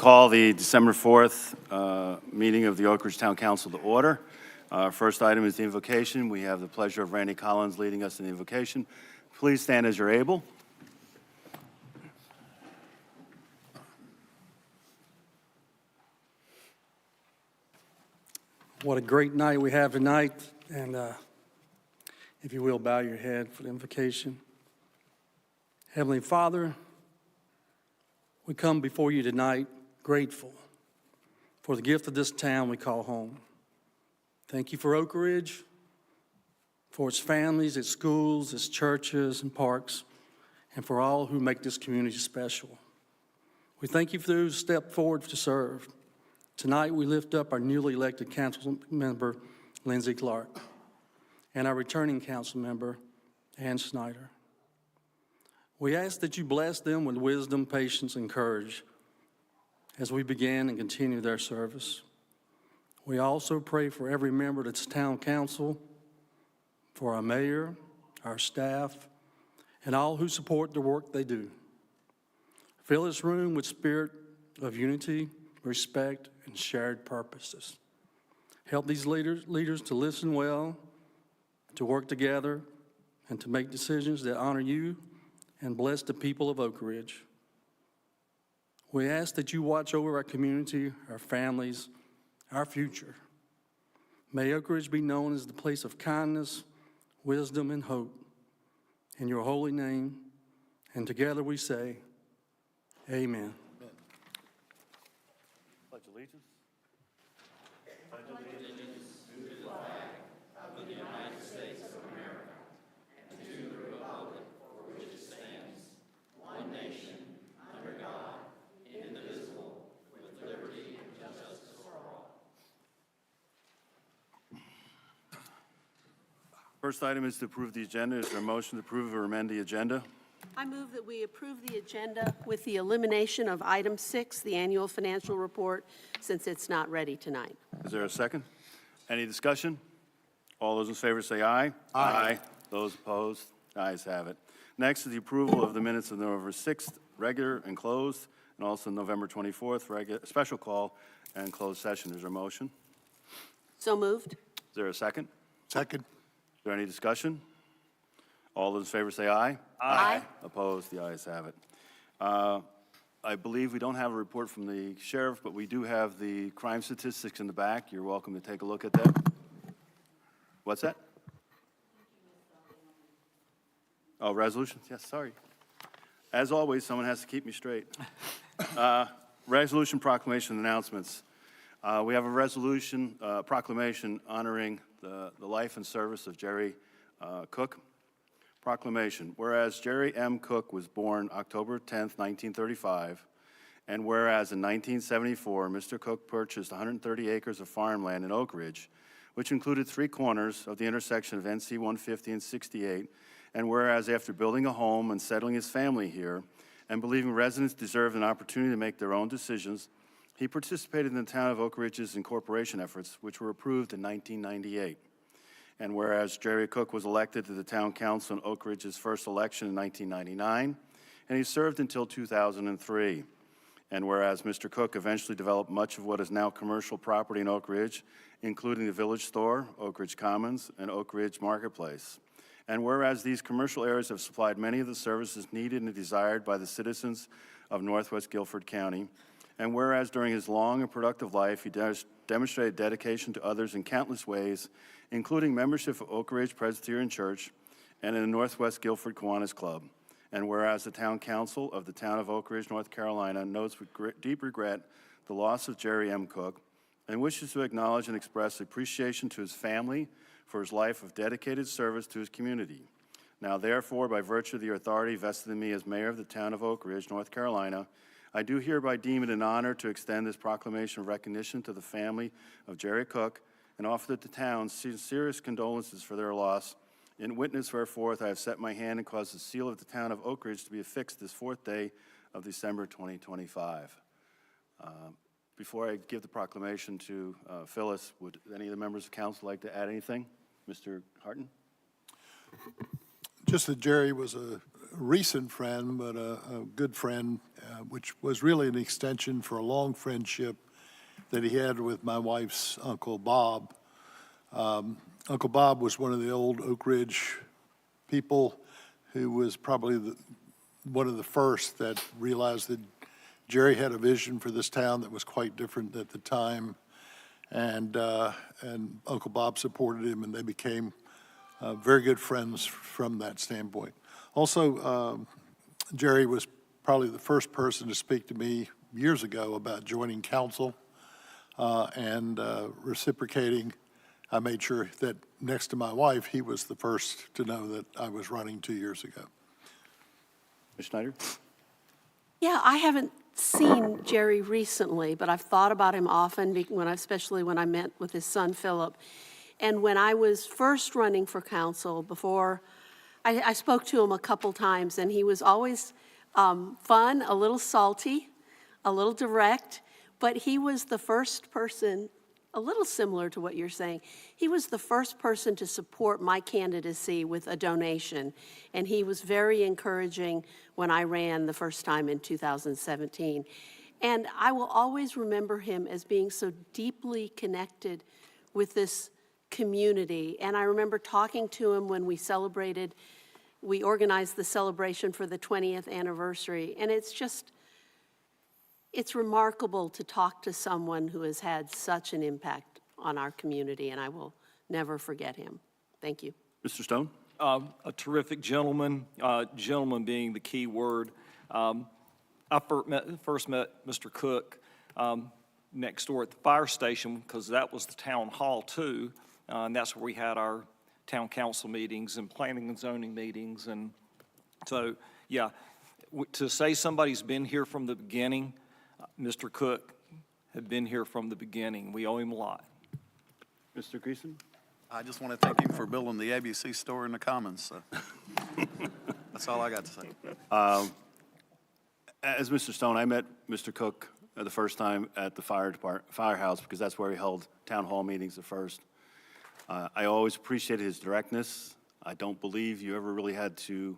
call the December 4th meeting of the Oak Ridge Town Council to order. First item is the invocation. We have the pleasure of Randy Collins leading us in the invocation. Please stand as you're able. What a great night we have tonight. And if you will, bow your head for the invocation. Heavenly Father, we come before you tonight grateful for the gift of this town we call home. Thank you for Oak Ridge, for its families, its schools, its churches and parks, and for all who make this community special. We thank you for those who step forward to serve. Tonight we lift up our newly elected council member, Lindsay Clark, and our returning council member, Ann Snyder. We ask that you bless them with wisdom, patience, and courage as we begin and continue their service. We also pray for every member of this town council, for our mayor, our staff, and all who support the work they do. Fill this room with spirit of unity, respect, and shared purposes. Help these leaders to listen well, to work together, and to make decisions that honor you and bless the people of Oak Ridge. We ask that you watch over our community, our families, our future. May Oak Ridge be known as the place of kindness, wisdom, and hope. In your holy name, and together we say, amen. Pledge allegiance. First item is to approve the agenda. Is there a motion to approve or amend the agenda? I move that we approve the agenda with the elimination of item 6, the annual financial report, since it's not ready tonight. Is there a second? Any discussion? All those in favor say aye. Aye. Those opposed? Ayes have it. Next is the approval of the minutes of November 6th, regular and closed, and also November 24th, regular, special call and closed session. Is there a motion? So moved. Is there a second? Second. Is there any discussion? All those in favor say aye. Aye. Opposed? The ayes have it. I believe we don't have a report from the sheriff, but we do have the crime statistics in the back. You're welcome to take a look at that. What's that? Oh, resolutions? Yes, sorry. As always, someone has to keep me straight. Resolution, proclamation, announcements. We have a resolution, proclamation honoring the life and service of Jerry Cook. Proclamation. Whereas Jerry M. Cook was born October 10th, 1935, and whereas in 1974, Mr. Cook purchased 130 acres of farmland in Oak Ridge, which included 3 corners of the intersection of NC 150 and 68, and whereas after building a home and settling his family here, and believing residents deserved an opportunity to make their own decisions, he participated in the town of Oak Ridge's incorporation efforts, which were approved in 1998. And whereas Jerry Cook was elected to the town council in Oak Ridge's first election in 1999, and he served until 2003. And whereas Mr. Cook eventually developed much of what is now commercial property in Oak Ridge, including the Village Store, Oak Ridge Commons, and Oak Ridge Marketplace. And whereas these commercial areas have supplied many of the services needed and desired by the citizens of Northwest Guilford County. And whereas during his long and productive life, he demonstrated dedication to others in countless ways, including membership of Oak Ridge Presbyterian Church and in the Northwest Guilford Kiwanis Club. And whereas the Town Council of the Town of Oak Ridge, North Carolina, notes with deep regret the loss of Jerry M. Cook and wishes to acknowledge and express appreciation to his family for his life of dedicated service to his community. Now, therefore, by virtue of the authority vested in me as mayor of the Town of Oak Ridge, North Carolina, I do hereby deem it an honor to extend this proclamation of recognition to the family of Jerry Cook and offer to the town sincerest condolences for their loss. In witness whereforth I have set my hand and caused the seal of the town of Oak Ridge to be affixed this 4th day of December 2025. Before I give the proclamation to Phyllis, would any of the members of council like to add anything? Mr. Harton? Just that Jerry was a recent friend, but a good friend. which was really an extension for a long friendship that he had with my wife's Uncle Bob. Uncle Bob was one of the old Oak Ridge people who was probably one of the first that realized that Jerry had a vision for this town that was quite different at the time. And Uncle Bob supported him, and they became very good friends from that standpoint. Also, Jerry was probably the first person to speak to me years ago about joining council and reciprocating. I made sure that next to my wife, he was the first to know that I was running 2 years ago. Ms. Schneider? Yeah, I haven't seen Jerry recently, but I've thought about him often, especially when I met with his son, Philip. And when I was first running for council, before, I spoke to him a couple times, and he was always fun, a little salty, a little direct, but he was the first person, a little similar to what you're saying, he was the first person to support my candidacy with a donation. And he was very encouraging when I ran the first time in 2017. And I will always remember him as being so deeply connected with this community. And I remember talking to him when we organized the celebration for the 20th anniversary. And it's remarkable to talk to someone who has had such an impact on our community, and I will never forget him. Thank you. Mr. Stone? A terrific gentleman, gentleman being the key word. I first met Mr. Cook next door at the fire station, because that was the town hall too, and that's where we had our town council meetings and planning and zoning meetings. And so, yeah, to say somebody's been here from the beginning, Mr. Cook had been here from the beginning. We owe him a lot. Mr. Greason? I just want to thank you for building the ABC store in the Commons, so. That's all I got to say. As Mr. Stone, I met Mr. Cook the first time at the firehouse, because that's where he held town hall meetings at first. I always appreciated his directness. I don't believe you ever really had to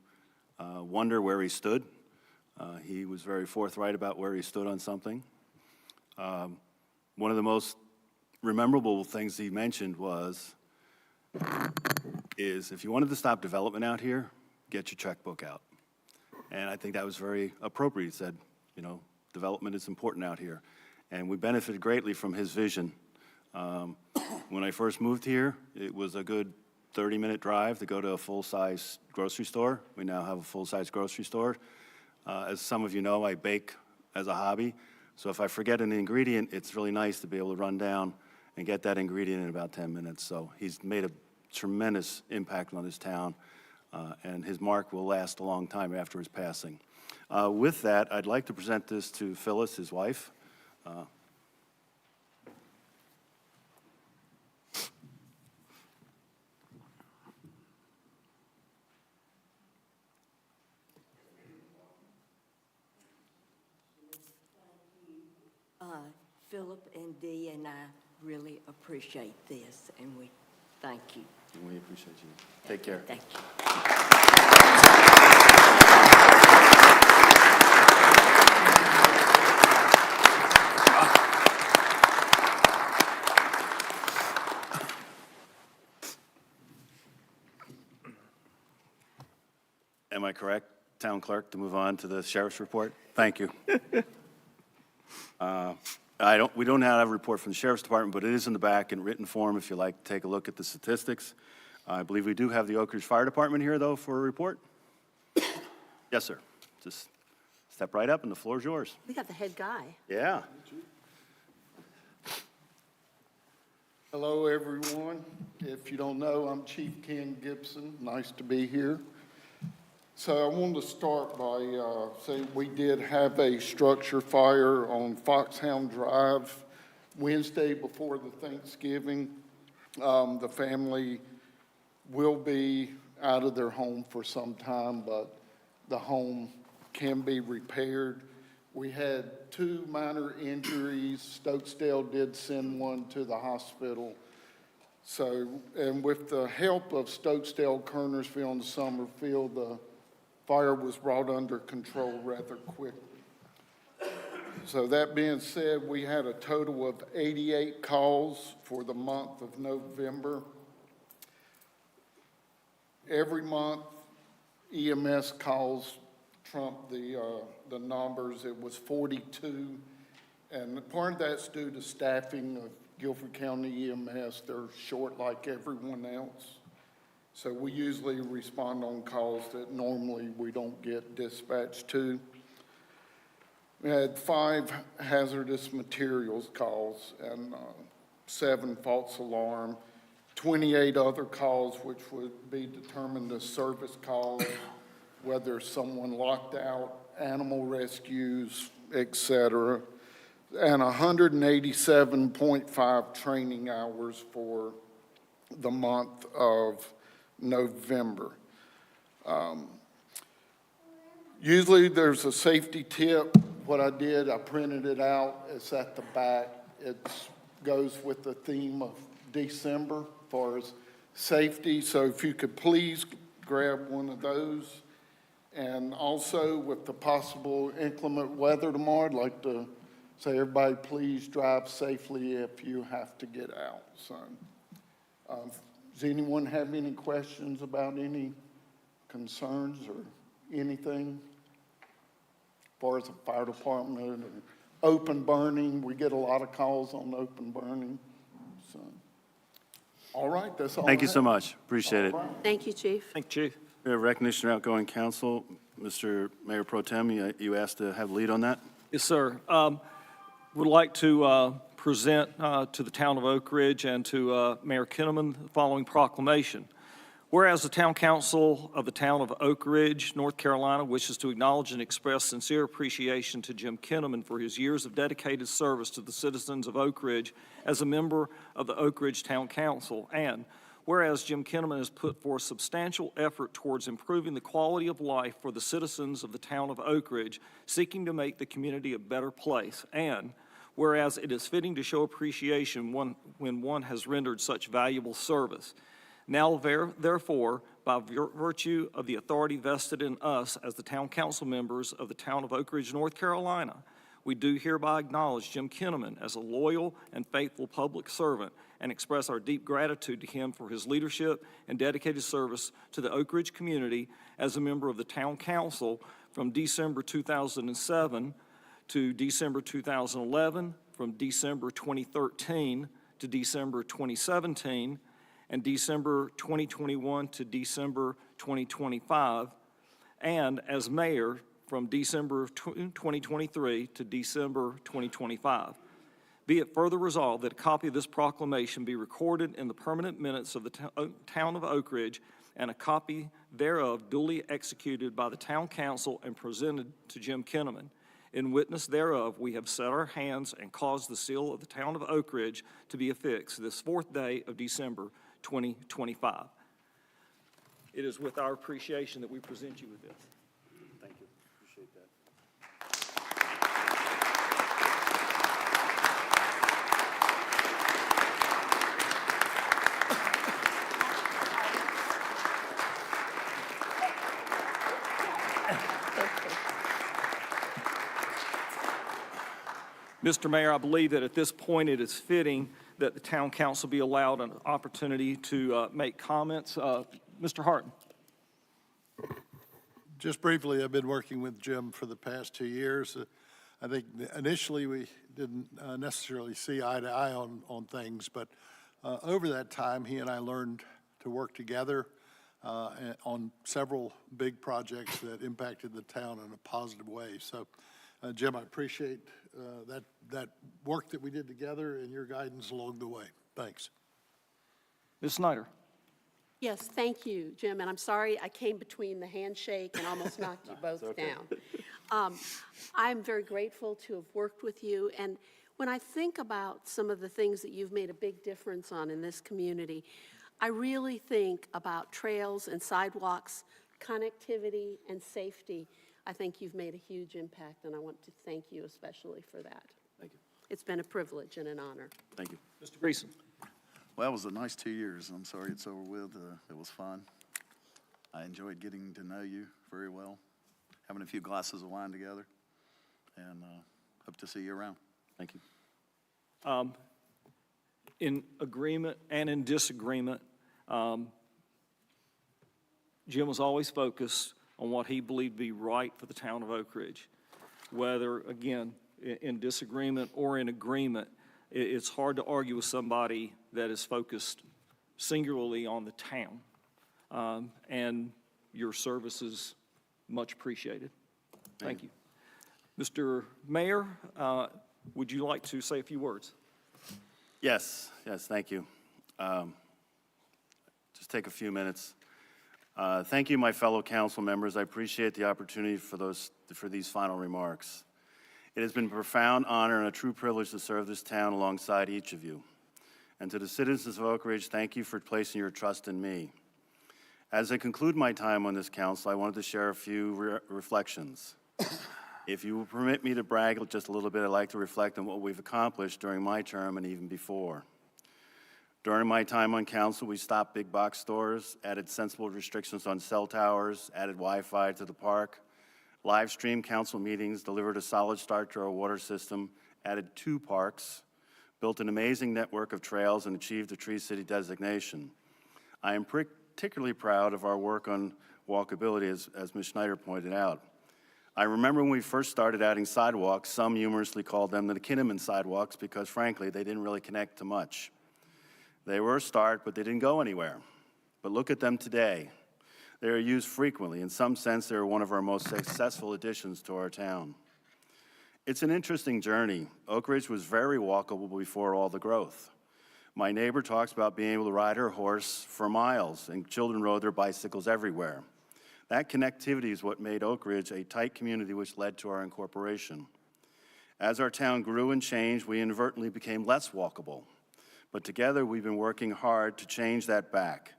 wonder where he stood. He was very forthright about where he stood on something. One of the most memorable things he mentioned is if you wanted to stop development out here, get your checkbook out. And I think that was very appropriate. He said, you know, development is important out here. And we benefited greatly from his vision. When I first moved here, it was a good 30-minute drive to go to a full-size grocery store. We now have a full-size grocery store. As some of you know, I bake as a hobby. So if I forget an ingredient, it's really nice to be able to run down and get that ingredient in about 10 minutes. So he's made a tremendous impact on this town, and his mark will last a long time after his passing. With that, I'd like to present this to Phyllis, his wife. Philip and Dee and I really appreciate this, and we thank you. And we appreciate you. Take care. Thank you. Am I correct, Town Clerk, to move on to the Sheriff's report? Thank you. We don't have a report from the Sheriff's Department, but it is in the back in written form if you'd like to take a look at the statistics. I believe we do have the Oak Ridge Fire Department here, though, for a report. Yes, sir. Just step right up, and the floor is yours. We got the head guy. Yeah. Hello, everyone. If you don't know, I'm Chief Ken Gibson. Nice to be here. So I wanted to start by saying we did have a structure fire on Foxhound Drive Wednesday before the Thanksgiving. The family will be out of their home for some time, but the home can be repaired. We had 2 minor injuries. Stokesdale did send one to the hospital. So, and with the help of Stokesdale, Kernersville, and Summerfield, the fire was brought under control rather quickly. So that being said, we had a total of 88 calls for the month of November. Every month, EMS calls trump the numbers. It was 42, and part of that's due to staffing of Guilford County EMS. They're short like everyone else. So we usually respond on calls that normally we don't get dispatched to. We had 5 hazardous materials calls and 7 false alarm, 28 other calls which would be determined as service calls, whether someone locked out, animal rescues, et cetera, and 187.5 training hours for the month of November. Usually there's a safety tip. What I did, I printed it out. It's at the back. It goes with the theme of December as far as safety. So if you could please grab one of those. And also with the possible inclement weather tomorrow, I'd like to say, everybody, please drive safely if you have to get out. So, does anyone have any questions about any concerns or anything? As far as the fire department or open burning, we get a lot of calls on open burning. So, all right, that's all I Thank you have. so much. Appreciate it. Thank you, Chief. Thank you, Chief. We have recognition of outgoing council. Mr. Mayor Pro Tem, you asked to have the lead on that? Yes, sir. Would like to present to the town of Oak Ridge and to Mayor Kinnaman the following proclamation. Whereas the Town Council of the town of Oak Ridge, North Carolina, wishes to acknowledge and express sincere appreciation to Jim Kinnaman for his years of dedicated service to the citizens of Oak Ridge as a member of the Oak Ridge Town Council, and whereas Jim Kinnaman has put forth substantial effort towards improving the quality of life for the citizens of the town of Oak Ridge, seeking to make the community a better place, and whereas it is fitting to show appreciation when one has rendered such valuable service. Now, therefore, by virtue of the authority vested in us as the town council members of the town of Oak Ridge, North Carolina, we do hereby acknowledge Jim Kinnaman as a loyal and faithful public servant and express our deep gratitude to him for his leadership and dedicated service to the Oak Ridge community as a member of the town council from December 2007 to December 2011, from December 2013 to December 2017, and December 2021 to December 2025, and as mayor from December 2023 to December 2025. Be it further resolved that a copy of this proclamation be recorded in the permanent minutes of the town of Oak Ridge, and a copy thereof duly executed by the town council and presented to Jim Kinnaman. In witness thereof, we have set our hands and caused the seal of the town of Oak Ridge to be affixed this 4th day of December 2025. It is with our appreciation that we present you with this. Thank you. Appreciate that. Mr. Mayor, I believe that at this point it is fitting that the town council be allowed an opportunity to make comments. Mr. Harton. Just briefly, I've been working with Jim for the past 2 years. I think initially we didn't necessarily see eye to eye on things, but over that time, he and I learned to work together on several big projects that impacted the town in a positive way. So, Jim, I appreciate that work that we did together and your guidance along the way. Thanks. Ms. Snyder. Yes, thank you, Jim, and I'm sorry I came between the handshake and almost knocked you both down. I'm very grateful to have worked with you, and when I think about some of the things that you've made a big difference on in this community, I really think about trails and sidewalks, connectivity, and safety. I think you've made a huge impact, and I want to thank you especially for that. Thank you. It's been a privilege and an honor. Thank you. Mr. Greason. Well, it was a nice 2 years. I'm sorry it's over with. It was fun. I enjoyed getting to know you very well, having a few glasses of wine together. And Hope to see you around. Thank you. In agreement and in disagreement, Jim was always focused on what he believed to be right for the town of Oak Ridge. Whether, again, in disagreement or in agreement, it's hard to argue with somebody that is focused singularly on the town. And your service is much appreciated. Thank you. Mr. Mayor, would you like to say a few words? Yes, thank you. Just take a few minutes. Thank you, my fellow council members. I appreciate the opportunity for these final remarks. It has been a profound honor and a true privilege to serve this town alongside each of you. And to the citizens of Oak Ridge, thank you for placing your trust in me. As I conclude my time on this council, I wanted to share a few reflections. If you will permit me to brag just a little bit, I'd like to reflect on what we've accomplished during my term and even before. During my time on council, we stopped big box stores, added sensible restrictions on cell towers, added Wi-Fi to the park, live streamed council meetings, delivered a solid start to our water system, added 2 parks, built an amazing network of trails, and achieved a Tree City designation. I am particularly proud of our work on walkability, as Ms. Schneider pointed out. I remember when we first started adding sidewalks, some humorously called them the Kinnaman sidewalks because, frankly, they didn't really connect to much. They were a start, but they didn't go anywhere. But look at them today. They are used frequently. In some sense, they are one of our most successful additions to our town. It's an interesting journey. Oak Ridge was very walkable before all the growth. My neighbor talks about being able to ride her horse for miles, and children rode their bicycles everywhere. That connectivity is what made Oak Ridge a tight community, which led to our incorporation. As our town grew and changed, we inadvertently became less walkable. But together, we've been working hard to change that back.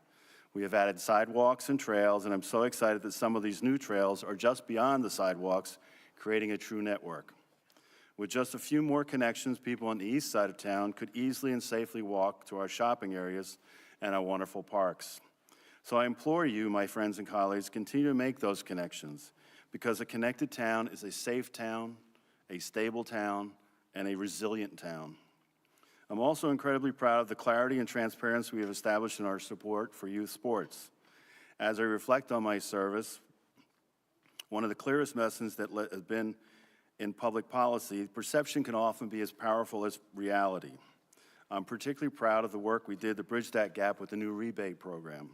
We have added sidewalks and trails, and I'm so excited that some of these new trails are just beyond the sidewalks, creating a true network. With just a few more connections, people on the east side of town could easily and safely walk to our shopping areas and our wonderful parks. So I implore you, my friends and colleagues, continue to make those connections, because a connected town is a safe town, a stable town, and a resilient town. I'm also incredibly proud of the clarity and transparency we have established in our support for youth sports. As I reflect on my service, one of the clearest lessons that has been in public policy, perception can often be as powerful as reality. I'm particularly proud of the work we did to bridge that gap with the new rebate program.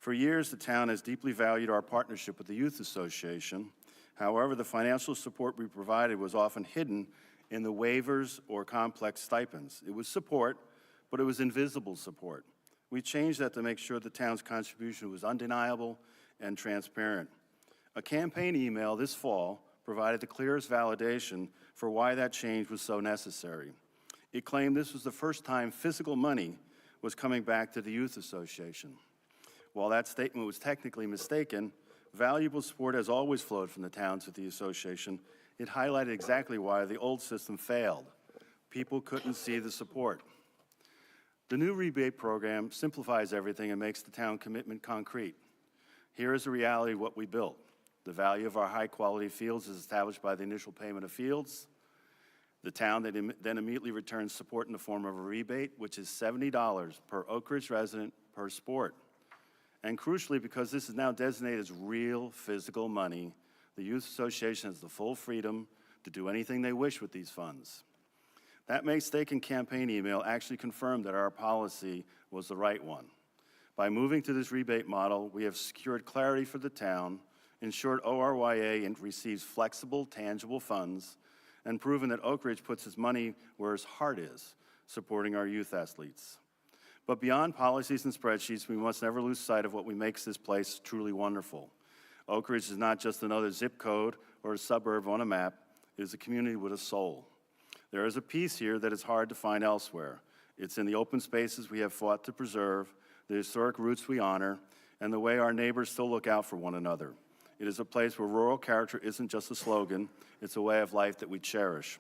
For years, the town has deeply valued our partnership with the Youth Association. However, the financial support we provided was often hidden in the waivers or complex stipends. It was support, but it was invisible support. We changed that to make sure the town's contribution was undeniable and transparent. A campaign email this fall provided the clearest validation for why that change was so necessary. It claimed this was the first time physical money was coming back to the Youth Association. While that statement was technically mistaken, valuable support has always flowed from the town to the association. It highlighted exactly why the old system failed. People couldn't see the support. The new rebate program simplifies everything and makes the town commitment concrete. Here is the reality of what we built. The value of our high-quality fields is established by the initial payment of fields. The town then immediately returns support in the form of a rebate, which is $70 per Oak Ridge resident per sport. And crucially, because this is now designated as real physical money, the Youth Association has the full freedom to do anything they wish with these funds. That mistaken campaign email actually confirmed that our policy was the right one. By moving to this rebate model, we have secured clarity for the town, ensured ORYA and receives flexible, tangible funds, and proven that Oak Ridge puts its money where its heart is, supporting our youth athletes. But beyond policies and spreadsheets, we must never lose sight of what makes this place truly wonderful. Oak Ridge is not just another zip code or a suburb on a map. It is a community with a soul. There is a peace here that is hard to find elsewhere. It's in the open spaces we have fought to preserve, the historic roots we honor, and the way our neighbors still look out for one another. It is a place where rural character isn't just a slogan, it's a way of life that we cherish.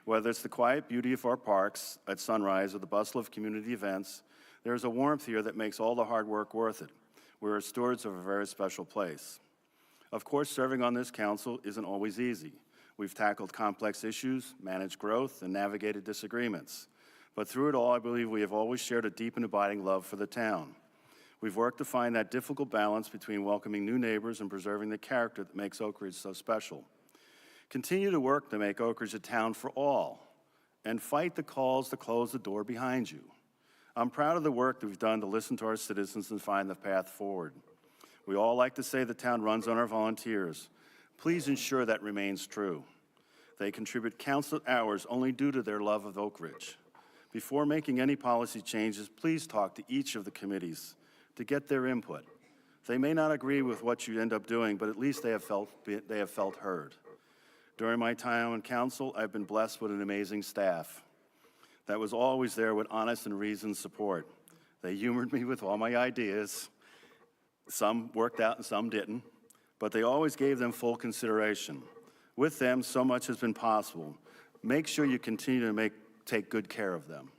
Whether it's the quiet beauty of our parks at sunrise or the bustle of community events, there's a warmth here that makes all the hard work worth it. We're stewards of a very special place. Of course, serving on this council isn't always easy. We've tackled complex issues, managed growth, and navigated disagreements. But through it all, I believe we have always shared a deep and abiding love for the town. We've worked to find that difficult balance between welcoming new neighbors and preserving the character that makes Oak Ridge so special. Continue to work to make Oak Ridge a town for all, and fight the calls to close the door behind you. I'm proud of the work that we've done to listen to our citizens and find the path forward. We all like to say the town runs on our volunteers. Please ensure that remains true. They contribute countless hours only due to their love of Oak Ridge. Before making any policy changes, please talk to each of the committees to get their input. They may not agree with what you end up doing, but at least they have felt heard. During my time on council, I've been blessed with an amazing staff that was always there with honest and reasoned support. They humored me with all my ideas. Some worked out and some didn't, but they always gave them full consideration. With them, so much has been possible. Make sure you continue to take good care of them.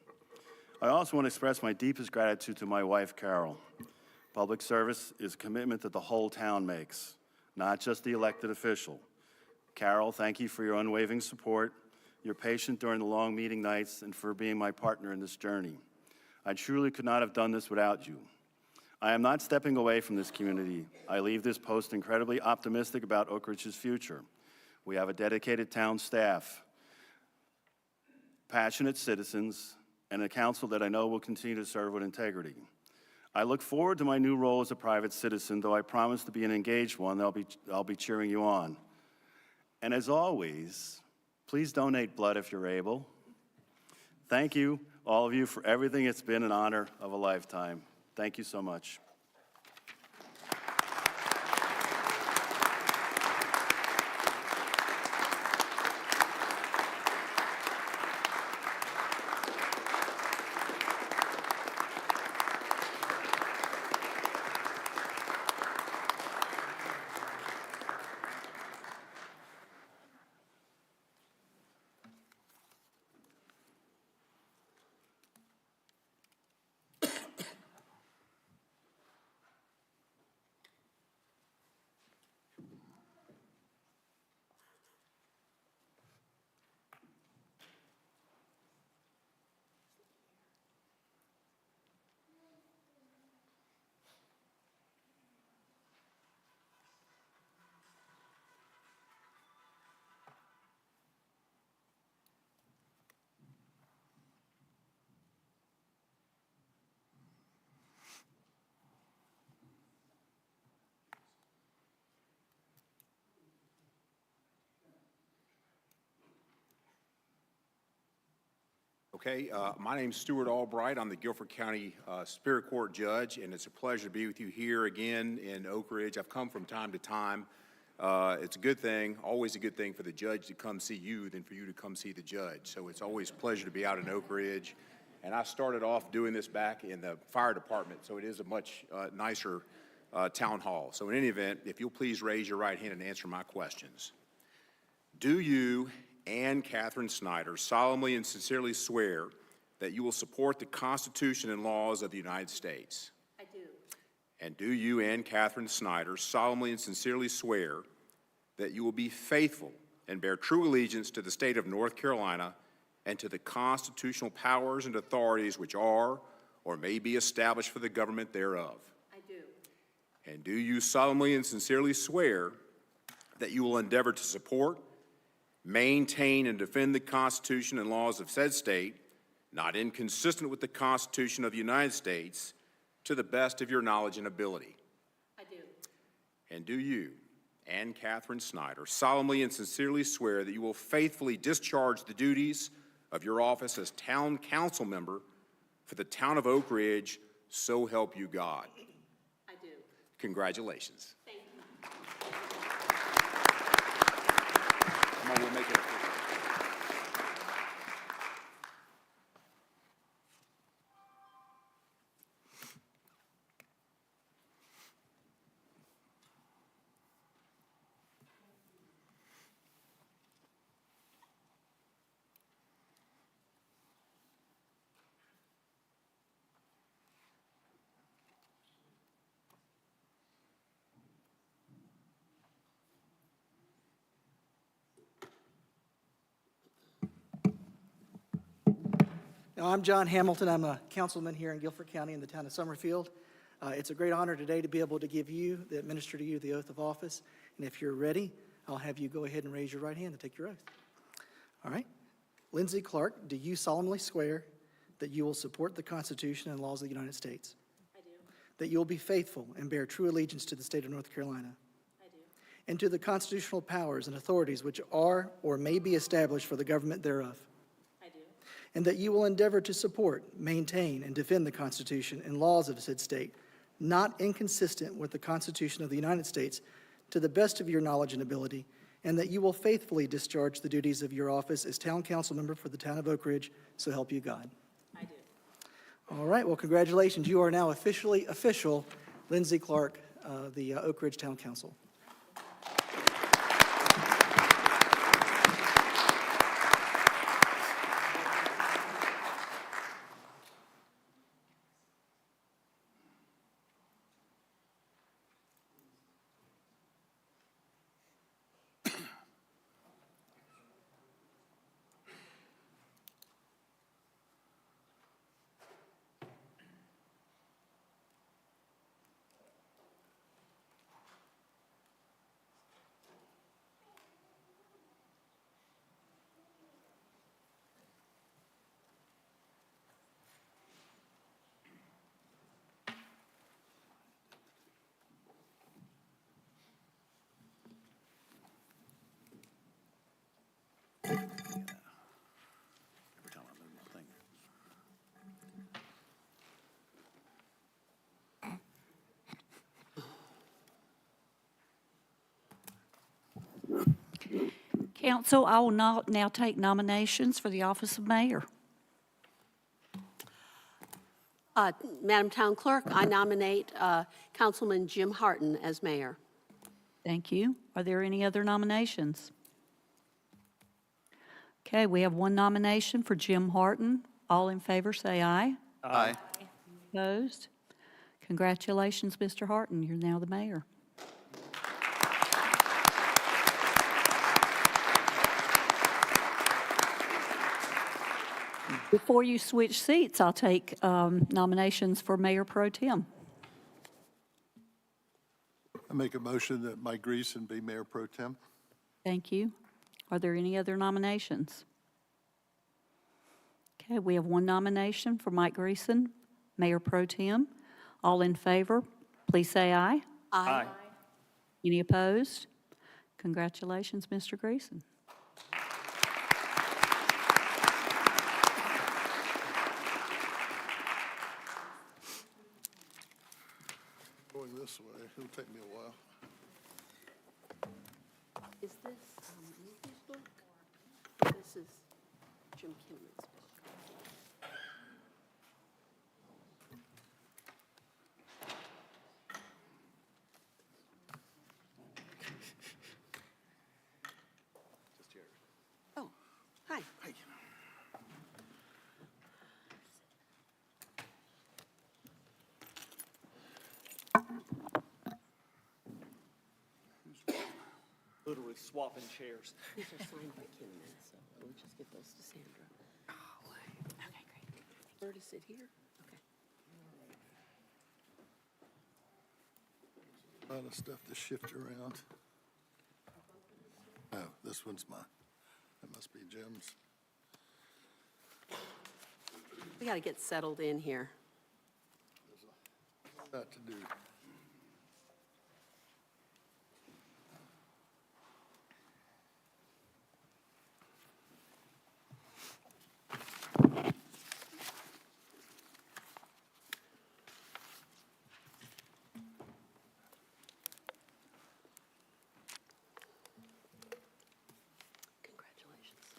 I also want to express my deepest gratitude to my wife, Carol. Public service is a commitment that the whole town makes, not just the elected official. Carol, thank you for your unwavering support, your patience during the long meeting nights, and for being my partner in this journey. I truly could not have done this without you. I am not stepping away from this community. I leave this post incredibly optimistic about Oak Ridge's future. We have a dedicated town staff, passionate citizens, and a council that I know will continue to serve with integrity. I look forward to my new role as a private citizen, though I promise to be an engaged one. I'll be cheering you on. And as always, please donate blood if you're able. Thank you, all of you, for everything. It's been an honor of a lifetime. Thank you so much. Okay, my name's Stuart Albright. I'm the Guilford County Superior Court Judge, and it's a pleasure to be with you here again in Oak Ridge. I've come from time to time. It's a good thing, always a good thing for the judge to come see you than for you to come see the judge. So it's always a pleasure to be out in Oak Ridge. And I started off doing this back in the fire department, so it is a much nicer town hall. So in any event, if you'll please raise your right hand and answer my questions. Do you and Catherine Snyder solemnly and sincerely swear that you will support the Constitution and laws of the United States? I do. And do you and Catherine Snyder solemnly and sincerely swear that you will be faithful and bear true allegiance to the state of North Carolina and to the constitutional powers and authorities which are or may be established for the government thereof? I do. And do you solemnly and sincerely swear that you will endeavor to support, maintain, and defend the Constitution and laws of said state, not inconsistent with the Constitution of the United States, to the best of your knowledge and ability? I do. And do you and Catherine Snyder solemnly and sincerely swear that you will faithfully discharge the duties of your office as town council member for the town of Oak Ridge, so help you God? I do. Congratulations. Thank you. Come on, we'll make it. I'm John Hamilton. I'm a councilman here in Guilford County in the town of Summerfield. It's a great honor today to be able to administer to you the oath of office. And if you're ready, I'll have you go ahead and raise your right hand to take your oath. All right. Lindsay Clark, do you solemnly swear that you will support the Constitution and laws of the United States? I do. That you will be faithful and bear true allegiance to the state of North Carolina? I do. And to the constitutional powers and authorities which are or may be established for the government thereof? I do. And that you will endeavor to support, maintain, and defend the Constitution and laws of said state, not inconsistent with the Constitution of the United States, to the best of your knowledge and ability, and that you will faithfully discharge the duties of your office as town council member for the town of Oak Ridge, so help you God. I do. All right, well, congratulations. You are now officially official Lindsay Clark, the Oak Ridge Town Council. Every time I move my finger. Council, I will now take nominations for the office of mayor. Madam Town Clerk, I nominate Councilman Jim Harton as mayor. Thank you. Are there any other nominations? Okay, we have one nomination for Jim Harton. All in favor, say aye. Aye. Opposed? Congratulations, Mr. Harton. You're now the mayor. Before you switch seats, I'll take nominations for Mayor Pro Tem. I make a motion that Mike Greason be Mayor Pro Tem. Thank you. Are there any other nominations? Okay, we have one nomination for Mike Greason, Mayor Pro Tem. All in favor, please say aye. Aye. Any opposed? Congratulations, Mr. Greason. Going this way, it'll take me a while. Is this Ruthie's book? This is Jim Kinman's book. Oh, hi. Literally swapping chairs. These are signed by Kinman, so we'll just get those to Sandra. Okay, great. Where to sit here? Okay. A lot of stuff to shift around. Oh, this one's mine. That must be Jim's. We got to get settled in here. Not to do. Congratulations.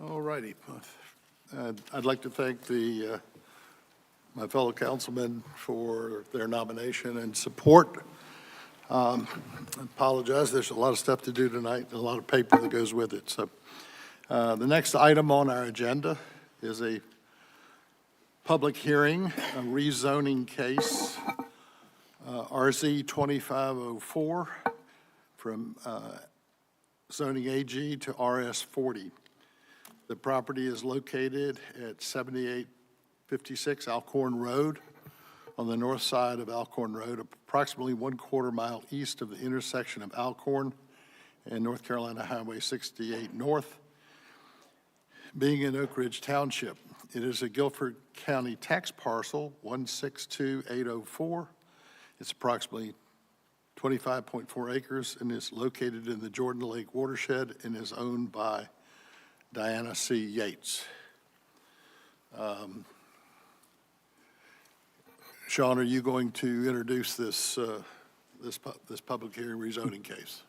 All righty. I'd like to thank my fellow councilmen for their nomination and support Apologize, there's a lot of stuff to do tonight, and a lot of paper that goes with it. So the next item on our agenda is a public hearing, a rezoning case, RZ 2504, from zoning AG to RS 40. The property is located at 7856 Alcorn Road, on the north side of Alcorn Road, approximately 1/4 mile east of the intersection of Alcorn and North Carolina Highway 68 North, being in Oak Ridge Township. It is a Guilford County tax parcel, 162,804. It's approximately 25.4 acres and is located in the Jordan Lake watershed and is owned by Diana C. Yates. Sean, are you going to introduce this public hearing rezoning case?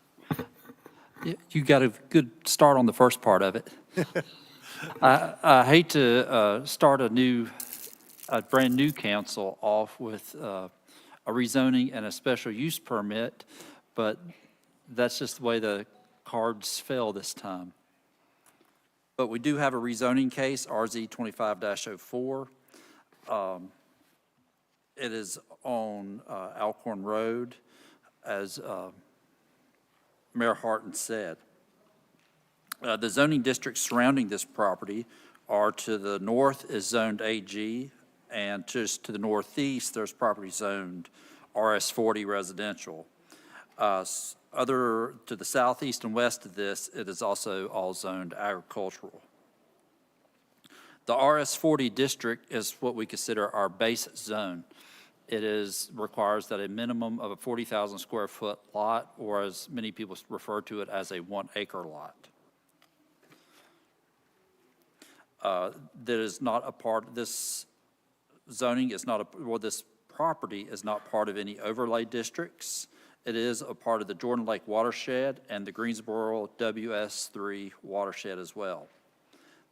You got a good start on the first part of it. I hate to start a brand new council off with a rezoning and a special use permit, but that's just the way the cards fell this time. But we do have a rezoning case, RZ 25-04. It is on Alcorn Road, as Mayor Harton said. The zoning districts surrounding this property are: to the north is zoned AG, and just to the northeast, there's property zoned RS 40 residential. To the southeast and west of this, it is also all zoned agricultural. The RS 40 district is what we consider our base zone. It requires that a minimum of a 40,000 square foot lot, or as many people refer to it as a 1 acre lot. That is not a part, this zoning is not, this property is not part of any overlay districts. It is a part of the Jordan Lake watershed and the Greensboro WS3 watershed as well.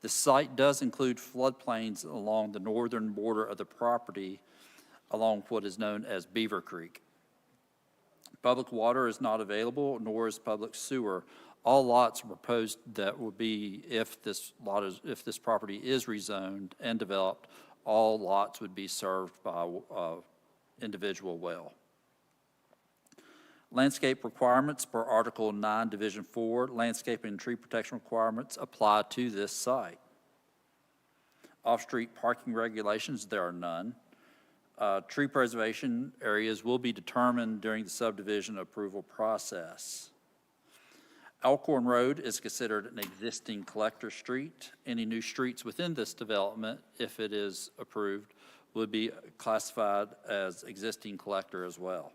The site does include floodplains along the northern border of the property, along what is known as Beaver Creek. Public water is not available, nor is public sewer. All lots are proposed that will be, if this property is rezoned and developed, all lots would be served by individual well. Landscape requirements per Article 9, Division 4, landscaping and tree protection requirements apply to this site. Off-street parking regulations, there are none. Tree preservation areas will be determined during the subdivision approval process. Alcorn Road is considered an existing collector street. Any new streets within this development, if it is approved, would be classified as existing collector as well.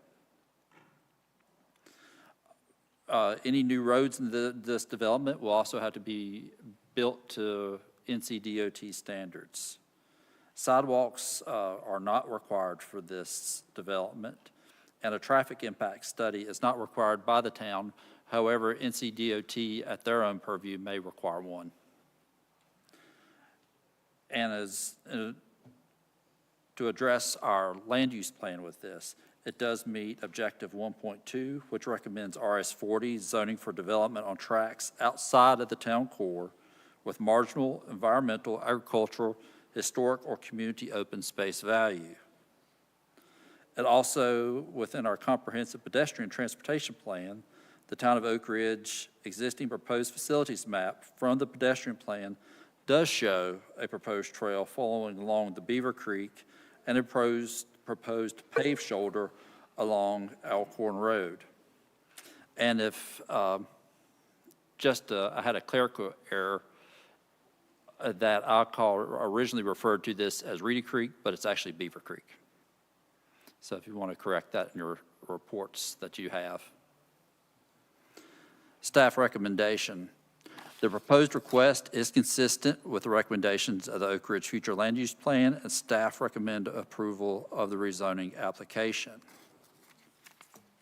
Any new roads in this development will also have to be built to NCDOT standards. Sidewalks are not required for this development, and a traffic impact study is not required by the town. However, NCDOT, at their own purview, may require one. And to address our land use plan with this, it does meet Objective 1.2, which recommends RS 40 zoning for development on tracts outside of the town core with marginal environmental, agricultural, historic, or community open space value. And also, within our comprehensive pedestrian transportation plan, the town of Oak Ridge existing proposed facilities map from the pedestrian plan does show a proposed trail following along the Beaver Creek and a proposed paved shoulder along Alcorn Road. And if I had a clerical error that originally referred to this as Reedy Creek, but it's actually Beaver Creek. So if you want to correct that in your reports that you have. Staff recommendation. The proposed request is consistent with the recommendations of the Oak Ridge Future Land Use Plan, and staff recommend approval of the rezoning application.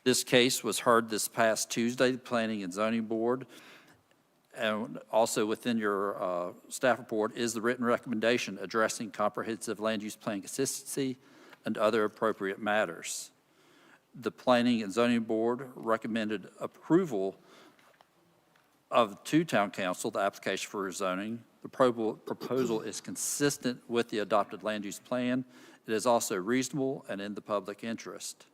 This case was heard this past Tuesday, the Planning and Zoning Board, and also within your staff report is the written recommendation addressing comprehensive land use plan consistency and other appropriate matters. The Planning and Zoning Board recommended approval of to Town Council the application for rezoning. The proposal is consistent with the adopted land use plan. It is also reasonable and in the public interest.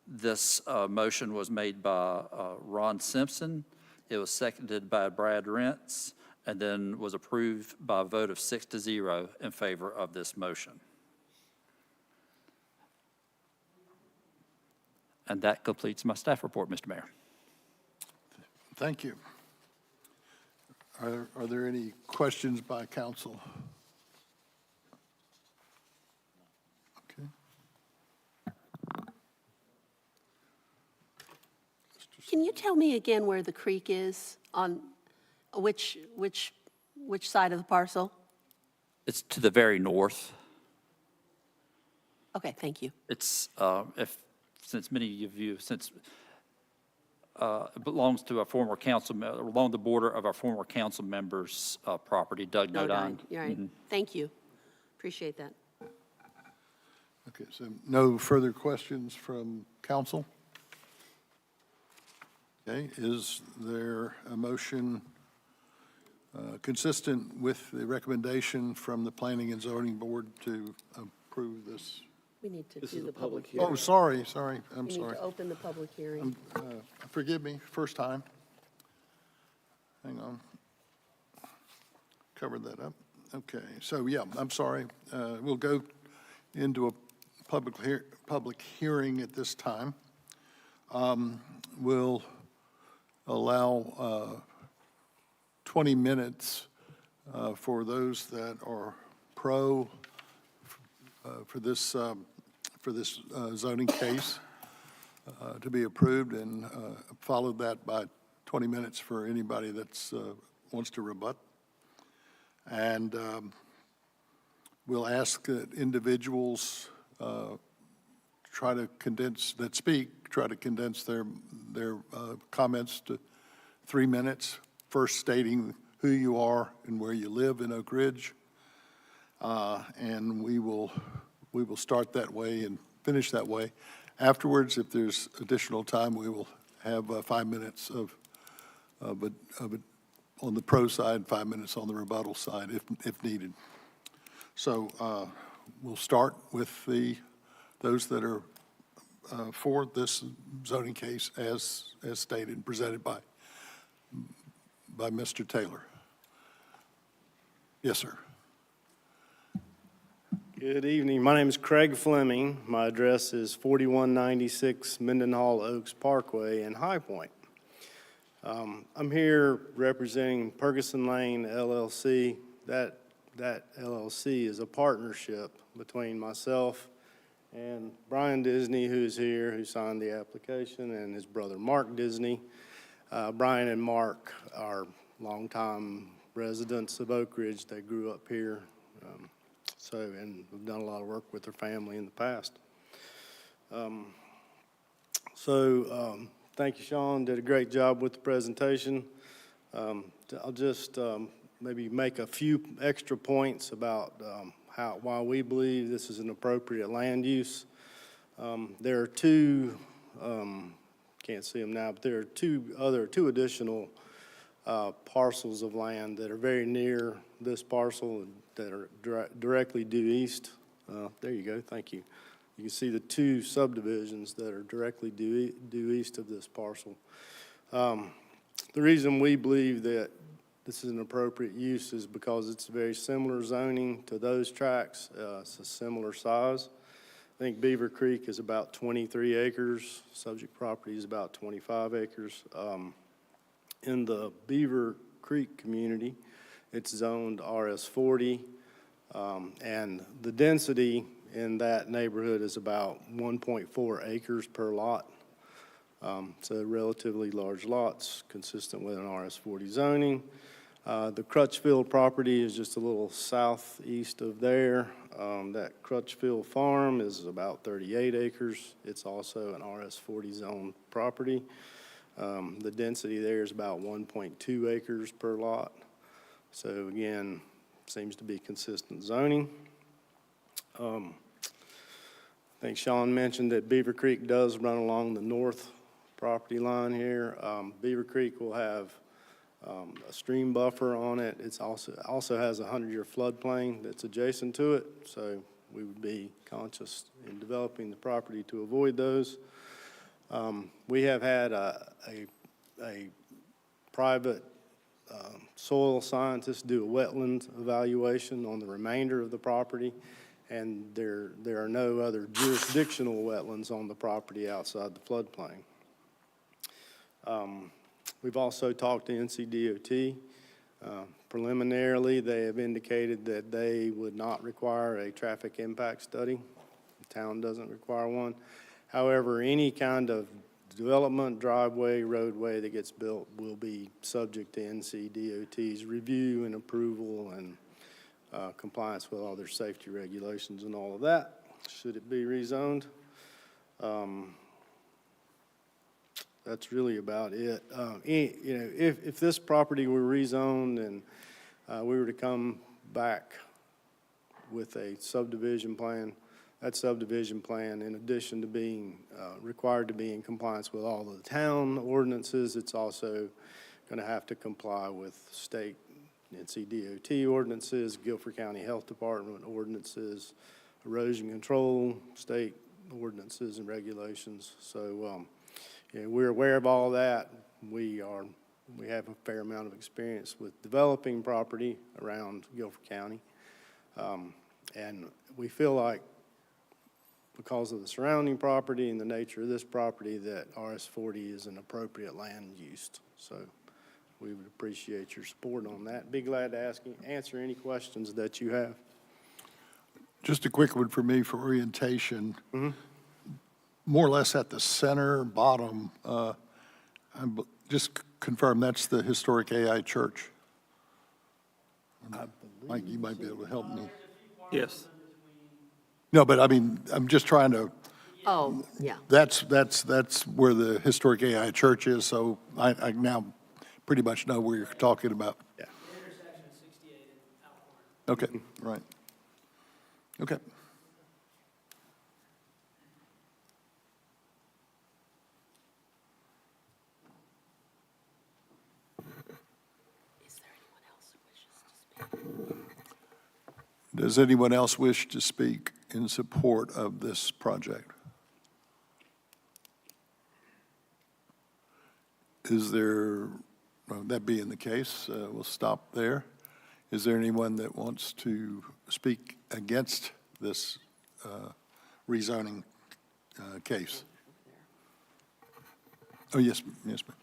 This motion was made by Ron Simpson. It was seconded by Brad Rentz, and then was approved by a vote of 6-0 in favor of this motion. And that completes my staff report, Mr. Mayor. Thank you. Are there any questions by council? Okay. Can you tell me again where the creek is on which side of the parcel? It's to the very north. Okay, thank you. It's, since many of you, it belongs to a former council, along the border of our former council member's property, Doug Nodine. You're right. Thank you. Appreciate that. Okay, so no further questions from council? Okay, is there a motion consistent with the recommendation from the Planning and Zoning Board to approve this? We need to do the public hearing. Oh, sorry, I'm We need sorry. to open the public hearing. Forgive me, first time. Hang on. Covered that up. Okay, so yeah, I'm sorry. We'll go into a public hearing at this time. We'll allow 20 minutes for those that are pro for this zoning case to be approved, and followed that by 20 minutes for anybody that's wants to rebut. And we'll ask that individuals try to condense their comments to 3 minutes, first stating who you are and where you live in Oak Ridge. And we will start that way and finish that way. Afterwards, if there's additional time, we will have 5 minutes of it on the pro side, 5 minutes on the rebuttal side if needed. So we'll start with those that are for this zoning case as stated and presented by Mr. Taylor. Yes, sir. Good evening. My name is Craig Fleming. My address is 4196 Mendenhall Oaks Parkway in High Point. I'm here representing Perkison Lane LLC. That LLC is a partnership between myself and Brian Disney, who's here, who signed the application, and his brother Mark Disney. Brian and Mark are longtime residents of Oak Ridge. They grew up here. And we've done a lot of work with their family in the past. Thank you, Sean. Did a great job with the presentation. I'll just maybe make a few extra points about why we believe this is an appropriate land use. There are two, can't see them now, but there are two additional parcels of land that are very near this parcel that are directly due east. There you go, thank you. You can see the two subdivisions that are directly due east of this parcel. The reason we believe that this is an appropriate use is because it's very similar zoning to those tracts. It's a similar size. I think Beaver Creek is about 23 acres. Subject property is about 25 acres. In the Beaver Creek community, it's zoned RS40, and the density in that neighborhood is about 1.4 acres per lot. So relatively large lots, consistent with an RS40 zoning. The Crutchfield property is just a little southeast of there. That Crutchfield farm is about 38 acres. It's also an RS40 zone property. The density there is about 1.2 acres per lot. So again, seems to be consistent zoning. I think Sean mentioned that Beaver Creek does run along the north property line here. Beaver Creek will have a stream buffer on it. It's also has a 100-year floodplain that's adjacent to it, so we would be conscious in developing the property to avoid those. We have had a private soil scientist do a wetland evaluation on the remainder of the property, and there are no other jurisdictional wetlands on the property outside the floodplain. We've also talked to NCDOT. Preliminarily, they have indicated that they would not require a traffic impact study. The town doesn't require one. However, any kind of development, driveway, roadway that gets built will be subject to NCDOT's review and approval and compliance with all their safety regulations and all of that, should it be rezoned. That's really about it. You know, if this property were rezoned and we were to come back with a subdivision plan, that subdivision plan, in addition to being required to be in compliance with all of the town ordinances, it's also going to have to comply with state NCDOT ordinances, Guilford County Health Department ordinances, erosion control, state ordinances and regulations. So, yeah, we're aware of all that. We have a fair amount of experience with developing property around Guilford County. And we feel like because of the surrounding property and the nature of this property that RS-40 is an appropriate land use. So we would appreciate your support on that. Be glad to answer any questions that you have. Just a quick one for me for orientation. More or less at the center, bottom, just confirm that's the historic AI church. Mike, you might be able to help me. Yes. No, but I mean, I'm just trying to, Oh, yeah. that's where the historic AI church is, so I now pretty much know where you're talking about. Yeah. Okay, right. Okay. Is there anyone else who wishes to speak? Does anyone else wish to speak in support of this project? Is there, well, that being the case, we'll stop there. Is there anyone that wants to speak against this rezoning case? Oh, yes, yes, ma'am.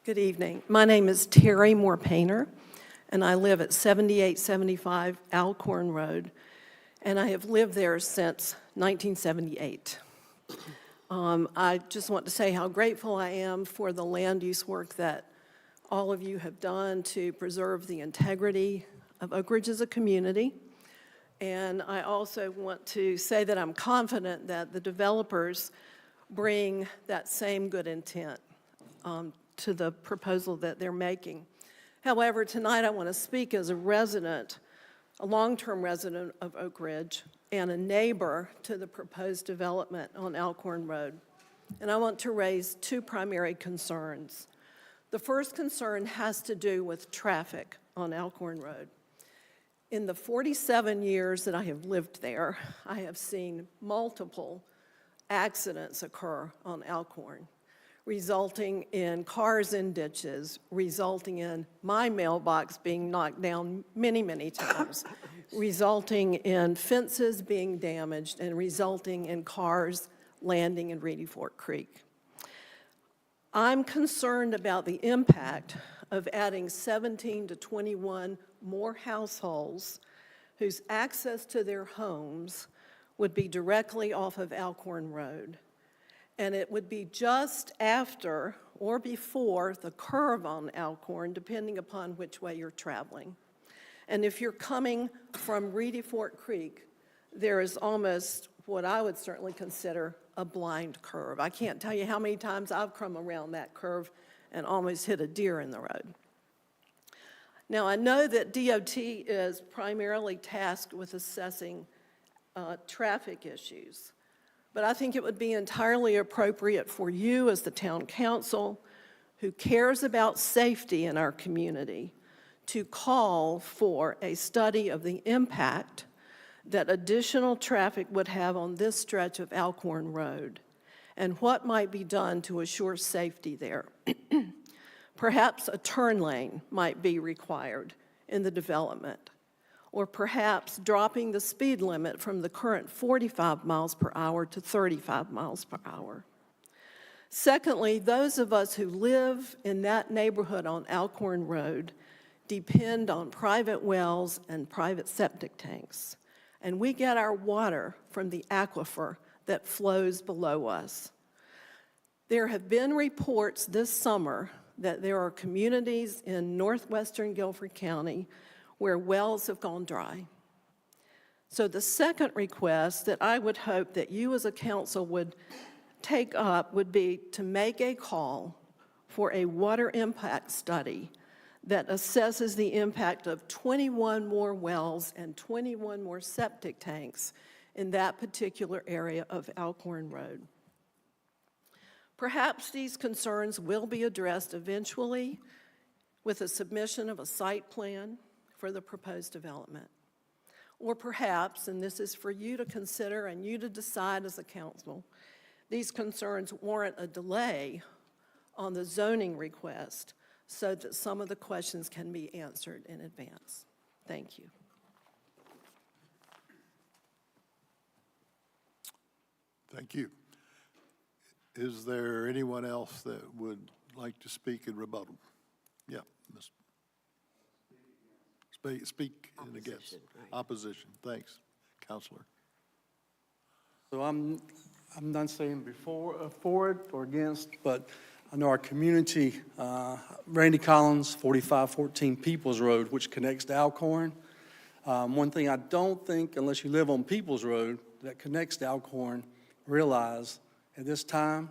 Good evening. My name is Terry Moore Painter, and I live at 7875 Alcorn Road, and I have lived there since 1978. I just want to say how grateful I am for the land use work that all of you have done to preserve the integrity of Oak Ridge as a community. And I also want to say that I'm confident that the developers bring that same good intent to the proposal that they're making. However, tonight I want to speak as a resident, a long-term resident of Oak Ridge, and a neighbor to the proposed development on Alcorn Road. And I want to raise two primary concerns. The first concern has to do with traffic on Alcorn Road. In the 47 years that I have lived there, I have seen multiple accidents occur on Alcorn, resulting in cars in ditches, resulting in my mailbox being knocked down many, many times, resulting in fences being damaged, and resulting in cars landing in Reedy Fork Creek. I'm concerned about the impact of adding 17 to 21 more households whose access to their homes would be directly off of Alcorn Road. And it would be just after or before the curve on Alcorn, depending upon which way you're traveling. And if you're coming from Reedy Fork Creek, there is almost what I would certainly consider a blind curve. I can't tell you how many times I've come around that curve and almost hit a deer in the road. Now, I know that DOT is primarily tasked with assessing traffic issues, but I think it would be entirely appropriate for you as the town council who cares about safety in our community to call for a study of the impact that additional traffic would have on this stretch of Alcorn Road and what might be done to assure safety there. Perhaps a turn lane might be required in the development, or perhaps dropping the speed limit from the current 45 miles per hour to 35 miles per hour. Secondly, those of us who live in that neighborhood on Alcorn Road depend on private wells and private septic tanks, and we get our water from the aquifer that flows below us. There have been reports this summer that there are communities in northwestern Guilford County where wells have gone dry. So the second request that I would hope that you as a council would take up would be to make a call for a water impact study that assesses the impact of 21 more wells and 21 more septic tanks in that particular area of Alcorn Road. Perhaps these concerns will be addressed eventually with a submission of a site plan for the proposed development. Or perhaps, and this is for you to consider and you to decide as a council, these concerns warrant a delay on the zoning request so that some of the questions can be answered in advance. Thank you. Thank you. Is there anyone else that would like to speak in rebuttal? Yeah, Ms. Speak in against. Opposition, thanks, Counselor. So I'm not saying for it or against, but I know our community, Randy Collins, 4514 Peoples Road, which connects to Alcorn. One thing I don't think, unless you live on Peoples Road, that connects to Alcorn, realize at this time,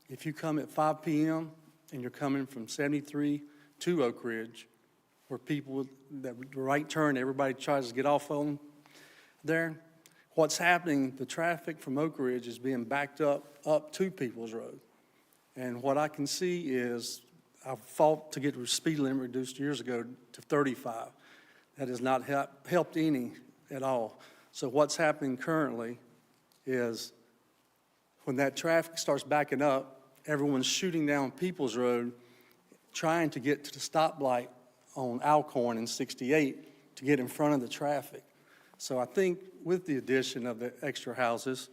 if you come at 5 p.m. and you're coming from 73 to Oak Ridge, where people, that right turn, everybody tries to get off on there, what's happening, the traffic from Oak Ridge is being backed up to Peoples Road. And what I can see is, I fought to get the speed limit reduced years ago to 35. That has not helped any at all. So what's happening currently is when that traffic starts backing up, everyone's shooting down Peoples Road, trying to get to the stoplight on Alcorn and 68 to get in front of the traffic. So I think with the addition of the extra houses,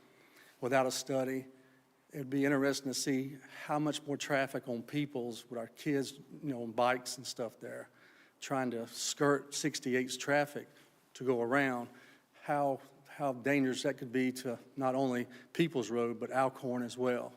without a study, it'd be interesting to see how much more traffic on Peoples with our kids, on bikes and stuff there, trying to skirt 68's traffic to go around, how dangerous that could be to not only Peoples Road, but Alcorn as well.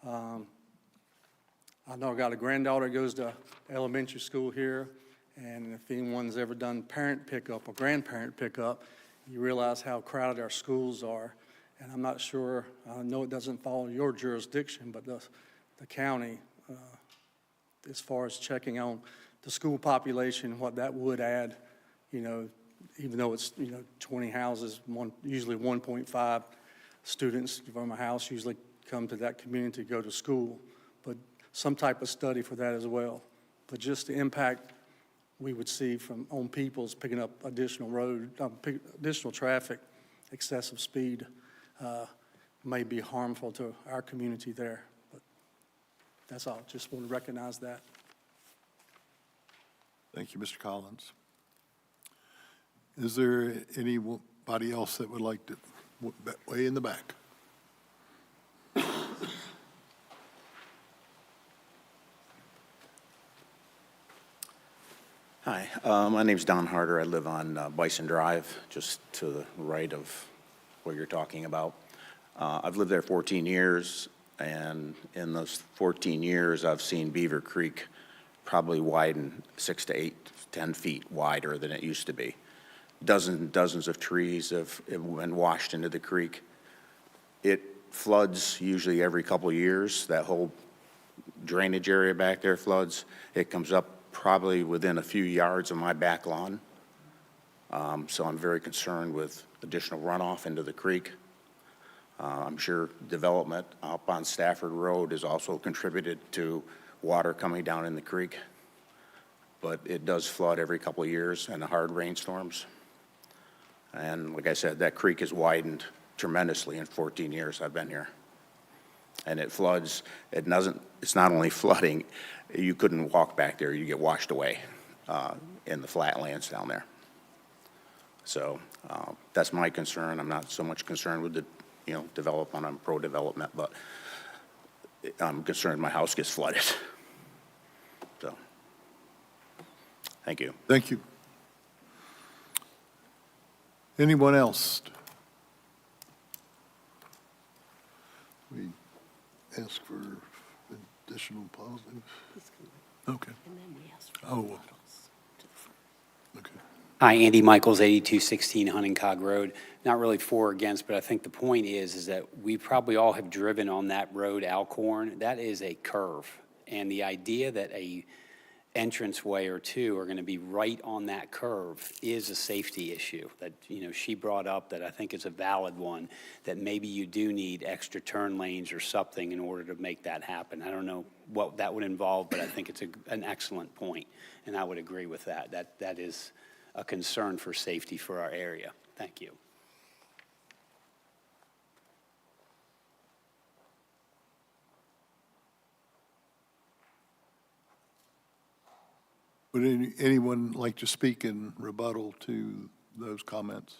I know I got a granddaughter that goes to elementary school here, and if anyone's ever done parent pickup or grandparent pickup, you realize how crowded our schools are. And I'm not sure, I know it doesn't fall in your jurisdiction, but the county, as far as checking on the school population, what that would add, even though it's, 20 houses, usually 1.5 students from a house usually come to that community to go to school, but some type of study for that as well. But just the impact we would see from on Peoples picking up additional additional traffic, excessive speed, may be harmful to our community there. But that's all. Just want to recognize that. Thank you, Mr. Collins. Is there anybody else that would like to, way in the back? Hi, my name's Don Harder. I live on Bison Drive, just to the right of what you're talking about. I've lived there 14 years, and in those 14 years, I've seen Beaver Creek probably widen 6 to 8, 10 feet wider than it used to be. Dozens and dozens of trees have been washed into the creek. It floods usually every couple of years. That whole drainage area back there floods. It comes up probably within a few yards of my back lawn. So I'm very concerned with additional runoff into the creek. I'm sure development up on Stafford Road has also contributed to water coming down in the creek. But it does flood every couple of years in the hard rainstorms. And like I said, that creek has widened tremendously in 14 years I've been here. And it floods, it's not only flooding, you couldn't walk back there, you get washed away in the flatlands down there. So that's my concern. I'm not so much concerned with the, development. I'm pro-development, but I'm concerned my house gets flooded. So, thank you. Thank you. Anyone else? We ask for additional positive? Okay. And then we ask for Oh, rebuttals to the front. okay. Hi, Andy Michaels, 8216 Hunting Cog Road. Not really for or against, but I think the point is that we probably all have driven on that road, Alcorn. That is a curve. And the idea that a entranceway or two are going to be right on that curve is a safety issue that, she brought up that I think is a valid one, that maybe you do need extra turn lanes or something in order to make that happen. I don't know what that would involve, but I think it's an excellent point, and I would agree with that. That is a concern for safety for our area. Thank you. Would anyone like to speak in rebuttal to those comments?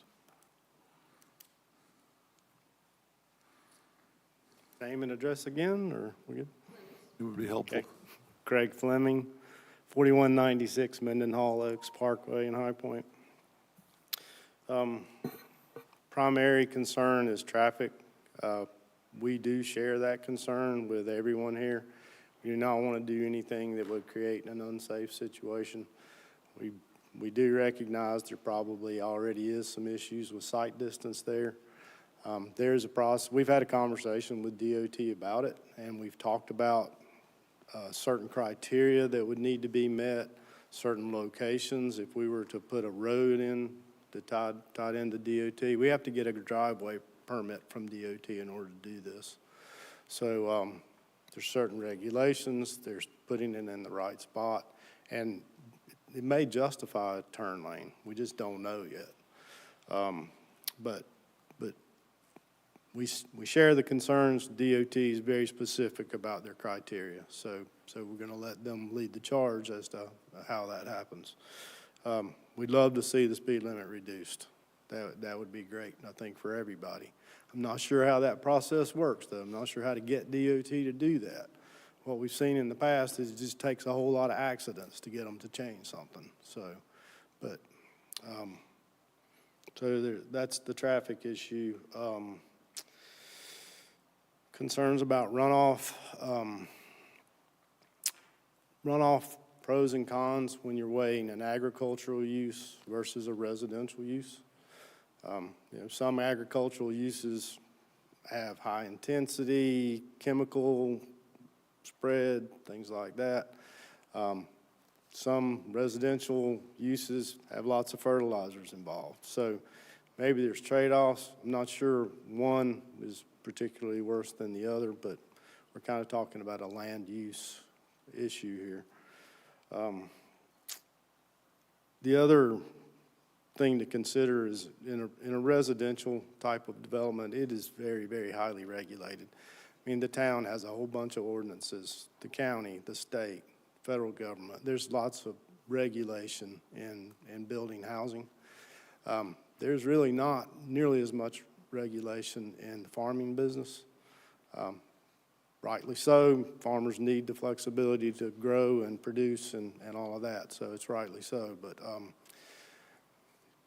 Name and address again, or we good? It would be helpful. Okay. Craig Fleming, 4196 Mendenhall Oaks Parkway in High Point. Primary concern is traffic. We do share that concern with everyone here. We do not want to do anything that would create an unsafe situation. We do recognize there probably already is some issues with sight distance there. There's a process. We've had a conversation with DOT about it, and we've talked about certain criteria that would need to be met, certain locations. If we were to put a road in that tied into DOT, we have to get a driveway permit from DOT in order to do this. So there's certain regulations, there's putting it in the right spot, and it may justify a turn lane. We just don't know yet. But we share the concerns. DOT is very specific about their criteria, so we're going to let them lead the charge as to how that happens. We'd love to see the speed limit reduced. That would be great, I think, for everybody. I'm not sure how that process works, though. I'm not sure how to get DOT to do that. What we've seen in the past is it just takes a whole lot of accidents to get them to change something. So, but, that's the traffic issue. Concerns about runoff. Runoff pros and cons when you're weighing an agricultural use versus a residential use. Some agricultural uses have high intensity, chemical spread, things like that. Some residential uses have lots of fertilizers involved. So maybe there's trade-offs. I'm not sure one is particularly worse than the other, but we're kind of talking about a land use issue here. The other thing to consider is in a residential type of development, it is very, very highly regulated. I mean, the town has a whole bunch of ordinances, the county, the state, federal government. There's lots of regulation in building housing. There's really not nearly as much regulation in the farming business. Rightly so, farmers need the flexibility to grow and produce and all of that, so it's rightly so. But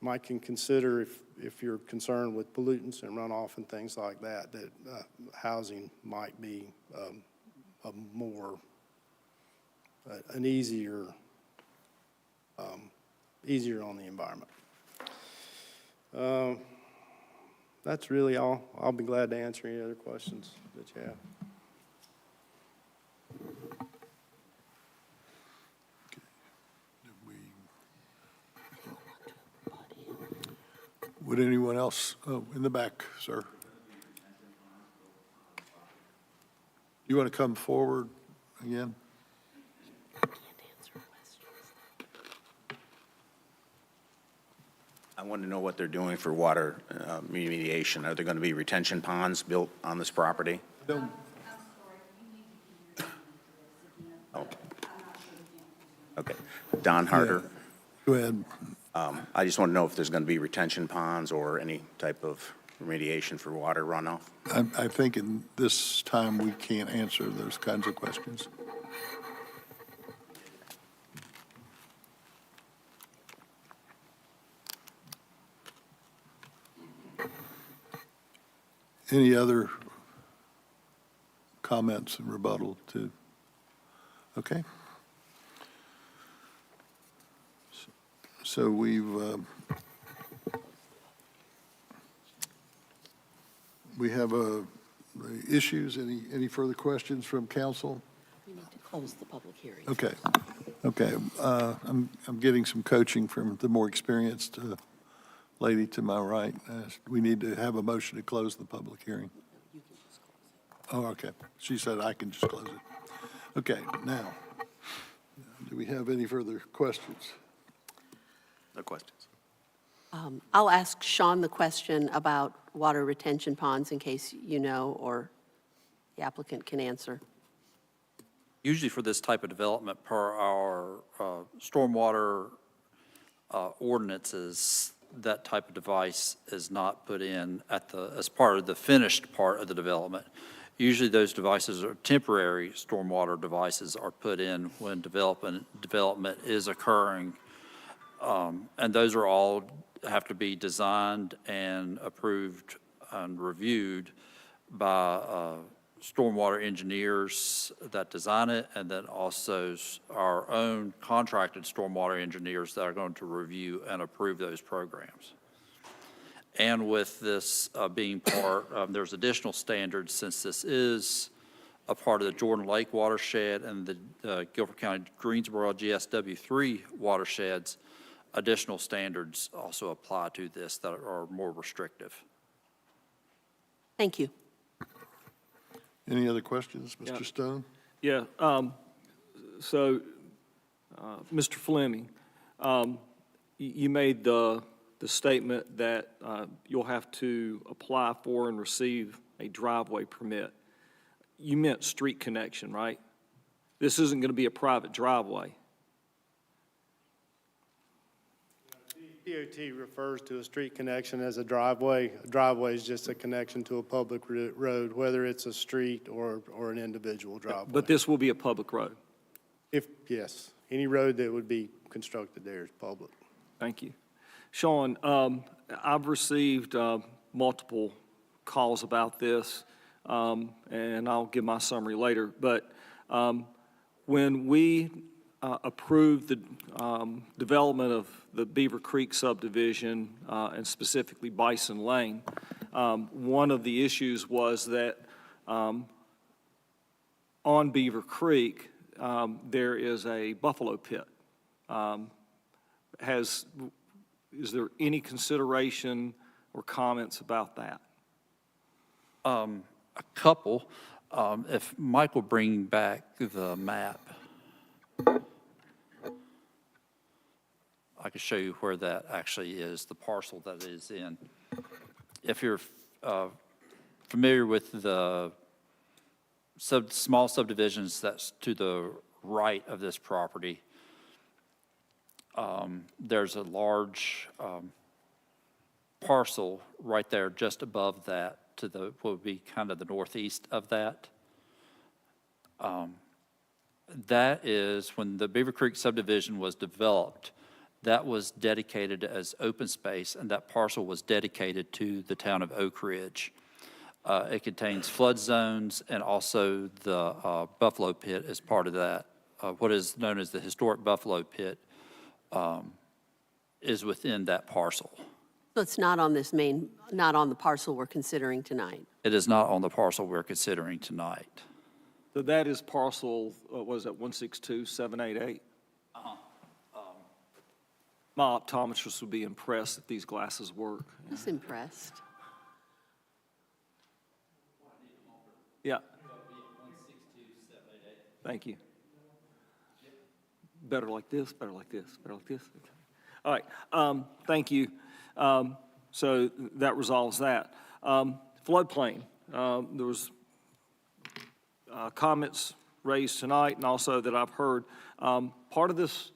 Mike can consider if you're concerned with pollutants and runoff and things like that, that housing might be an easier on the environment. That's really all. I'll be glad to answer any other questions that you have. Would anyone else, oh, in the back, sir? You want to come forward again? I want to know what they're doing for water remediation. Are there going to be retention ponds built on this property? No. Oh. Okay. Don Harder. Go ahead. I just want to know if there's going to be retention ponds or any type of remediation for water runoff. I think in this time, we can't answer those kinds of questions. Any other comments and rebuttal to? Okay. So we have the issues. Any further questions from council? We need to close the public hearing. Okay. Okay. I'm getting some coaching from the more experienced lady to my right. We need to have a motion to close the public hearing. Oh, okay. She said I can just close it. Okay, now, do we have any further questions? No questions. I'll ask Sean the question about water retention ponds in case you know or the applicant can answer. Usually for this type of development, per our stormwater ordinances, that type of device is not put in as part of the finished part of the development. Usually those devices are temporary stormwater devices are put in when development is occurring. And those are all have to be designed and approved and reviewed by stormwater engineers that design it, and then also our own contracted stormwater engineers that are going to review and approve those programs. And with this being part, there's additional standards since this is a part of the Jordan Lake watershed and the Guilford County Greensboro GSW3 watersheds. Additional standards also apply to this that are more restrictive. Thank you. Any other questions, Mr. Stone? Yeah, so, Mr. Fleming, you made the statement that you'll have to apply for and receive a driveway permit. You meant street connection, right? This isn't going to be a private driveway. DOT refers to a street connection as a driveway. A driveway is just a connection to a public road, whether it's a street or an individual driveway. But this will be a public road. Yes, any road that would be constructed there is public. Thank you. Sean, I've received multiple calls about this, and I'll give my summary later. But when we approved the development of the Beaver Creek subdivision, and specifically Bison Lane, one of the issues was that on Beaver Creek, there is a buffalo pit. Is there any consideration or comments about that? A couple. If Mike will bring back the map, I can show you where that actually is, the parcel that it is in. If you're familiar with the small subdivisions that's to the right of this property, there's a large parcel right there just above that to the, what would be kind of the northeast of that. That is, when the Beaver Creek subdivision was developed, that was dedicated as open space, and that parcel was dedicated to the town of Oak Ridge. It contains flood zones, and also the buffalo pit is part of that. What is known as the historic buffalo pit is within that parcel. So it's not on this not on the parcel we're considering tonight? It is not on the parcel we're considering tonight. So that is parcel, what is that, 162788? My optometrist would be impressed if these glasses work. Just impressed. Yeah. Thank you. Better like this, better like this, better like this. Okay. All right, thank you. So that resolves that. Floodplain, there was comments raised tonight and also that I've heard. Part of this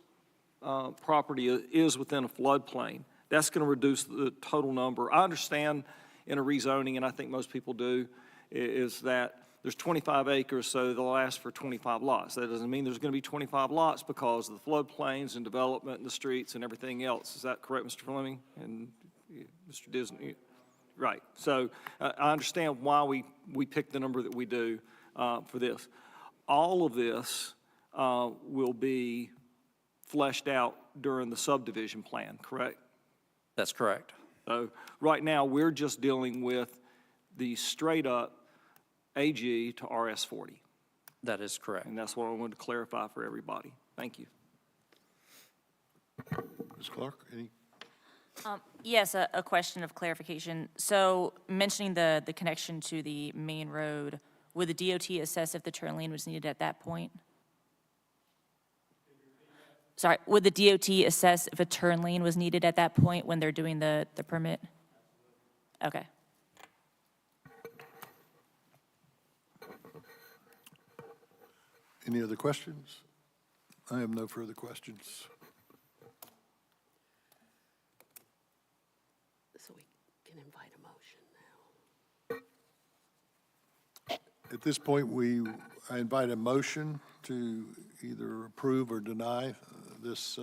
property is within a floodplain. That's going to reduce the total number. I understand in a rezoning, and I think most people do, is that there's 25 acres, so they'll ask for 25 lots. That doesn't mean there's going to be 25 lots because of the floodplains and development and the streets and everything else. Is that correct, Mr. Fleming and Mr. Disney? Right. So I understand why we picked the number that we do for this. All of this will be fleshed out during the subdivision plan, correct? That's correct. So right now, we're just dealing with the straight-up AG to RS40. That is correct. And that's what I wanted to clarify for everybody. Thank you. Ms. Clark, any? Yes, a question of clarification. So mentioning the connection to the main road, would the DOT assess if the turn lane was needed at that point? Sorry, would the DOT assess if a turn lane was needed at that point when they're doing the permit? Okay. Any other questions? I have no further questions. So we can invite a motion now. At this point, I invite a motion to either approve or deny this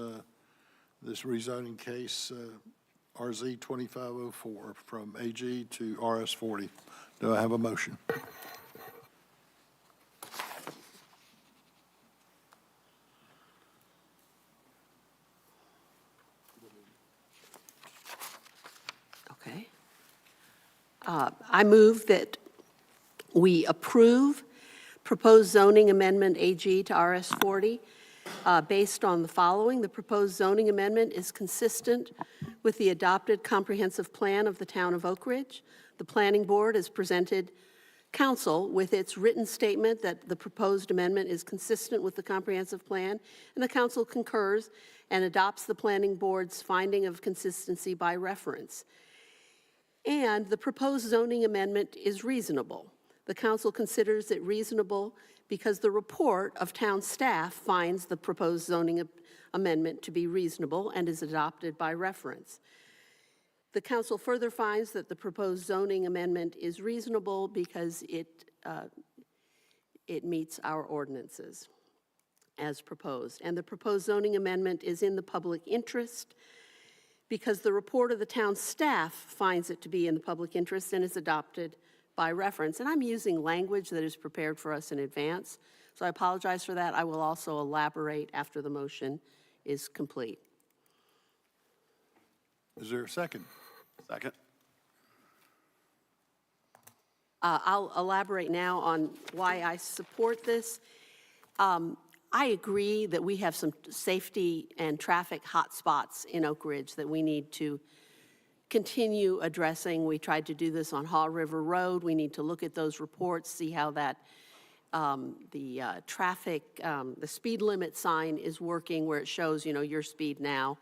rezoning case, RZ 2504, from AG to RS40. Do I have a motion? Okay. I move that we approve proposed zoning amendment AG to RS40 based on the following. The proposed zoning amendment is consistent with the adopted comprehensive plan of the town of Oak Ridge. The planning board has presented council with its written statement that the proposed amendment is consistent with the comprehensive plan, and the council concurs and adopts the planning board's finding of consistency by reference. And the proposed zoning amendment is reasonable. The council considers it reasonable because the report of town staff finds the proposed zoning amendment to be reasonable and is adopted by reference. The council further finds that the proposed zoning amendment is reasonable because it meets our ordinances as proposed. And the proposed zoning amendment is in the public interest because the report of the town staff finds it to be in the public interest and is adopted by reference. And I'm using language that is prepared for us in advance, so I apologize for that. I will also elaborate after the motion is complete. Is there a second? Second. I'll elaborate now on why I support this. I agree that we have some safety and traffic hotspots in Oak Ridge that we need to continue addressing. We tried to do this on Haw River Road. We need to look at those reports, see how that the speed limit sign is working where it shows, your speed now,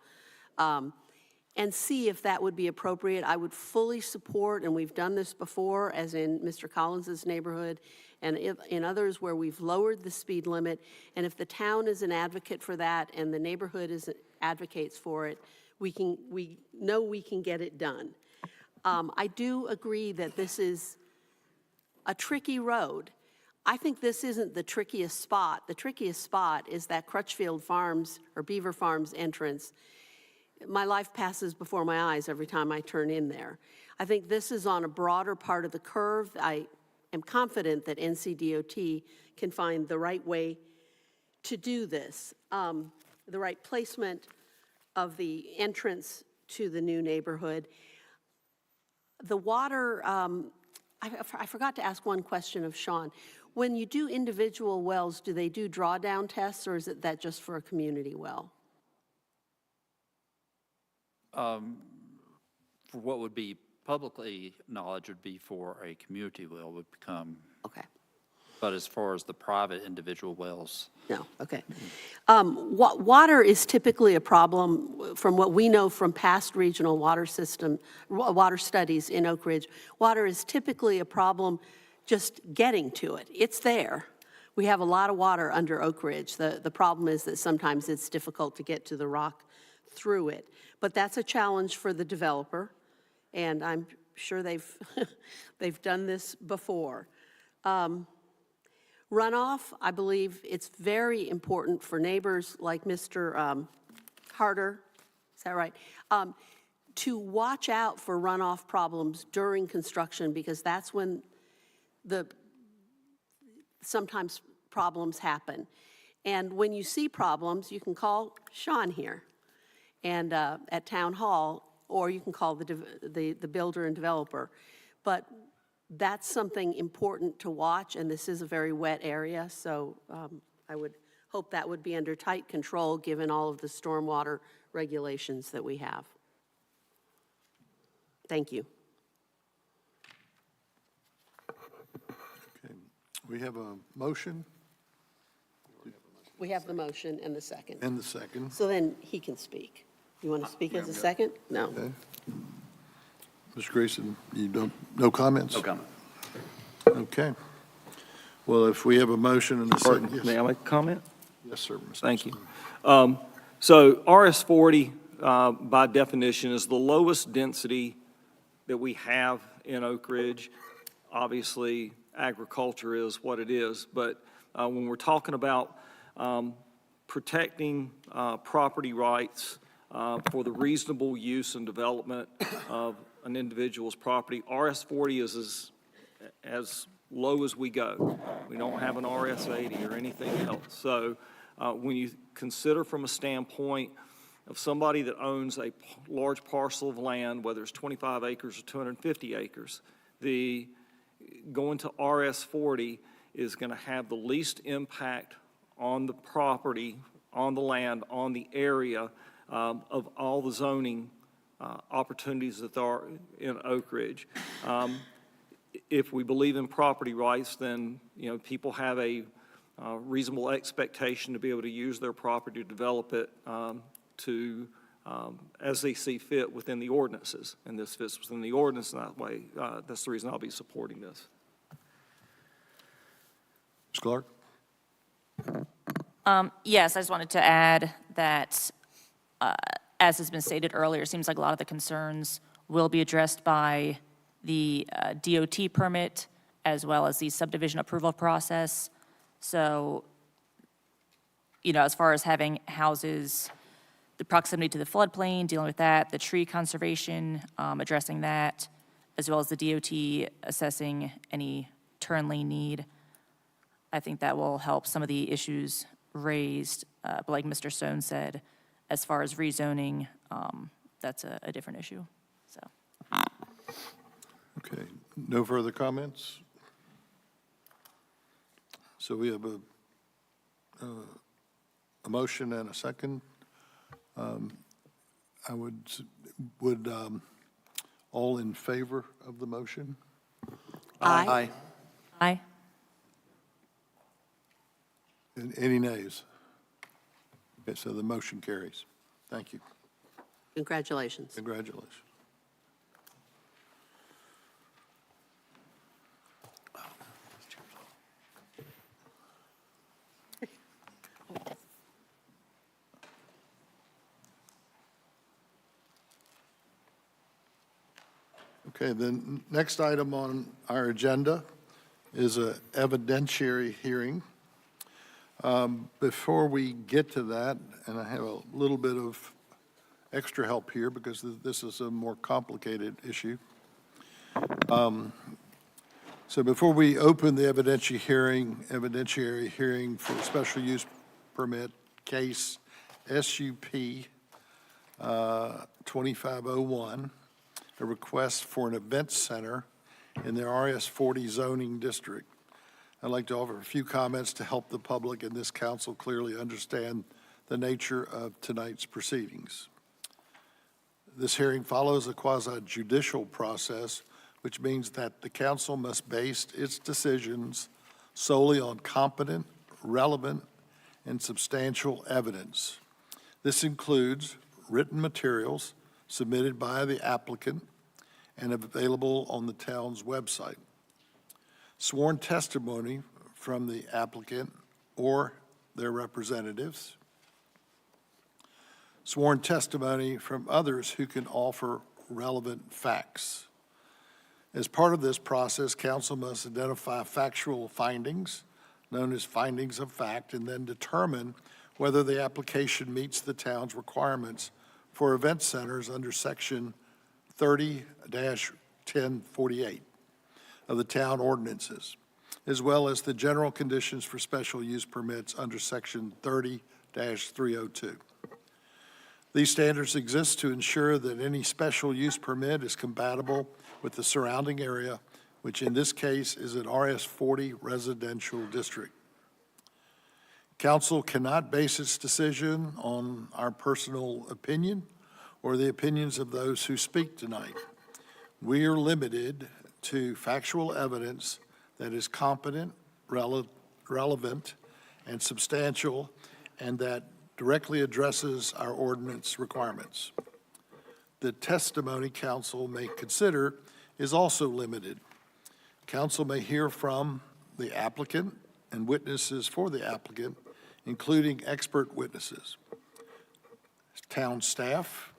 and see if that would be appropriate. I would fully support, and we've done this before, as in Mr. Collins's neighborhood, and in others where we've lowered the speed limit, and if the town is an advocate for that and the neighborhood advocates for it, we know we can get it done. I do agree that this is a tricky road. I think this isn't the trickiest spot. The trickiest spot is that Crutchfield Farms or Beaver Farms entrance. My life passes before my eyes every time I turn in there. I think this is on a broader part of the curve. I am confident that NCDOT can find the right way to do this, the right placement of the entrance to the new neighborhood. The water, I forgot to ask one question of Sean. When you do individual wells, do they do drawdown tests, or is it that just for a community well? For what would be publicly knowledge would be for a community well would become, Okay. but as far as the private individual wells, No, okay. Water is typically a problem, from what we know from past regional water system, water studies in Oak Ridge. Water is typically a problem just getting to it. It's there. We have a lot of water under Oak Ridge. The problem is that sometimes it's difficult to get to the rock through it. But that's a challenge for the developer, and I'm sure they've done this before. Runoff, I believe it's very important for neighbors like Mr. Harder, is that right? To watch out for runoff problems during construction, because that's when sometimes problems happen. And when you see problems, you can call Sean here and at Town Hall, or you can call the builder and developer. But that's something important to watch, and this is a very wet area, so I would hope that would be under tight control given all of the stormwater regulations that we have. Thank you. Okay, we have a motion We have the motion and the second. and the second. So then he can speak. You want to speak as a second? No. Okay. Mr. Grayson, no comments? No comment. Okay. Well, if we have a motion and a second. yes. May I make a comment? Yes, sir. Mr. Thank you. So RS-40, by definition, is the lowest density that we have in Oak Ridge. Obviously, agriculture is what it is, but when we're talking about protecting property rights for the reasonable use and development of an individual's property, RS-40 is as low as we go. We don't have an RS-80 or anything else. So when you consider from a standpoint of somebody that owns a large parcel of land, whether it's 25 acres or 250 acres, going to RS-40 is going to have the least impact on the property, on the land, on the area of all the zoning opportunities that there are in Oak Ridge. If we believe in property rights, then, people have a reasonable expectation to be able to use their property to develop it as they see fit within the ordinances. And this fits within the ordinance in that way. That's the reason I'll be supporting this. Ms. Clark? Yes, I just wanted to add that, as has been stated earlier, it seems like a lot of the concerns will be addressed by the DOT permit as well as the subdivision approval process. So, as far as having houses, the proximity to the floodplain, dealing with that, the tree conservation, addressing that, as well as the DOT assessing any turn lane need, I think that will help some of the issues raised. But like Mr. Stone said, as far as rezoning, that's a different issue, so. Okay, no further comments? So we have a motion and a second. I would all in favor of the motion? Aye. Aye. Any nays? Okay, so the motion carries. Thank you. Congratulations. Congratulations. Okay, the next item on our agenda is an evidentiary hearing. Before we get to that, and I have a little bit of extra help here because this is a more complicated issue. So before we open the evidentiary hearing for special use permit case SUP 2501, a request for an event center in the RS-40 zoning district. I'd like to offer a few comments to help the public and this council clearly understand the nature of tonight's proceedings. This hearing follows a quasi-judicial process, which means that the council must base its decisions solely on competent, relevant, and substantial evidence. This includes written materials submitted by the applicant and available on the town's website, sworn testimony from the applicant or their representatives, sworn testimony from others who can offer relevant facts. As part of this process, council must identify factual findings, known as findings of fact, and then determine whether the application meets the town's requirements for event centers under Section 30-1048 of the town ordinances, as well as the general conditions for special use permits under Section 30-302. These standards exist to ensure that any special use permit is compatible with the surrounding area, which in this case is an RS-40 residential district. Council cannot base its decision on our personal opinion or the opinions of those who speak tonight. We are limited to factual evidence that is competent, relevant, and substantial, and that directly addresses our ordinance requirements. The testimony council may consider is also limited. Council may hear from the applicant and witnesses for the applicant, including expert witnesses, town staff,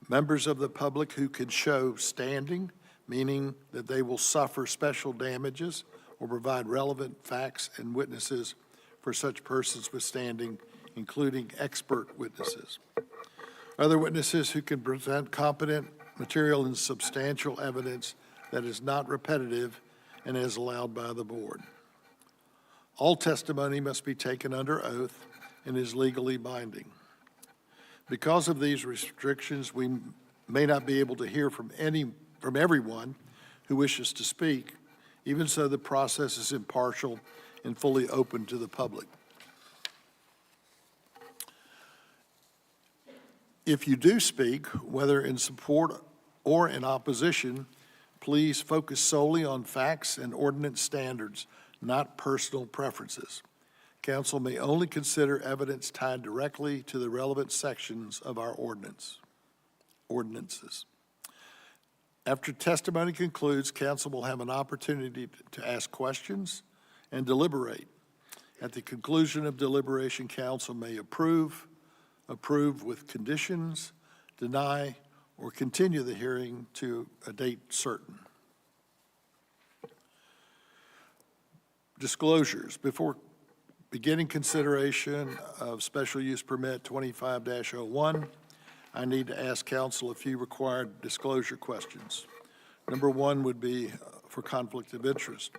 members of the public who can show standing, meaning that they will suffer special damages or provide relevant facts and witnesses for such persons with standing, including expert witnesses. Other witnesses who can present competent material and substantial evidence that is not repetitive and is allowed by the board. All testimony must be taken under oath and is legally binding. Because of these restrictions, we may not be able to hear from everyone who wishes to speak. Even so, the process is impartial and fully open to the public. If you do speak, whether in support or in opposition, please focus solely on facts and ordinance standards, not personal preferences. Council may only consider evidence tied directly to the relevant sections of our ordinances. After testimony concludes, council will have an opportunity to ask questions and deliberate. At the conclusion of deliberation, council may approve with conditions, deny, or continue the hearing to a date certain. Disclosures. Before beginning consideration of special use permit 25-01, I need to ask council a few required disclosure questions. Number one would be for conflict of interest.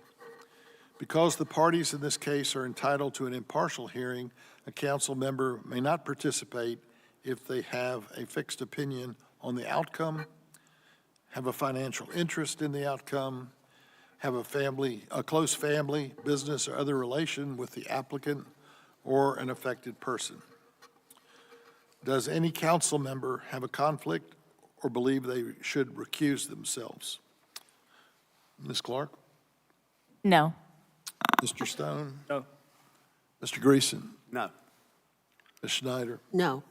Because the parties in this case are entitled to an impartial hearing, a council member may not participate if they have a fixed opinion on the outcome, have a financial interest in the outcome, have a close family, business, or other relation with the applicant or an affected person. Does any council member have a conflict or believe they should recuse themselves? Ms. Clark? No. Mr. Stone? No. Mr. Greason? No. Ms. Schneider? No.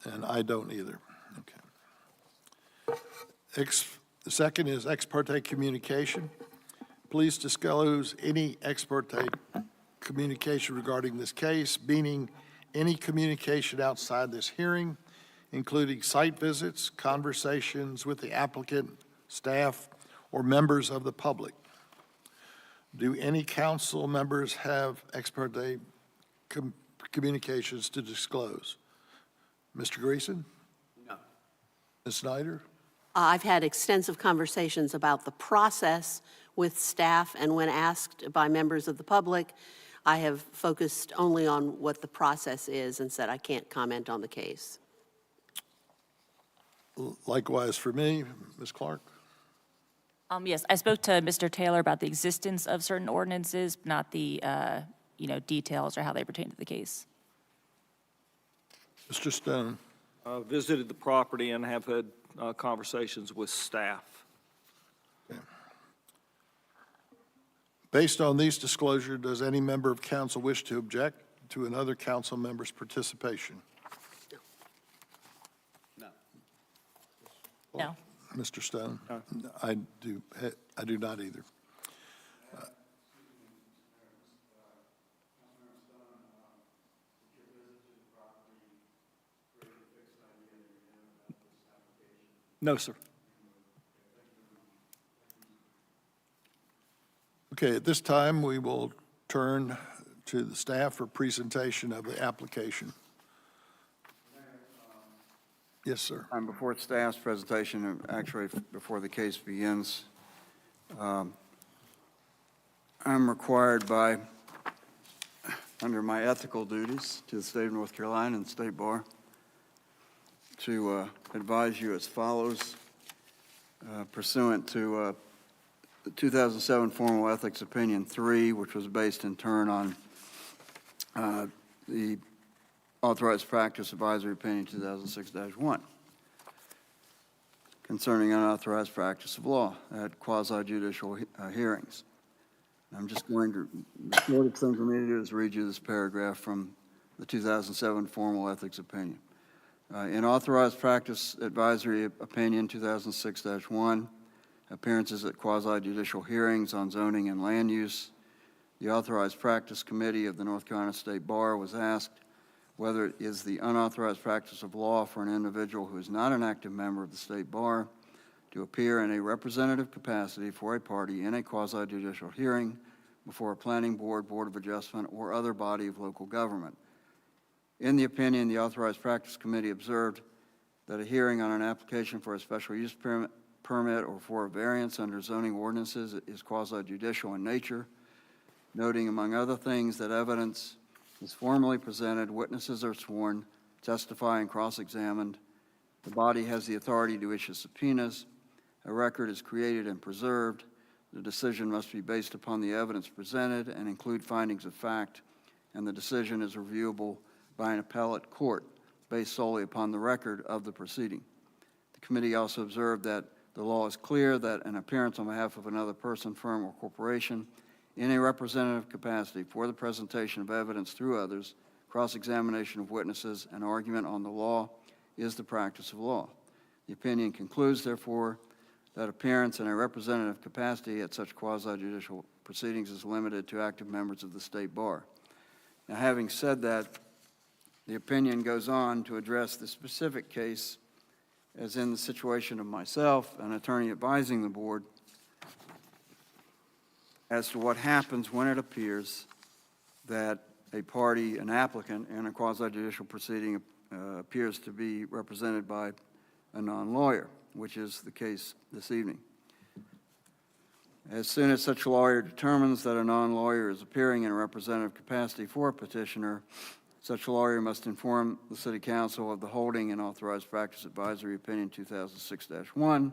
And I don't either. Okay. The second is ex parte communication. Please disclose any ex parte communication regarding this case, meaning any communication outside this hearing, including site visits, conversations with the applicant, staff, or members of the public. Do any council members have ex parte communications to disclose? Mr. Greason? No. Ms. Snyder? I've had extensive conversations about the process with staff, and when asked by members of the public, I have focused only on what the process is and said I can't comment on the case. Likewise for me, Ms. Clark? Yes, I spoke to Mr. Taylor about the existence of certain ordinances, not the, details or how they pertain to the case. Mr. Stone? Visited the property and have had conversations with staff. Based on these disclosures, does any member of council wish to object to another council member's participation? No. Mr. Stone? I do not either. No, sir. Okay, at this time, we will turn to the staff for presentation of the application. Yes, sir. I'm before staff's presentation, actually before the case begins. I'm required by, under my ethical duties to the state of North Carolina and the State Bar, to advise you as follows. Pursuant to the 2007 Formal Ethics Opinion 3, which was based in turn on the Authorized Practice Advisory Opinion 2006-1 concerning unauthorized practice of law at quasi-judicial hearings. I'm just going to, the shortest thing for me to do is read you this paragraph from the 2007 Formal Ethics Opinion. In Authorized Practice Advisory Opinion 2006-1, appearances at quasi-judicial hearings on zoning and land use, the Authorized Practice Committee of the North Carolina State Bar was asked whether it is the unauthorized practice of law for an individual who is not an active member of the State Bar to appear in a representative capacity for a party in a quasi-judicial hearing before a planning board, board of adjustment, or other body of local government. In the opinion, the Authorized Practice Committee observed that a hearing on an application for a special use permit or for a variance under zoning ordinances is quasi-judicial in nature, noting, among other things, that evidence is formally presented, witnesses are sworn, testify and cross-examined, the body has the authority to issue subpoenas, a record is created and preserved, the decision must be based upon the evidence presented and include findings of fact, and the decision is reviewable by an appellate court based solely upon the record of the proceeding. The committee also observed that the law is clear that an appearance on behalf of another person, firm, or corporation in a representative capacity for the presentation of evidence through others, cross-examination of witnesses, and argument on the law is the practice of law. The opinion concludes, therefore, that appearance in a representative capacity at such quasi-judicial proceedings is limited to active members of the State Bar. Now, having said that, the opinion goes on to address the specific case, as in the situation of myself, an attorney advising the board, as to what happens when it appears that a party, an applicant in a quasi-judicial proceeding appears to be represented by a non-lawyer, which is the case this evening. As soon as such a lawyer determines that a non-lawyer is appearing in a representative capacity for a petitioner, such a lawyer must inform the City Council of the holding in Authorized Practice Advisory Opinion 2006-1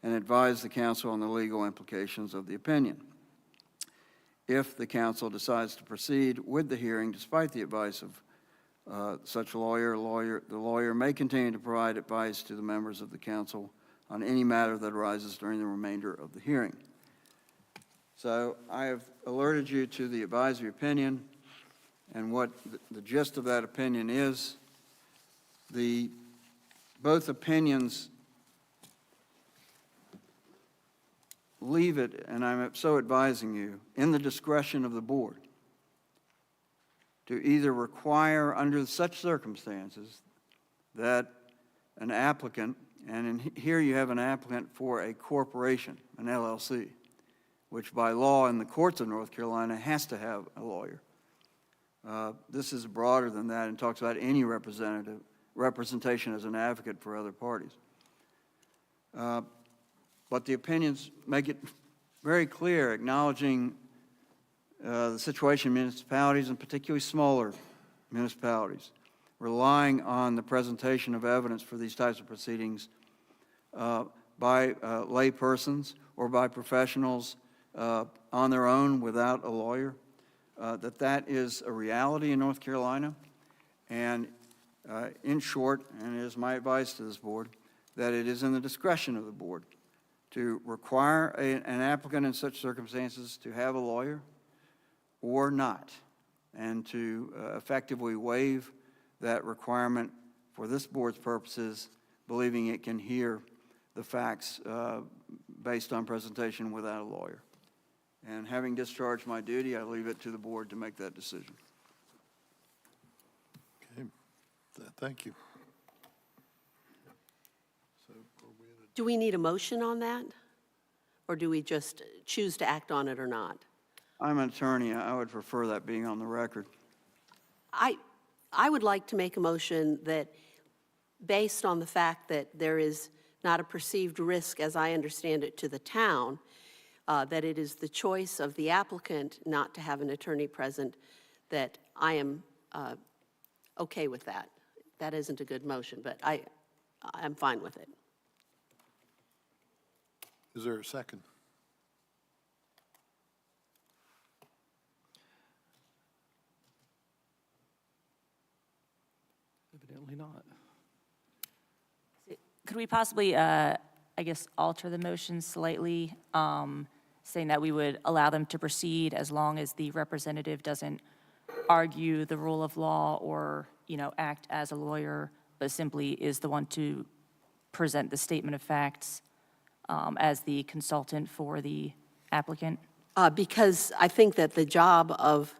and advise the council on the legal implications of the opinion. If the council decides to proceed with the hearing despite the advice of such a lawyer, the lawyer may continue to provide advice to the members of the council on any matter that arises during the remainder of the hearing. So I have alerted you to the advisory opinion and what the gist of that opinion is. Both opinions leave it, and I'm so advising you, in the discretion of the board to either require under such circumstances that an applicant, and here you have an applicant for a corporation, an LLC, which by law in the courts of North Carolina has to have a lawyer. This is broader than that and talks about any representation as an advocate for other parties. But the opinions make it very clear, acknowledging the situation in municipalities, and particularly smaller municipalities, relying on the presentation of evidence for these types of proceedings by lay persons or by professionals on their own without a lawyer, that is a reality in North Carolina. And in short, and it is my advice to this board, that it is in the discretion of the board to require an applicant in such circumstances to have a lawyer or not, and to effectively waive that requirement for this board's purposes, believing it can hear the facts based on presentation without a lawyer. And having discharged my duty, I leave it to the board to make that decision. Okay, thank you. Do we need a motion on that? Or do we just choose to act on it or not? I'm an attorney. I would prefer that being on the record. I would like to make a motion that, based on the fact that there is not a perceived risk, as I understand it, to the town, that it is the choice of the applicant not to have an attorney present, that I am okay with that. That isn't a good motion, but I'm fine with it. Is there a second? Evidently not. Could we possibly, I guess, alter the motion slightly, saying that we would allow them to proceed as long as the representative doesn't argue the rule of law or, act as a lawyer, but simply is the one to present the statement of facts as the consultant for the applicant? Because I think that the job of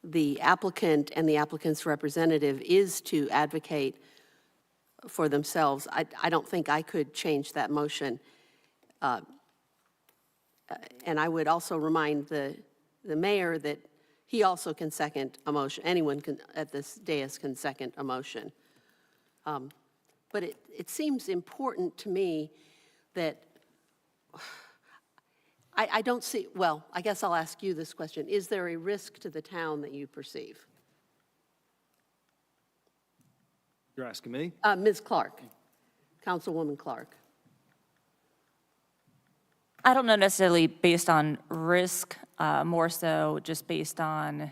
the applicant and the applicant's representative is to advocate for themselves. I don't think I could change that motion. And I would also remind the mayor that he also can second a motion. Anyone can, at this dais can second a motion. But it seems important to me that I don't see, well, I guess I'll ask you this question. Is there a risk to the town that you perceive? You're asking me? Ms. Clark, Councilwoman Clark. I don't know necessarily based on risk, more so just based on,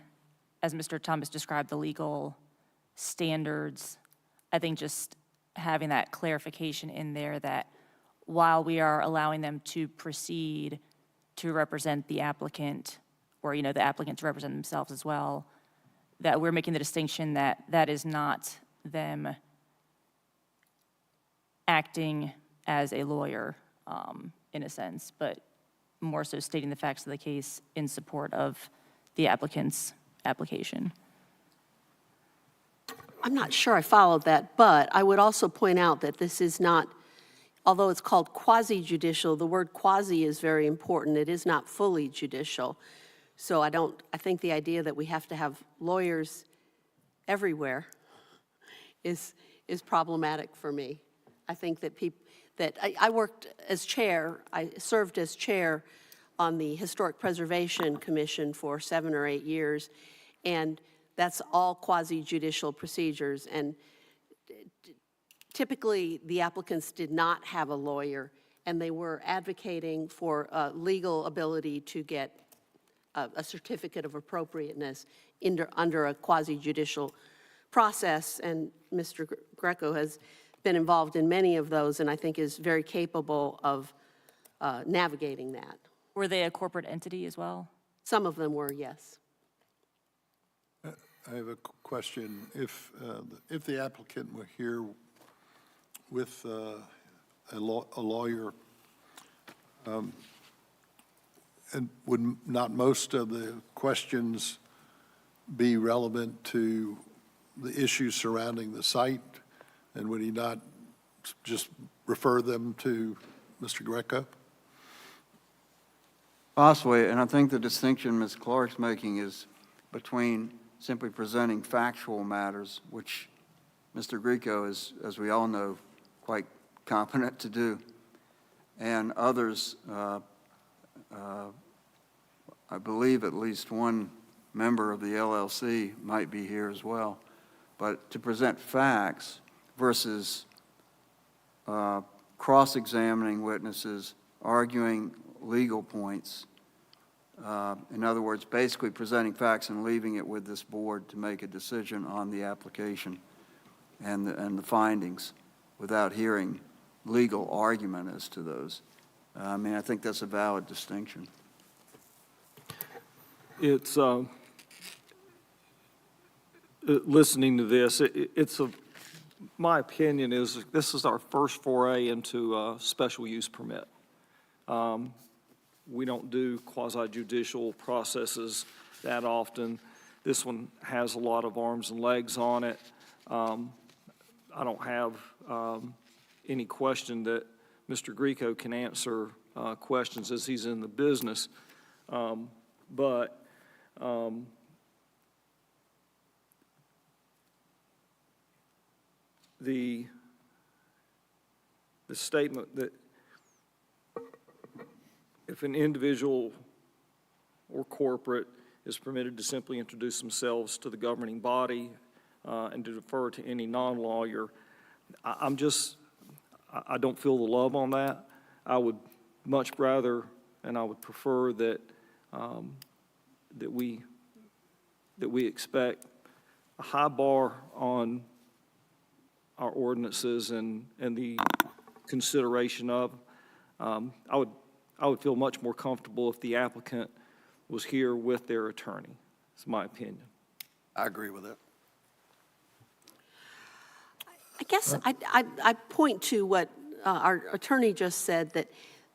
as Mr. Thomas described, the legal standards. I think just having that clarification in there that while we are allowing them to proceed to represent the applicant, or, the applicant to represent themselves as well, that we're making the distinction that that is not them acting as a lawyer, in a sense, but more so stating the facts of the case in support of the applicant's application. I'm not sure I followed that, but I would also point out that this is not, although it's called quasi-judicial, the word quasi is very important. It is not fully judicial. So I think the idea that we have to have lawyers everywhere is problematic for me. I think that I worked as chair, I served as chair on the Historic Preservation Commission for 7 or 8 years, and that's all quasi-judicial procedures. And typically, the applicants did not have a lawyer, and they were advocating for legal ability to get a certificate of appropriateness under a quasi-judicial process. And Mr. Greco has been involved in many of those, and I think is very capable of navigating that. Were they a corporate entity as well? Some of them were, yes. I have a question. If the applicant were here with a lawyer, and would not most of the questions be relevant to the issues surrounding the site? And would he not just refer them to Mr. Greco? Possibly, and I think the distinction Ms. Clark's making is between simply presenting factual matters, which Mr. Greco is, as we all know, quite competent to do, and others, I believe at least one member of the LLC might be here as well, but to present facts versus cross-examining witnesses, arguing legal points. In other words, basically presenting facts and leaving it with this board to make a decision on the application and the findings without hearing legal argument as to those. I mean, I think that's a valid distinction. It's, listening to this, my opinion is this is our first foray into a special use permit. We don't do quasi-judicial processes that often. This one has a lot of arms and legs on it. I don't have any question that Mr. Grieco can answer questions as he's in the business. But the statement that if an individual or corporate is permitted to simply introduce themselves to the governing body and to defer to any non-lawyer, I don't feel the love on that. I would much rather, and I would prefer that that we expect a high bar on our ordinances and the consideration of. I would feel much more comfortable if the applicant was here with their attorney. It's my opinion. I agree with it. I guess I point to what our attorney just said, that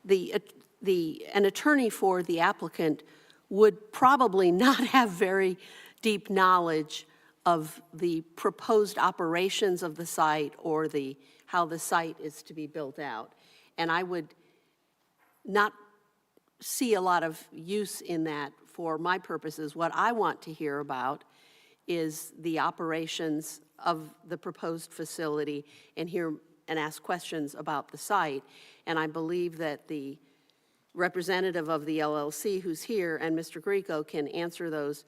an attorney for the applicant would probably not have very deep knowledge of the proposed operations of the site or how the site is to be built out. And I would not see a lot of use in that for my purposes. What I want to hear about is the operations of the proposed facility and hear and ask questions about the site. And I believe that the representative of the LLC who's here and Mr. Grieco can answer those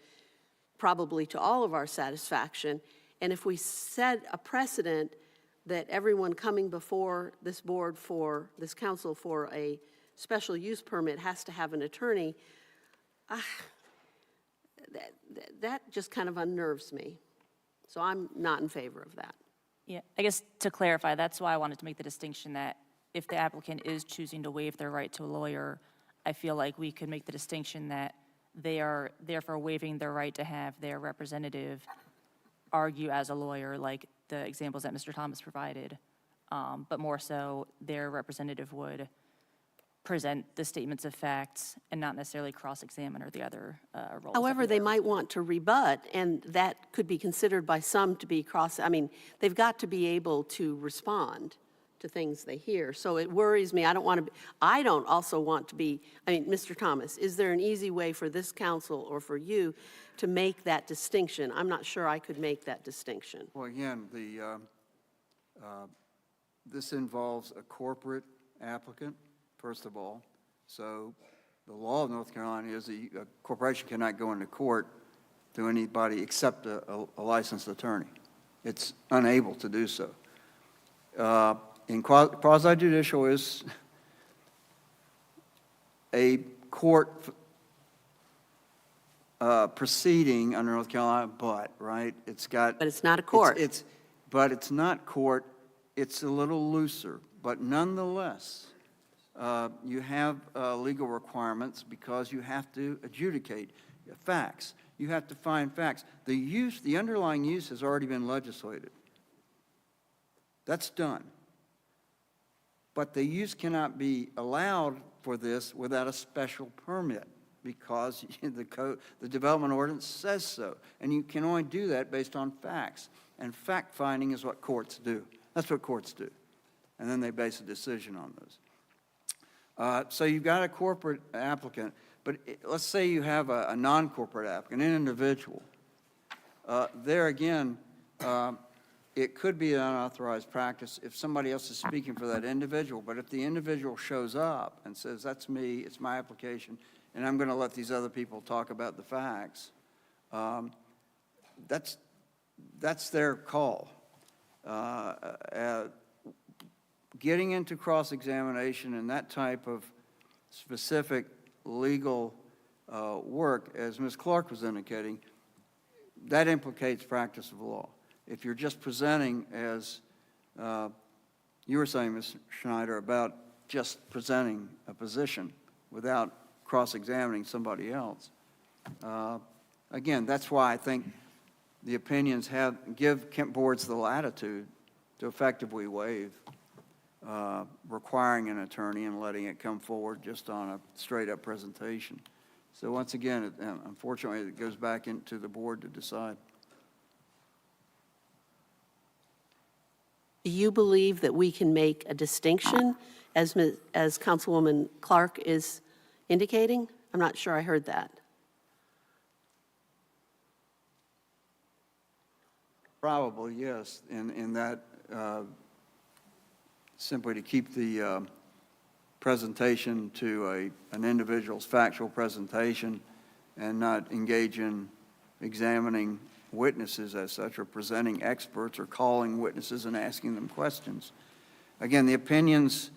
probably to all of our satisfaction. And if we set a precedent that everyone coming before this board for, this council for a special use permit has to have an attorney, that just kind of unnerves me. So I'm not in favor of that. Yeah, I guess to clarify, that's why I wanted to make the distinction that if the applicant is choosing to waive their right to a lawyer, I feel like we could make the distinction that they are therefore waiving their right to have their representative argue as a lawyer, like the examples that Mr. Thomas provided, but more so their representative would present the statements of facts and not necessarily cross-examine or the other roles. However, they might want to rebut, and that could be considered by some to be they've got to be able to respond to things they hear. So it worries me. I don't also want to be, Mr. Thomas, is there an easy way for this council or for you to make that distinction? I'm not sure I could make that distinction. Well, again, this involves a corporate applicant, first of all. So the law of North Carolina is a corporation cannot go into court to anybody except a licensed attorney. It's unable to do so. In quasi-judicial is a court proceeding under North Carolina, but it's not a court. But it's not court. It's a little looser, but nonetheless, you have legal requirements because you have to adjudicate facts. You have to find facts. The underlying use has already been legislated. That's done. But the use cannot be allowed for this without a special permit because the development ordinance says so. And you can only do that based on facts. And fact-finding is what courts do. That's what courts do. And then they base a decision on those. So you've got a corporate applicant, but let's say you have a non-corporate applicant, an individual. There again, it could be an unauthorized practice if somebody else is speaking for that individual, but if the individual shows up and says, that's me, it's my application, and I'm going to let these other people talk about the facts, that's their call. Getting into cross-examination and that type of specific legal work, as Ms. Clark was indicating, that implicates practice of law. if you're just presenting as, you were saying, Ms. Schneider, about just presenting a position without cross-examining somebody else, again, that's why I think the opinions give boards the latitude to effectively waive requiring an attorney and letting it come forward just on a straight-up presentation. So once again, unfortunately, it goes back into the board to decide. Do you believe that we can make a distinction, as Councilwoman Clark is indicating? I'm not sure I heard that. Probably, yes, in that simply to keep the presentation to an individual's factual presentation and not engage in examining witnesses as such, or presenting experts, or calling witnesses and asking them questions. Again, the opinions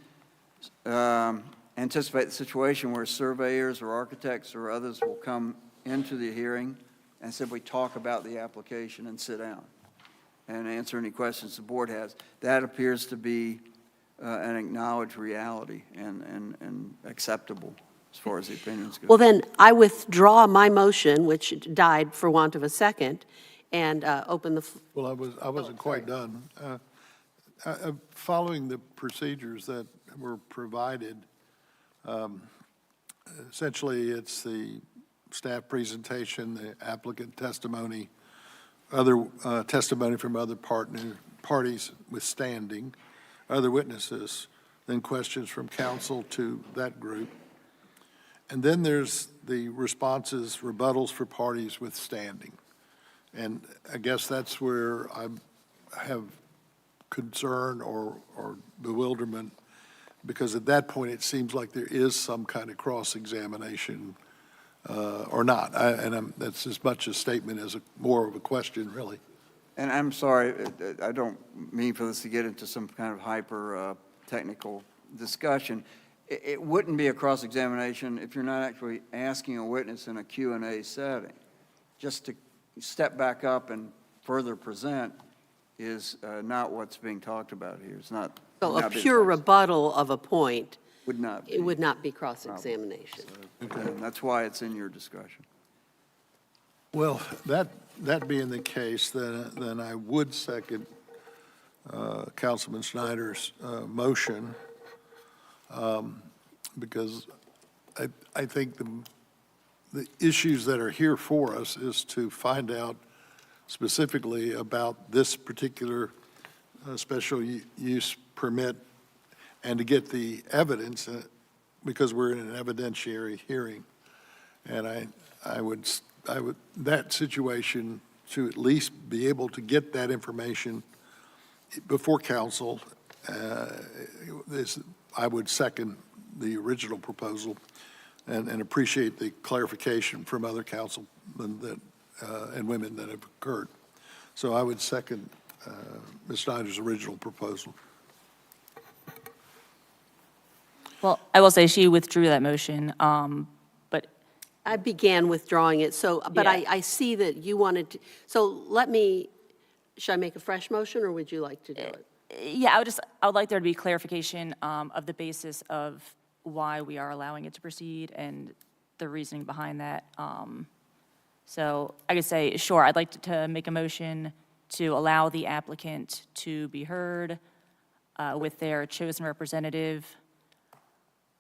anticipate the situation where surveyors or architects or others will come into the hearing and simply talk about the application and sit down and answer any questions the board has. That appears to be an acknowledged reality and acceptable as far as the opinions go. Well, then, I withdraw my motion, which died for want of a second, and open the, Well, I wasn't quite done. Following the procedures that were provided, essentially, it's the staff presentation, the applicant testimony, other testimony from other parties with standing, other witnesses, then questions from counsel to that group. And then there's the responses, rebuttals for parties with standing. And I guess that's where I have concern or bewilderment, because at that point, it seems like there is some kind of cross-examination or not. That's as much a statement as more of a question, really. And I'm sorry, I don't mean for this to get into some kind of hyper-technical discussion. It wouldn't be a cross-examination if you're not actually asking a witness in a Q&A setting. Just to step back up and further present is not what's being talked about here. It's not. so a pure rebuttal of a point, Would not be. it would not be cross-examination. And that's why it's in your discussion. Well, that being the case, then I would second Councilman Snyder's motion, because I think the issues that are here for us is to find out specifically about this particular special use permit and to get the evidence, because we're in an evidentiary hearing. And I would, that situation, to at least be able to get that information before council, I would second the original proposal and appreciate the clarification from other councilmen that, and women that have occurred. So I would second Ms. Snyder's original proposal. Well, I will say she withdrew that motion, but I began withdrawing it, so, but Yeah. I see that you wanted to, so should I make a fresh motion, or would you like to do it? yeah, I would like there to be clarification of the basis of why we are allowing it to proceed and the reasoning behind that. So I could say, sure, I'd like to make a motion to allow the applicant to be heard with their chosen representative,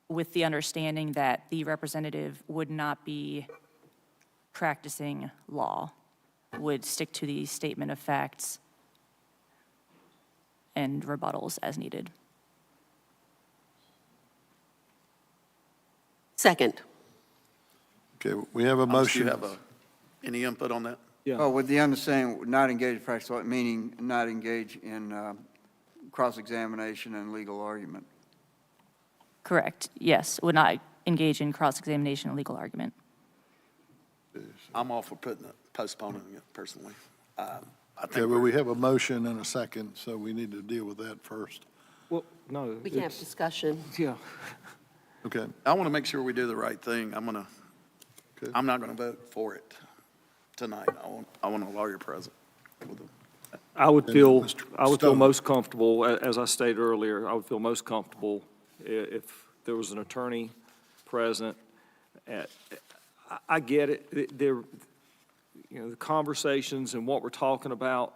with the understanding that the representative would not be practicing law, would stick to the statement of facts and rebuttals as needed. Second. Okay, we have a Thomas, do you motion. have any input on that? Oh, with the understanding, not engage in practice law, meaning not engage in cross-examination and legal argument. Correct, yes, would not engage in cross-examination and legal argument. I'm all for postponing it personally. I Okay, think but we have a motion and a second, so we need to deal with that first. Well, no. We can have discussion. Yeah. Okay, I want to make sure we do the right thing. Okay. I'm not going to vote for it tonight. I want a lawyer present with I would And feel, Mr. I would feel Stone. most comfortable, as I stated earlier, I would feel most comfortable if there was an attorney present. I get it, there, you know, the conversations and what we're talking about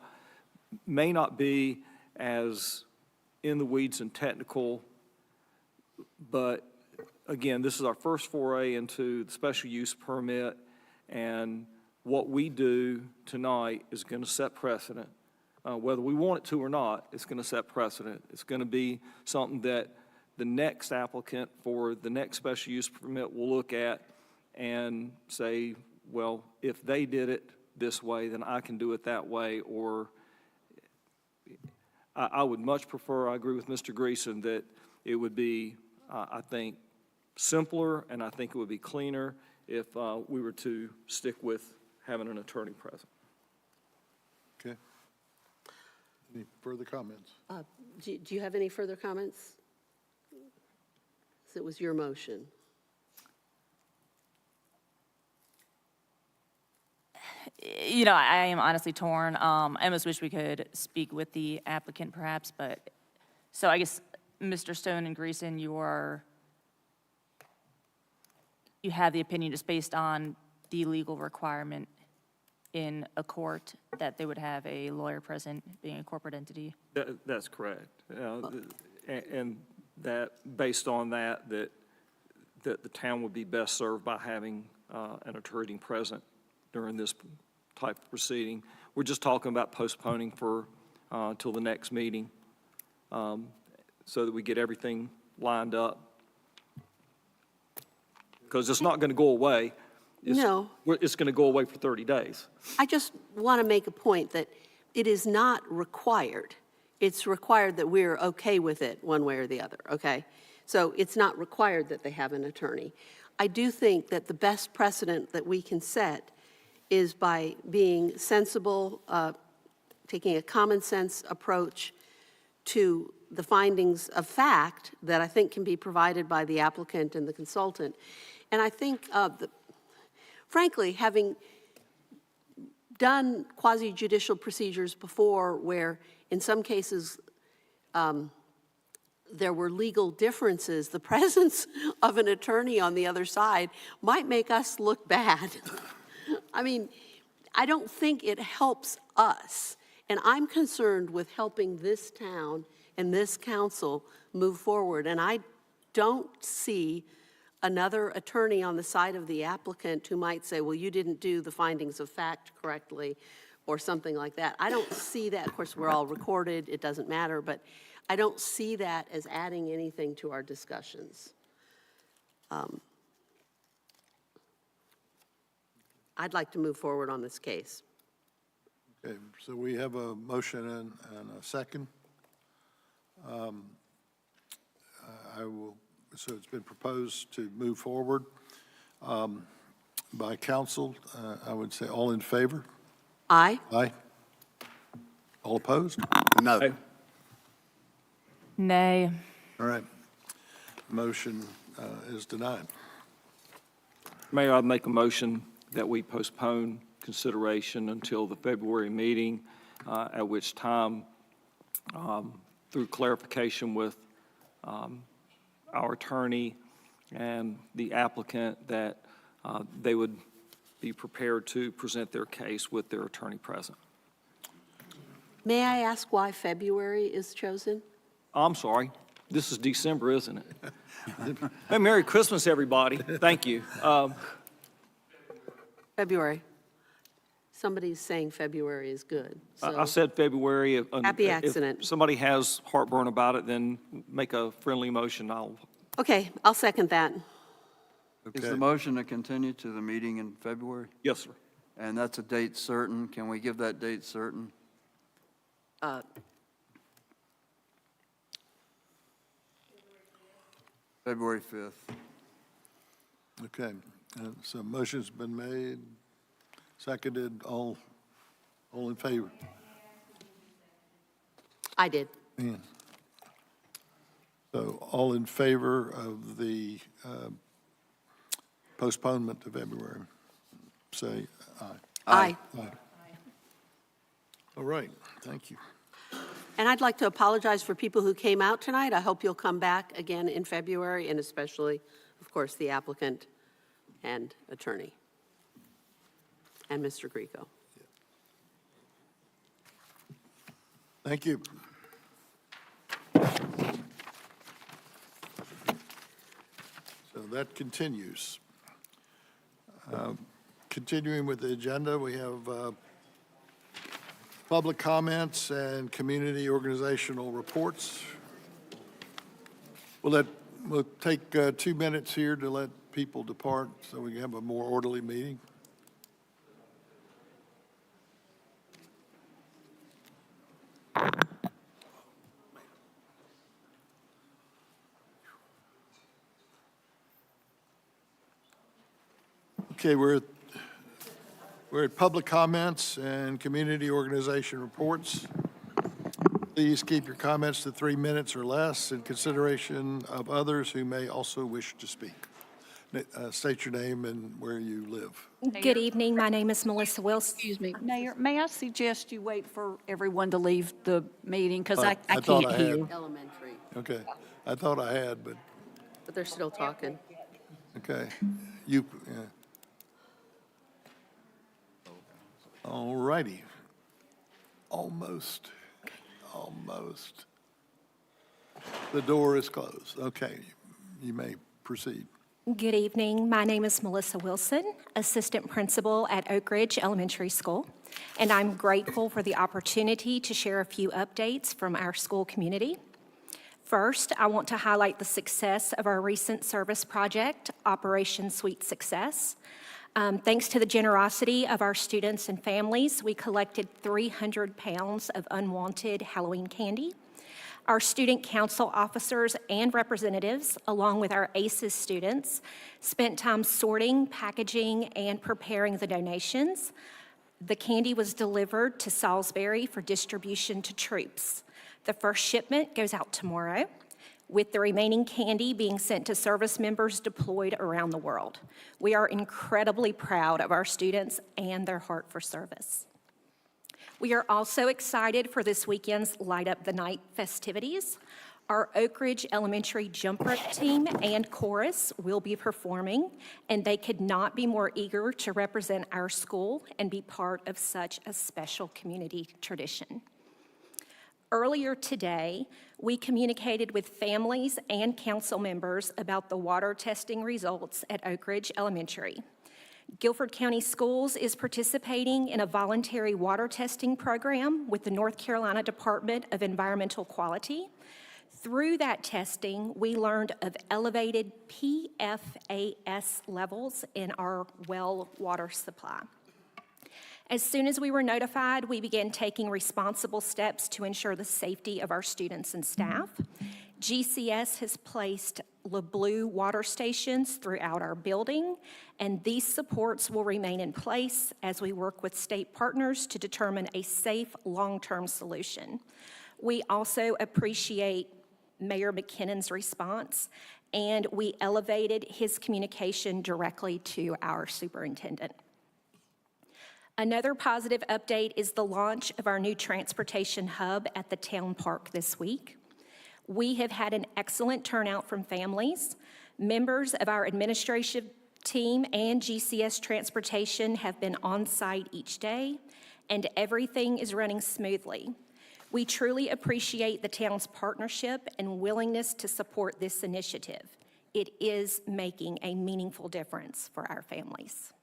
may not be as in the weeds and technical, but again, this is our first foray into the special use permit, and what we do tonight is going to set precedent. Whether we want it to or not, it's going to set precedent. It's going to be something that the next applicant for the next special use permit will look at and say, well, if they did it this way, then I can do it that way. Or I would much prefer, I agree with Mr. Greason, that it would be, I think, simpler, and I think it would be cleaner if we were to stick with having an attorney present. Okay. Any further comments? Do you have any further comments? It was your motion. You know, I am honestly torn. I almost wish we could speak with the applicant perhaps, but, so I guess, Mr. Stone and Greason, you have the opinion just based on the legal requirement in a court that they would have a lawyer present being a corporate entity? That's correct. And that, based on that the town would be best served by having an attorney present during this type of proceeding. We're just talking about postponing for, till the next meeting, so that we get everything lined up. Because it's not going to go away. No. It's going to go away for 30 days. I just want to make a point that it is not required. It's required that we're okay with it one way or the other, okay? So it's not required that they have an attorney. I do think that the best precedent that we can set is by being sensible, taking a common sense approach to the findings of fact that I think can be provided by the applicant and the consultant. And I think, frankly, having done quasi-judicial procedures before where in some cases there were legal differences, the presence of an attorney on the other side might make us look bad. I mean, I don't think it helps us. And I'm concerned with helping this town and this council move forward. And I don't see another attorney on the side of the applicant who might say, well, you didn't do the findings of fact correctly or something like that. I don't see that. Of course, we're all recorded. It doesn't matter. But I don't see that as adding anything to our discussions. I'd like to move forward on this case. Okay, so we have a motion and a second. So it's been proposed to move forward by council. I would say all in favor? Aye. Aye. All opposed? No. Nay. All right. Motion is denied. Mayor, I'd make a motion that we postpone consideration until the February meeting, at which time, through clarification with our attorney and the applicant, that they would be prepared to present their case with their attorney present. May I ask why February is chosen? I'm sorry, this is December, isn't it? Hey, Merry Christmas, everybody. Thank you. February. Somebody's saying February is good. I So said February. Happy accident. If somebody has heartburn about it, then make a friendly motion. okay, I'll second that. Is Okay. the motion to continue to the meeting in February? Yes, sir. And that's a date certain. Can we give that date certain? February 5th. Okay, so motion's been made, seconded, all in favor? I did. Yeah. So all in favor of the postponement to February, say aye. Aye. Aye. All right, thank you. And I'd like to apologize for people who came out tonight. I hope you'll come back again in February, and especially, of course, the applicant and attorney, and Mr. Grieco. Thank you. So that continues. Continuing with the agenda, we have public comments and community organizational reports. We'll take 2 minutes here to let people depart so we can have a more orderly meeting. Okay, we're at public comments and community organization reports. Please keep your comments to 3 minutes or less in consideration of others who may also wish to speak. State your name and where you live. Good evening. My name is Melissa Wilson. Excuse me. Mayor, may I suggest you wait for everyone to leave the meeting, because I thought can't I hear. had. Elementary, Okay, I thought I had, but, but they're still talking. okay. You, yeah. All righty. Almost. The door is closed. Okay, you may proceed. Good evening. My name is Melissa Wilson, Assistant Principal at Oak Ridge Elementary School, and I'm grateful for the opportunity to share a few updates from our school community. First, I want to highlight the success of our recent service project, Operation Sweet Success. Thanks to the generosity of our students and families, we collected 300 pounds of unwanted Halloween candy. Our student council officers and representatives, along with our ACES students, spent time sorting, packaging, and preparing the donations. The candy was delivered to Salisbury for distribution to troops. The first shipment goes out tomorrow, with the remaining candy being sent to service members deployed around the world. We are incredibly proud of our students and their heart for service. We are also excited for this weekend's Light Up the Night festivities. Our Oak Ridge Elementary jump rope team and chorus will be performing, and they could not be more eager to represent our school and be part of such a special community tradition. Earlier today, we communicated with families and council members about the water testing results at Oak Ridge Elementary. Guilford County Schools is participating in a voluntary water testing program with the North Carolina Department of Environmental Quality. Through that testing, we learned of elevated PFAS levels in our well water supply. As soon as we were notified, we began taking responsible steps to ensure the safety of our students and staff. GCS has placed LeBlue water stations throughout our building, and these supports will remain in place as we work with state partners to determine a safe, long-term solution. We also appreciate Mayor McKinnon's response, and we elevated his communication directly to our superintendent. Another positive update is the launch of our new transportation hub at the town park this week. We have had an excellent turnout from families. Members of our administrative team and GCS Transportation have been on site each day, and everything is running smoothly. We truly appreciate the town's partnership and willingness to support this initiative. It is making a meaningful difference for our families.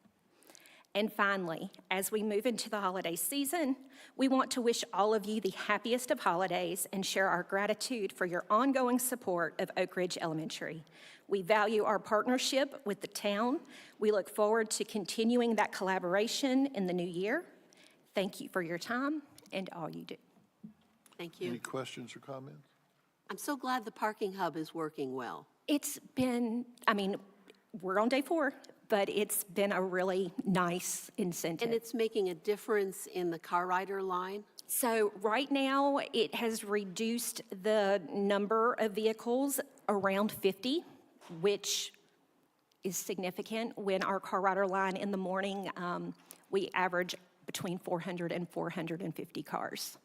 And finally, as we move into the holiday season, we want to wish all of you the happiest of holidays and share our gratitude for your ongoing support of Oak Ridge Elementary. We value our partnership with the town. We look forward to continuing that collaboration in the new year. Thank you for your time and all you do. Thank you. Any questions or comments? I'm so glad the parking hub is working well. It's been, we're on day 4, but it's been a really nice incentive. And it's making a difference in the car rider line? So right now, it has reduced the number of vehicles around 50, which is significant. When our car rider line in the morning, we average between 400 and 450 cars.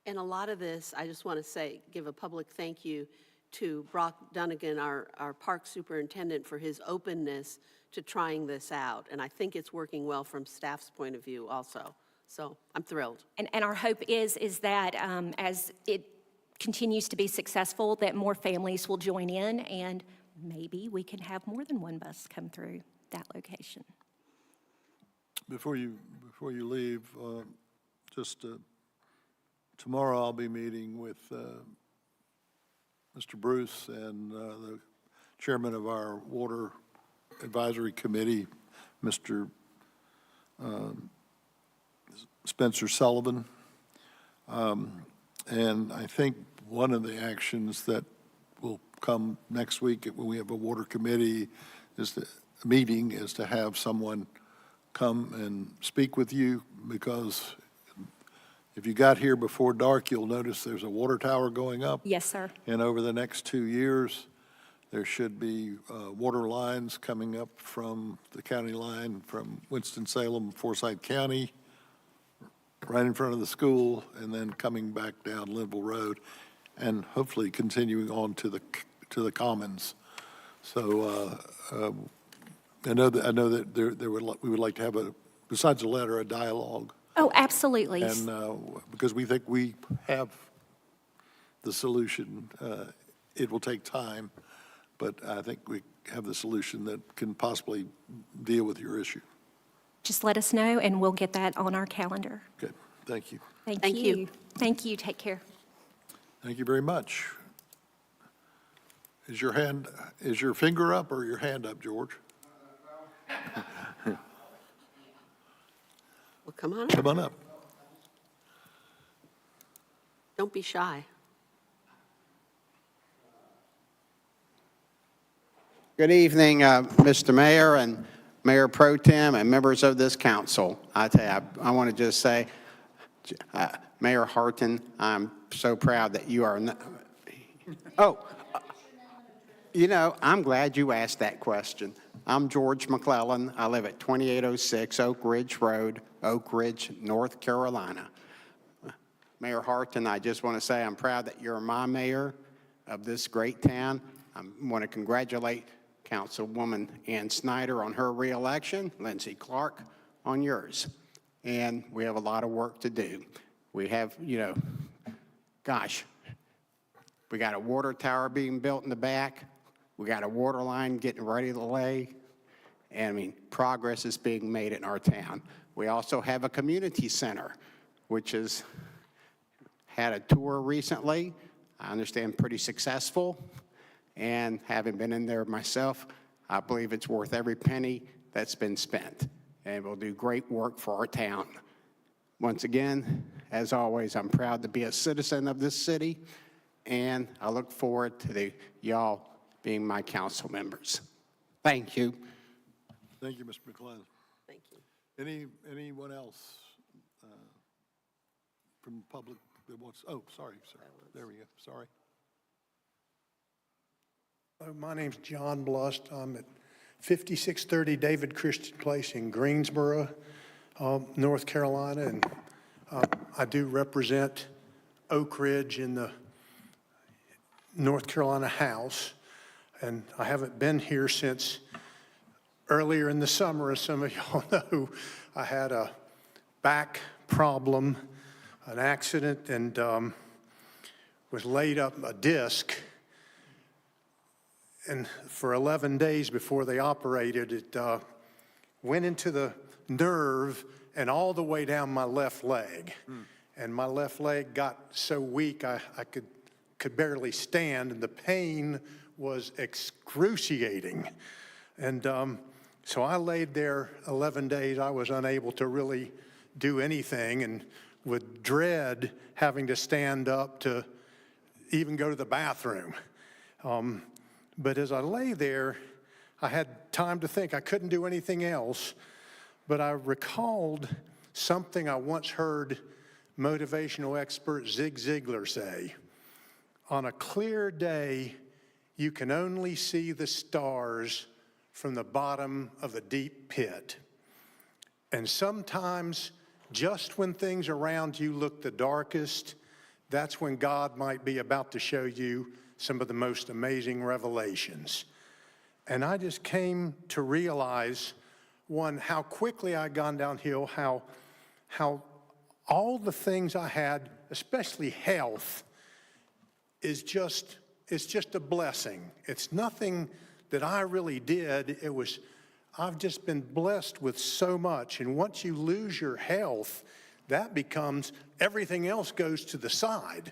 And a lot of this, I just want to say, give a public thank you to Brock Dunnigan, our park superintendent, for his openness to trying this out. And I think it's working well from staff's point of view also. So I'm thrilled. And our hope is that as it continues to be successful, that more families will join in, and maybe we can have more than one bus come through that location. Before you leave, tomorrow I'll be meeting with Mr. Bruce and the chairman of our Water Advisory Committee, Mr. Spencer Sullivan. And I think one of the actions that will come next week when we have a water committee meeting is to have someone come and speak with you, because if you got here before dark, you'll notice there's a water tower going up. Yes, sir. And over the next 2 years, there should be water lines coming up from the county line from Winston-Salem, Forsyth County, right in front of the school, and then coming back down Linville Road, and hopefully continuing on to the Commons. So I know that we would like to have besides a letter, a dialogue. Oh, absolutely. And because we think we have the solution. It will take time, but I think we have the solution that can possibly deal with your issue. Just let us know, and we'll get that on our calendar. Good, thank you. Thank you. Thank you. Take care. Thank you very much. Is your finger up or your hand up, George? Well, come on up. Come on up. Don't be shy. Good evening, Mr. Mayor and Mayor Pro Tem and members of this council. I tell you, I want to just say, Mayor Harton, I'm so proud that you are not, I'm glad you asked that question. I'm George McClellan. I live at 2806 Oak Ridge Road, Oak Ridge, North Carolina. Mayor Harton, I just want to say I'm proud that you're my mayor of this great town. I want to congratulate Councilwoman Ann Snyder on her reelection, Lindsey Clark on yours. And we have a lot of work to do. We have, we got a water tower being built in the back. We got a water line getting ready to lay. And progress is being made in our town. We also have a community center, which has had a tour recently. I understand pretty successful. And having been in there myself, I believe it's worth every penny that's been spent. And will do great work for our town. Once again, as always, I'm proud to be a citizen of this city, and I look forward to y'all being my council members. Thank you. Thank you, Mr. McClellan. Thank you. Anyone else from the public that wants, sorry, sir. There we go, sorry. My name's John Blust. I'm at 5630 David Christian Place in Greensboro, North Carolina, and I do represent Oak Ridge in the North Carolina House, and I haven't been here since earlier in the summer. As some of y'all know, I had a back problem, an accident, and was laid up a disc. And for 11 days before they operated, it went into the nerve and all the way down my left leg. And my left leg got so weak I could barely stand, and the pain was excruciating. And so I laid there 11 days. I was unable to really do anything, and would dread having to stand up to even go to the bathroom. But as I lay there, I had time to think. I couldn't do anything else, but I recalled something I once heard motivational expert Zig Ziglar say. On a clear day, you can only see the stars from the bottom of a deep pit. And sometimes, just when things around you look the darkest, that's when God might be about to show you some of the most amazing revelations. And I just came to realize, one, how quickly I'd gone downhill, how all the things I had, especially health, it's just a blessing. It's nothing that I really did. I've just been blessed with so much. And once you lose your health, that becomes, everything else goes to the side.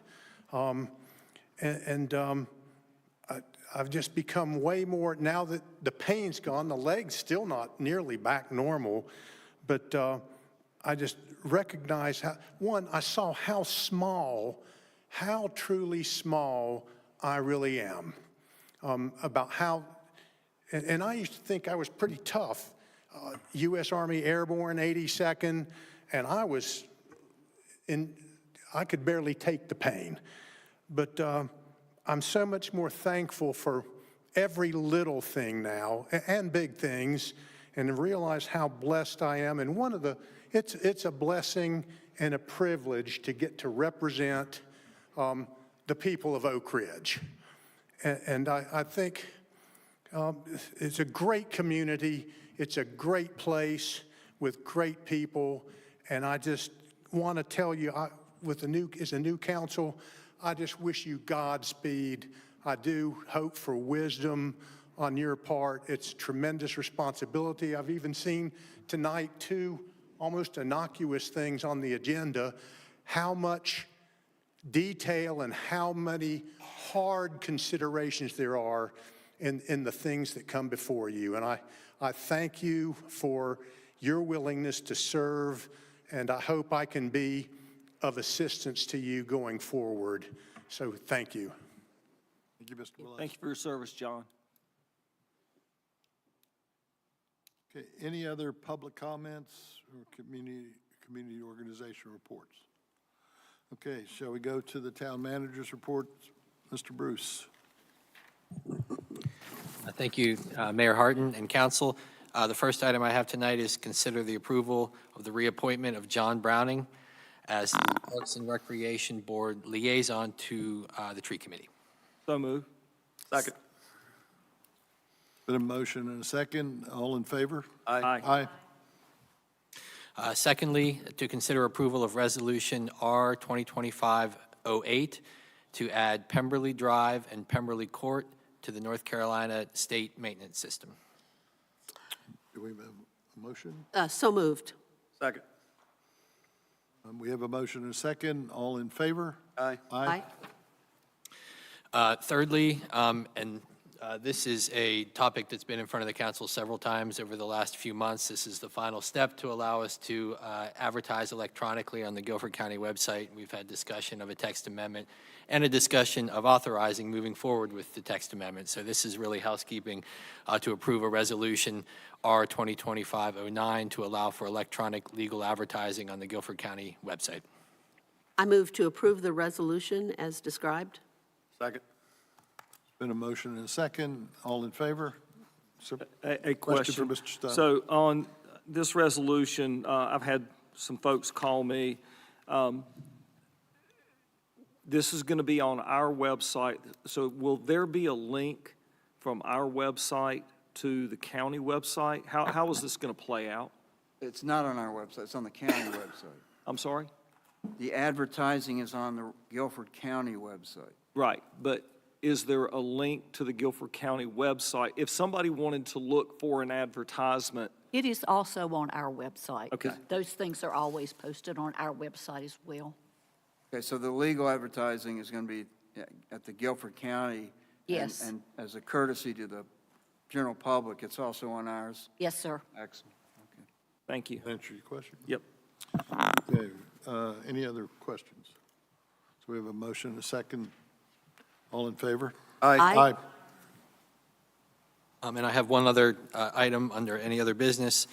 I've just become way more, now that the pain's gone, the leg's still not nearly back normal, but I just recognize I saw how small, how truly small I really am. About how, and I used to think I was pretty tough. U.S. Army Airborne, 82nd, and I could barely take the pain. But I'm so much more thankful for every little thing now, and big things, and realize how blessed I am. And it's a blessing and a privilege to get to represent the people of Oak Ridge. And I think it's a great community. It's a great place with great people. And I just want to tell you, as a new council, I just wish you Godspeed. I do hope for wisdom on your part. It's tremendous responsibility. I've even seen tonight 2 almost innocuous things on the agenda, how much detail and how many hard considerations there are in the things that come before you. And I thank you for your willingness to serve, and I hope I can be of assistance to you going forward. So thank you. Thank you, Mr. Willis. Thank you for your service, John. Okay, any other public comments or community organization reports? Okay, shall we go to the town manager's report? Mr. Bruce. Thank you, Mayor Harton and council. The first item I have tonight is consider the approval of the reappointment of John Browning as the Parks and Recreation Board liaison to the Tree Committee. So moved. Second. Been a motion and a second. All in favor? Aye. Aye. Secondly, to consider approval of Resolution R 2025-08 to add Pemberley Drive and Pemberley Court to the North Carolina State Maintenance System. Do we have a motion? So moved. Second. We have a motion and a second. All in favor? Aye. Aye. Thirdly, this is a topic that's been in front of the council several times over the last few months. This is the final step to allow us to advertise electronically on the Guilford County website. We've had discussion of a text amendment and a discussion of authorizing moving forward with the text amendment. So this is really housekeeping to approve a resolution R 2025-09 to allow for electronic legal advertising on the Guilford County website. I move to approve the resolution as described. Second. Been a motion and a second. All in favor? A Question question. for Mr. Stein. So on this resolution, I've had some folks call me. This is going to be on our website. So will there be a link from our website to the county website? How is this going to play out? It's not on our website, it's on the county website. I'm sorry? The advertising is on the Guilford County website. Right, but is there a link to the Guilford County website? If somebody wanted to look for an advertisement, It is also on our website. Okay. Those things are always posted on our website as well. Okay, so the legal advertising is going to be at the Guilford County. Yes. And as a courtesy to the general public, it's also on ours. Yes, sir. Excellent. Okay. thank you. Answer your question? Yep. Okay, any other questions? So we have a motion and a second. All in favor? Aye. And I have one other item under any other business.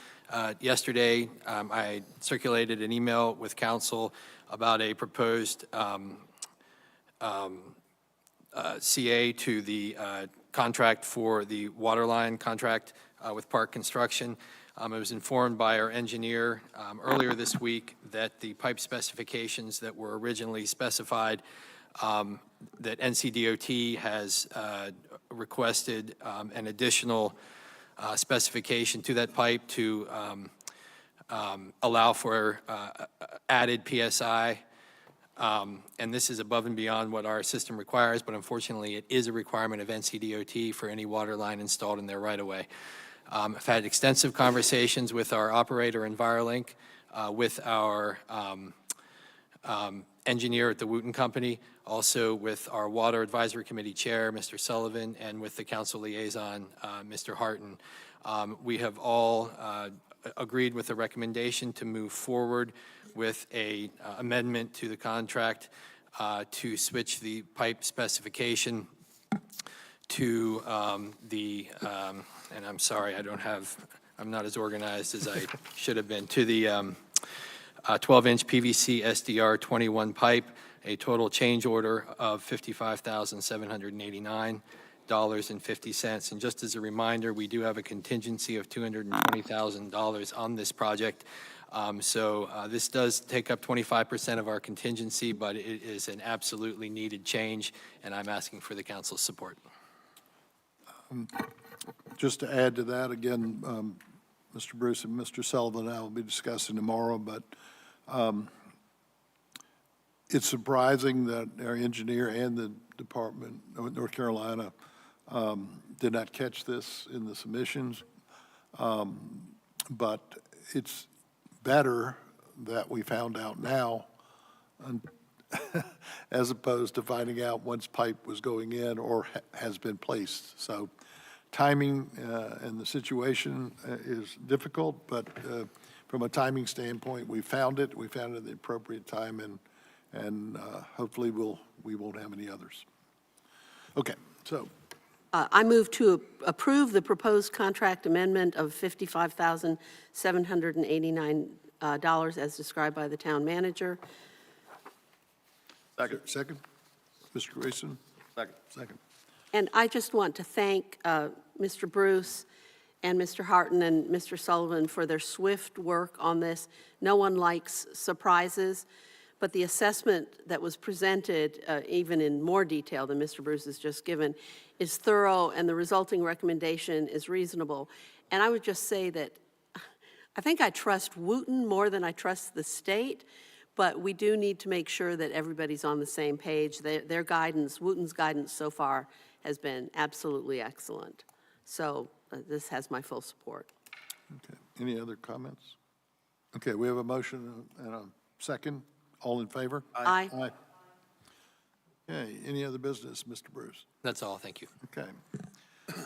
Yesterday, I circulated an email with council about a proposed CA to the contract for the water line contract with Park Construction. I was informed by our engineer earlier this week that the pipe specifications that were originally specified, that NCDOT has requested an additional specification to that pipe to allow for added PSI. And this is above and beyond what our system requires, but unfortunately, it is a requirement of NCDOT for any water line installed in their right-of-way. I've had extensive conversations with our operator, Envirolink, with our engineer at the Wooten Company, also with our Water Advisory Committee Chair, Mr. Sullivan, and with the Council Liaison, Mr. Harton. We have all agreed with the recommendation to move forward with a amendment to the contract to switch the pipe specification to and I'm sorry, I'm not as organized as I should have been, to the 12-inch PVC SDR 21 pipe, a total change order of $55,789.50. And just as a reminder, we do have a contingency of $220,000 on this project. So this does take up 25% of our contingency, but it is an absolutely needed change, and I'm asking for the council's support. Just to add to that, again, Mr. Bruce and Mr. Sullivan and I will be discussing tomorrow, but it's surprising that our engineer and the Department of North Carolina did not catch this in the submissions. But it's better that we found out now as opposed to finding out once pipe was going in or has been placed. So timing and the situation is difficult, but from a timing standpoint, we found it at the appropriate time, and hopefully we won't have any others. Okay, so. I move to approve the proposed contract amendment of $55,789 as described by the town manager. Second? Mr. Grayson? Second. And I just want to thank Mr. Bruce and Mr. Harton and Mr. Sullivan for their swift work on this. No one likes surprises, but the assessment that was presented, even in more detail than Mr. Bruce has just given, is thorough, and the resulting recommendation is reasonable. And I would just say that I think I trust Wooten more than I trust the state, but we do need to make sure that everybody's on the same page. Their guidance, Wooten's guidance so far has been absolutely excellent. So this has my full support. Okay. Any other comments? Okay, we have a motion and a second. All in favor? Aye. Aye. Okay, any other business, Mr. Bruce? That's all, thank you. Okay.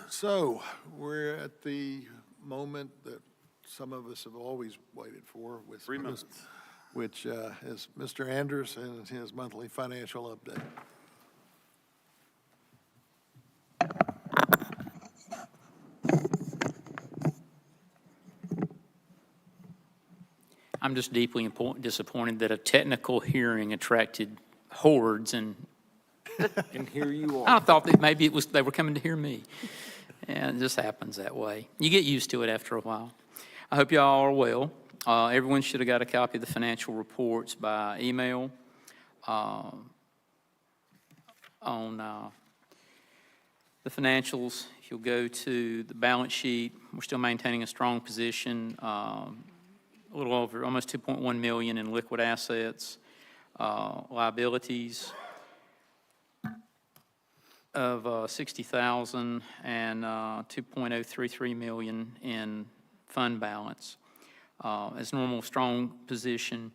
So we're at the moment that some of us have always waited for with 3 minutes, which is Mr. Anders and his monthly financial update. I'm just deeply disappointed that a technical hearing attracted hordes, and And here you are. I thought that maybe they were coming to hear me. And it just happens that way. You get used to it after a while. I hope y'all are well. Everyone should have got a copy of the financial reports by email. On the financials, if you'll go to the balance sheet, we're still maintaining a strong position. A little over, almost 2.1 million in liquid assets, liabilities of 60,000 and 2.033 million in fund balance. As normal, strong position.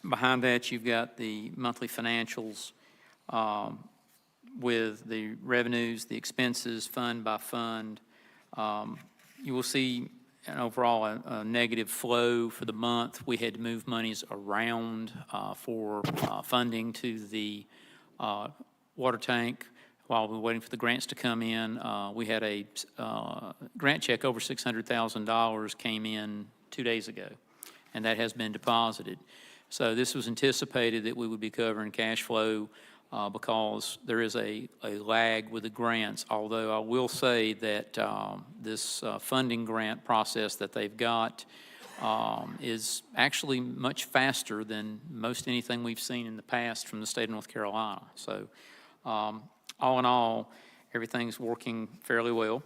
Behind that, you've got the monthly financials with the revenues, the expenses, fund by fund. You will see an overall a negative flow for the month. We had to move monies around for funding to the water tank while we were waiting for the grants to come in. We had a grant check over $600,000 came in 2 days ago, and that has been deposited. So this was anticipated that we would be covering cash flow because there is a lag with the grants, although I will say that this funding grant process that they've got is actually much faster than most anything we've seen in the past from the state of North Carolina. So all in all, everything's working fairly well.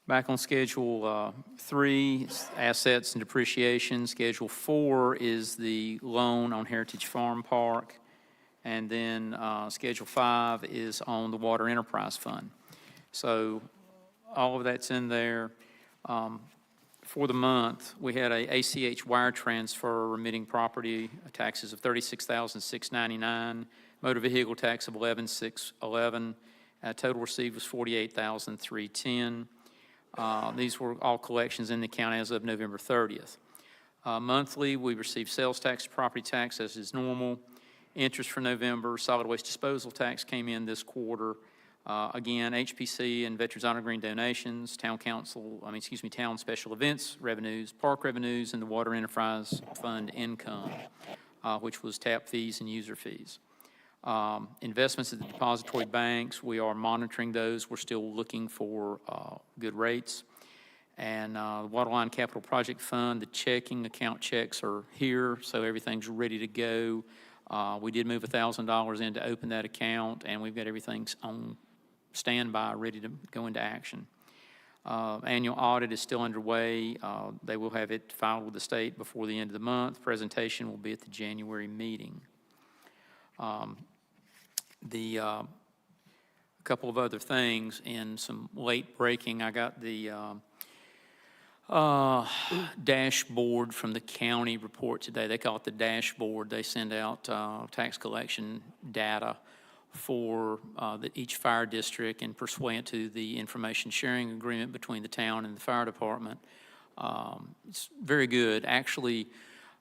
Back on Schedule 3, assets and depreciation. Schedule 4 is the loan on Heritage Farm Park. And then Schedule 5 is on the Water Enterprise Fund. So all of that's in there. For the month, we had a ACH wire transfer remitting property taxes of $36,699, motor vehicle tax of $11,611. Total received was $48,310. These were all collections in the county as of November 30th. Monthly, we received sales tax, property tax as is normal. Interest for November, solid waste disposal tax came in this quarter. Again, HPC and Veterans Honor Green donations, town special events revenues, park revenues, and the Water Enterprise Fund income, which was tap fees and user fees. Investments at the depository banks, we are monitoring those. We're still looking for good rates. And the Waterline Capital Project Fund, the checking account checks are here, so everything's ready to go. We did move $1,000 in to open that account, and we've got everything on standby, ready to go into action. Annual audit is still underway. They will have it filed with the state before the end of the month. Presentation will be at the January meeting. A couple of other things in some late breaking. I got the dashboard from the county report today. They call it the dashboard. They send out tax collection data for each fire district and pursuant to the information sharing agreement between the town and the fire department. It's very good. Actually,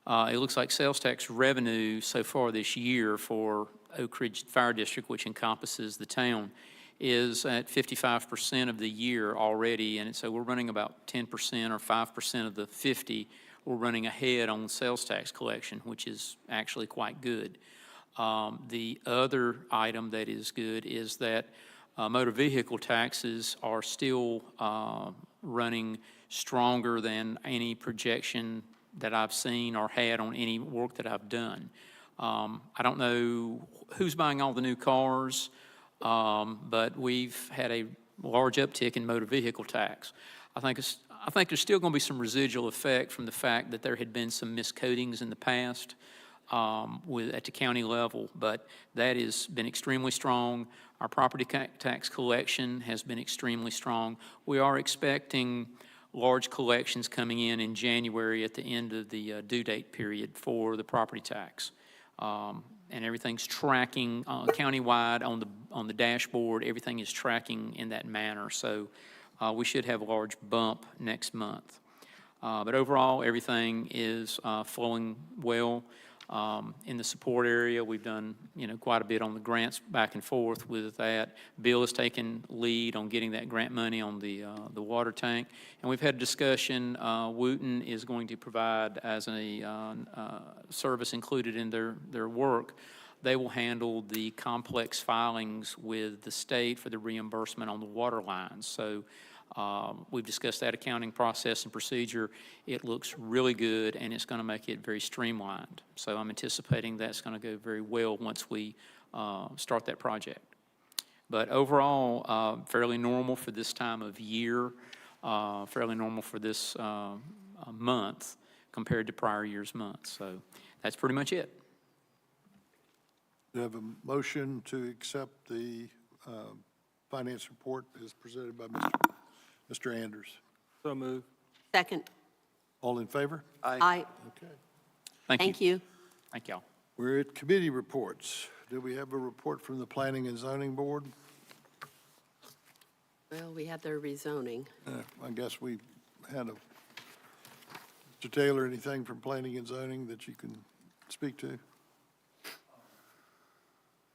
it looks like sales tax revenue so far this year for Oak Ridge Fire District, which encompasses the town, is at 55% of the year already, and so we're running about 10% or 5% of the 50. We're running ahead on sales tax collection, which is actually quite good. The other item that is good is that motor vehicle taxes are still running stronger than any projection that I've seen or had on any work that I've done. I don't know who's buying all the new cars, but we've had a large uptick in motor vehicle tax. I think there's still going to be some residual effect from the fact that there had been some miscodings in the past at the county level, but that has been extremely strong. Our property tax collection has been extremely strong. We are expecting large collections coming in January at the end of the due date period for the property tax. And everything's tracking countywide on the dashboard. Everything is tracking in that manner. So we should have a large bump next month. But overall, everything is flowing well. In the support area, we've done quite a bit on the grants back and forth with that. Bill has taken lead on getting that grant money on the water tank, and we've had a discussion. Wooten is going to provide as a service included in their work. They will handle the complex filings with the state for the reimbursement on the water lines. So we've discussed that accounting process and procedure. It looks really good, and it's going to make it very streamlined. So I'm anticipating that's going to go very well once we start that project. But overall, fairly normal for this time of year, fairly normal for this month compared to prior year's months. So that's pretty much it. Do you have a motion to accept the finance report as presented by Mr. Anders? So moved. Second. All in favor? Aye. Okay. Thank you. You. Thank y'all. We're at committee reports. Do we have a report from the Planning and Zoning Board? Well, we had their rezoning. I guess we had Mr. Taylor, anything from Planning and Zoning that you can speak to?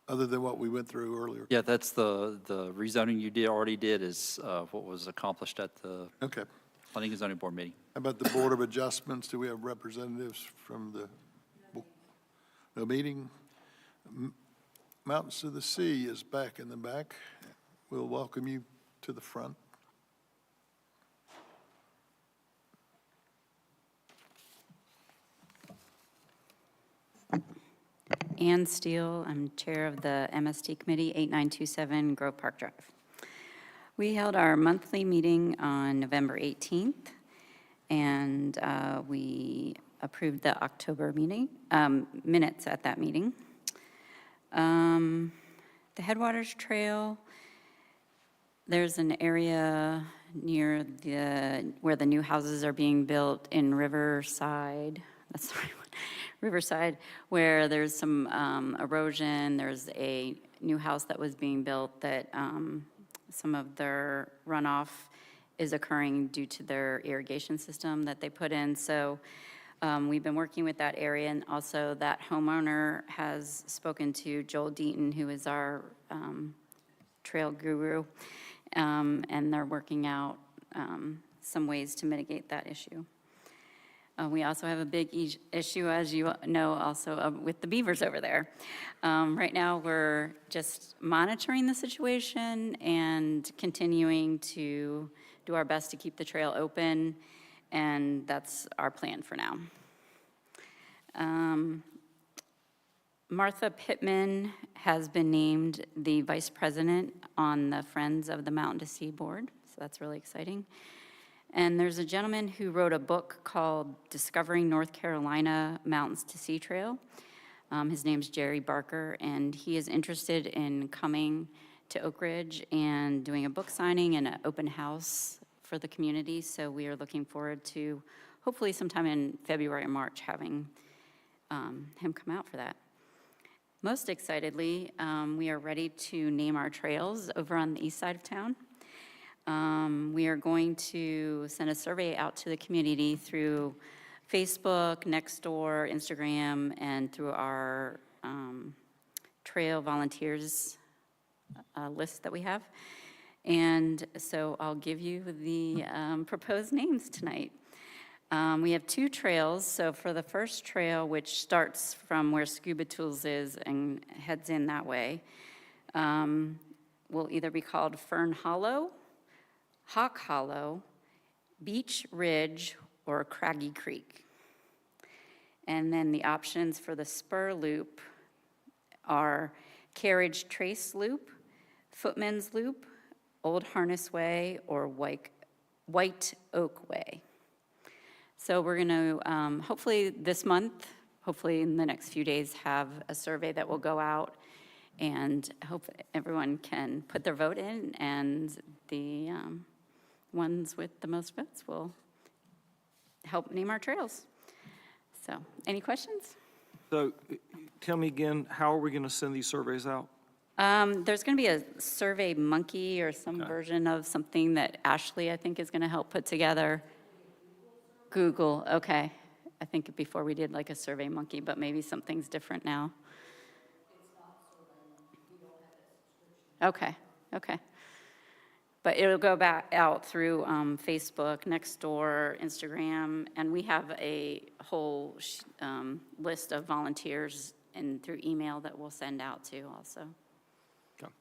Other than what we went through earlier? Yeah, that's the rezoning you already did is what was accomplished at the Okay. Planning and Zoning Board meeting. How about the Board of Adjustments? Do we have representatives from the meeting? Mountains to the Sea is back in the back. We'll welcome you to the front. Ann Steele, I'm Chair of the MST Committee, 8927 Grove Park Drive. We held our monthly meeting on November 18th, and we approved the October meeting, minutes at that meeting. The Headwaters Trail, there's an area near where the new houses are being built in Riverside, that's the right one, Riverside, where there's some erosion. There's a new house that was being built that some of their runoff is occurring due to their irrigation system that they put in. So we've been working with that area, and also that homeowner has spoken to Joel Deaton, who is our trail guru, and they're working out some ways to mitigate that issue. We also have a big issue, as you know, also with the beavers over there. Right now, we're just monitoring the situation and continuing to do our best to keep the trail open, and that's our plan for now. Martha Pittman has been named the vice president on the Friends of the Mountain to Sea Board, so that's really exciting. And there's a gentleman who wrote a book called Discovering North Carolina Mountains to Sea Trail. His name's Jerry Barker, and he is interested in coming to Oak Ridge and doing a book signing and an open house for the community. So we are looking forward to, hopefully sometime in February or March, having him come out for that. Most excitedly, we are ready to name our trails over on the east side of town. We are going to send a survey out to the community through Facebook, Nextdoor, Instagram, and through our trail volunteers list that we have. And so I'll give you the proposed names tonight. We have two trails. So for the first trail, which starts from where Scuba Tools is and heads in that way, will either be called Fern Hollow, Hawk Hollow, Beach Ridge, or Craggy Creek. And then the options for the spur loop are Carriage Trace Loop, Footman's Loop, Old Harness Way, or White Oak Way. So we're going to, hopefully this month, hopefully in the next few days, have a survey that will go out, and hope everyone can put their vote in, and the ones with the most votes will help name our trails. So, any questions? So tell me again, how are we going to send these surveys out? There's going to be a Survey Monkey or some version of something that Ashley, I think, is going to help put together. Google, okay. I think before we did like a Survey Monkey, but maybe something's different now. Okay, okay. But it'll go back out through Facebook, Nextdoor, Instagram, and we have a whole list of volunteers and through email that we'll send out to also. Okay.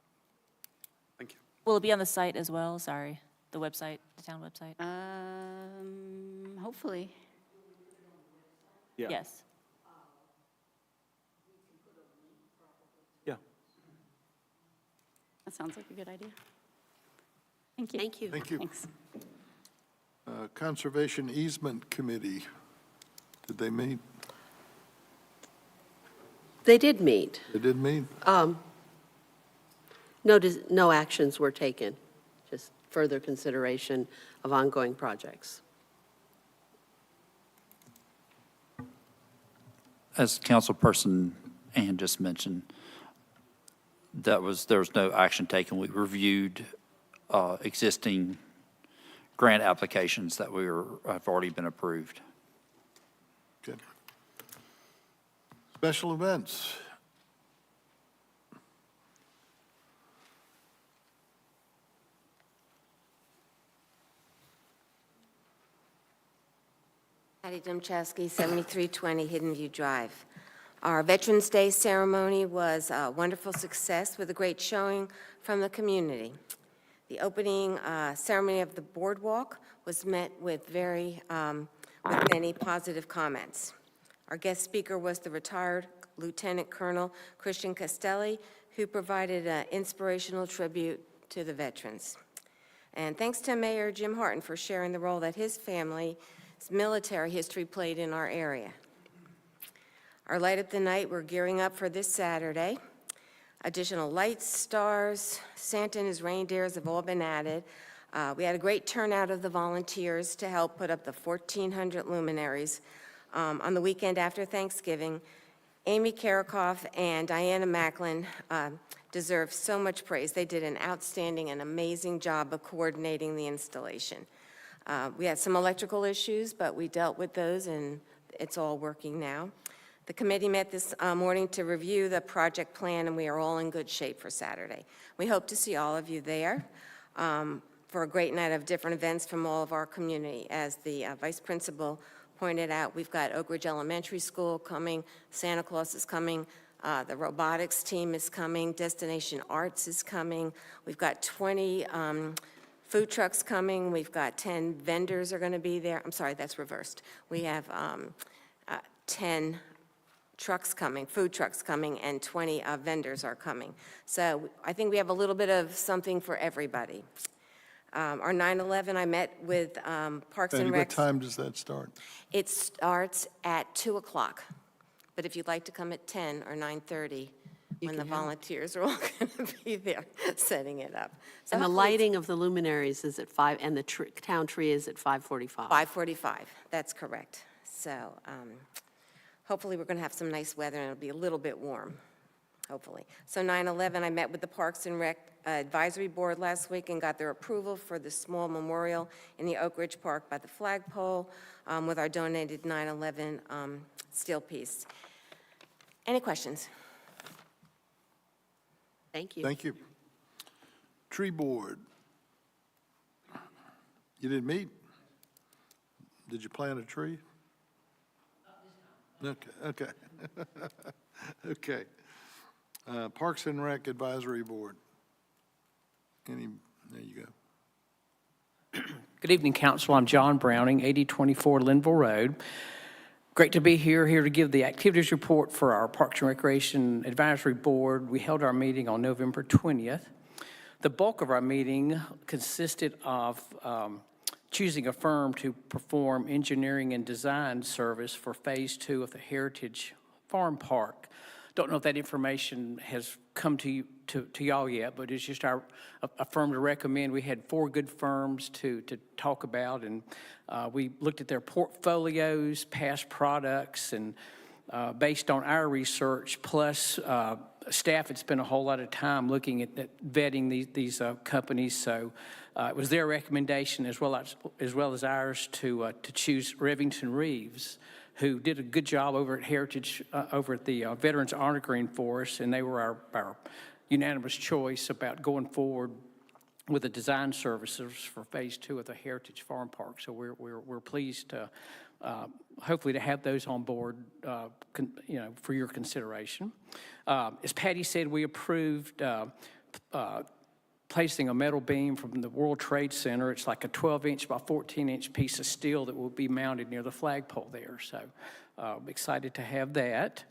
Thank you. Will it be on the site as well? Sorry, the website, the town website? Hopefully. Yeah. Yes. Yeah. That sounds like a good idea. Thank you. Thank you. Thank you. Thanks. Conservation Easement Committee, did they meet? They did meet. They did meet? No actions were taken, just further consideration of ongoing projects. As Councilperson Ann just mentioned, there was no action taken. We reviewed existing grant applications that have already been approved. Good. Special events. Patty Domchowski, 7320 Hidden View Drive. Our Veterans Day ceremony was a wonderful success with a great showing from the community. The opening ceremony of the boardwalk was met with with many positive comments. Our guest speaker was the retired Lieutenant Colonel Christian Castelli, who provided an inspirational tribute to the veterans. And thanks to Mayor Jim Harton for sharing the role that his family's military history played in our area. Our Light Up the Night, we're gearing up for this Saturday. Additional lights, stars, Santa and his reindeers have all been added. We had a great turnout of the volunteers to help put up the 1,400 luminaries. On the weekend after Thanksgiving, Amy Karakoff and Diana Macklin deserve so much praise. They did an outstanding and amazing job of coordinating the installation. We had some electrical issues, but we dealt with those, and it's all working now. The committee met this morning to review the project plan, and we are all in good shape for Saturday. We hope to see all of you there for a great night of different events from all of our community. As the vice principal pointed out, we've got Oak Ridge Elementary School coming, Santa Claus is coming, the robotics team is coming, Destination Arts is coming. We've got 20 food trucks coming. We've got 10 vendors are going to be there. I'm sorry, that's reversed. We have 10 trucks coming, food trucks coming, and 20 vendors are coming. So I think we have a little bit of something for everybody. Our 9/11, I met with Parks and And Rec. what time does that start? It starts at 2 o'clock, but if you'd like to come at 10 or 9:30, when the volunteers are all going to be there setting it up. So And the hopefully it's lighting of the luminaries is at 5, and the town tree is at 5:45. 5:45, that's correct. So hopefully we're going to have some nice weather and it'll be a little bit warm, hopefully. So 9/11, I met with the Parks and Rec Advisory Board last week and got their approval for the small memorial in the Oak Ridge Park by the flagpole with our donated 9/11 steel piece. Any questions? Thank you. Thank you. Tree Board. You didn't meet? Did you plant a tree? Okay. Okay. Parks and Rec Advisory Board. There you go. Good evening, Council. I'm John Browning, 8024 Linville Road. Great to be here to give the activities report for our Parks and Recreation Advisory Board. We held our meeting on November 20th. The bulk of our meeting consisted of choosing a firm to perform engineering and design service for Phase 2 of the Heritage Farm Park. Don't know if that information has come to y'all yet, but it's just a firm to recommend. We had 4 good firms to talk about, and we looked at their portfolios, past products, and based on our research, plus staff had spent a whole lot of time looking at vetting these companies. So it was their recommendation as well as ours to choose Revington Reeves, who did a good job over at Heritage, over at the Veterans Honor Green for us, and they were our unanimous choice about going forward with the design services for Phase 2 of the Heritage Farm Park. So we're pleased to hopefully to have those on board, for your consideration. As Patty said, we approved placing a metal beam from the World Trade Center. It's like a 12-inch by 14-inch piece of steel that will be mounted near the flagpole there. So excited to have that.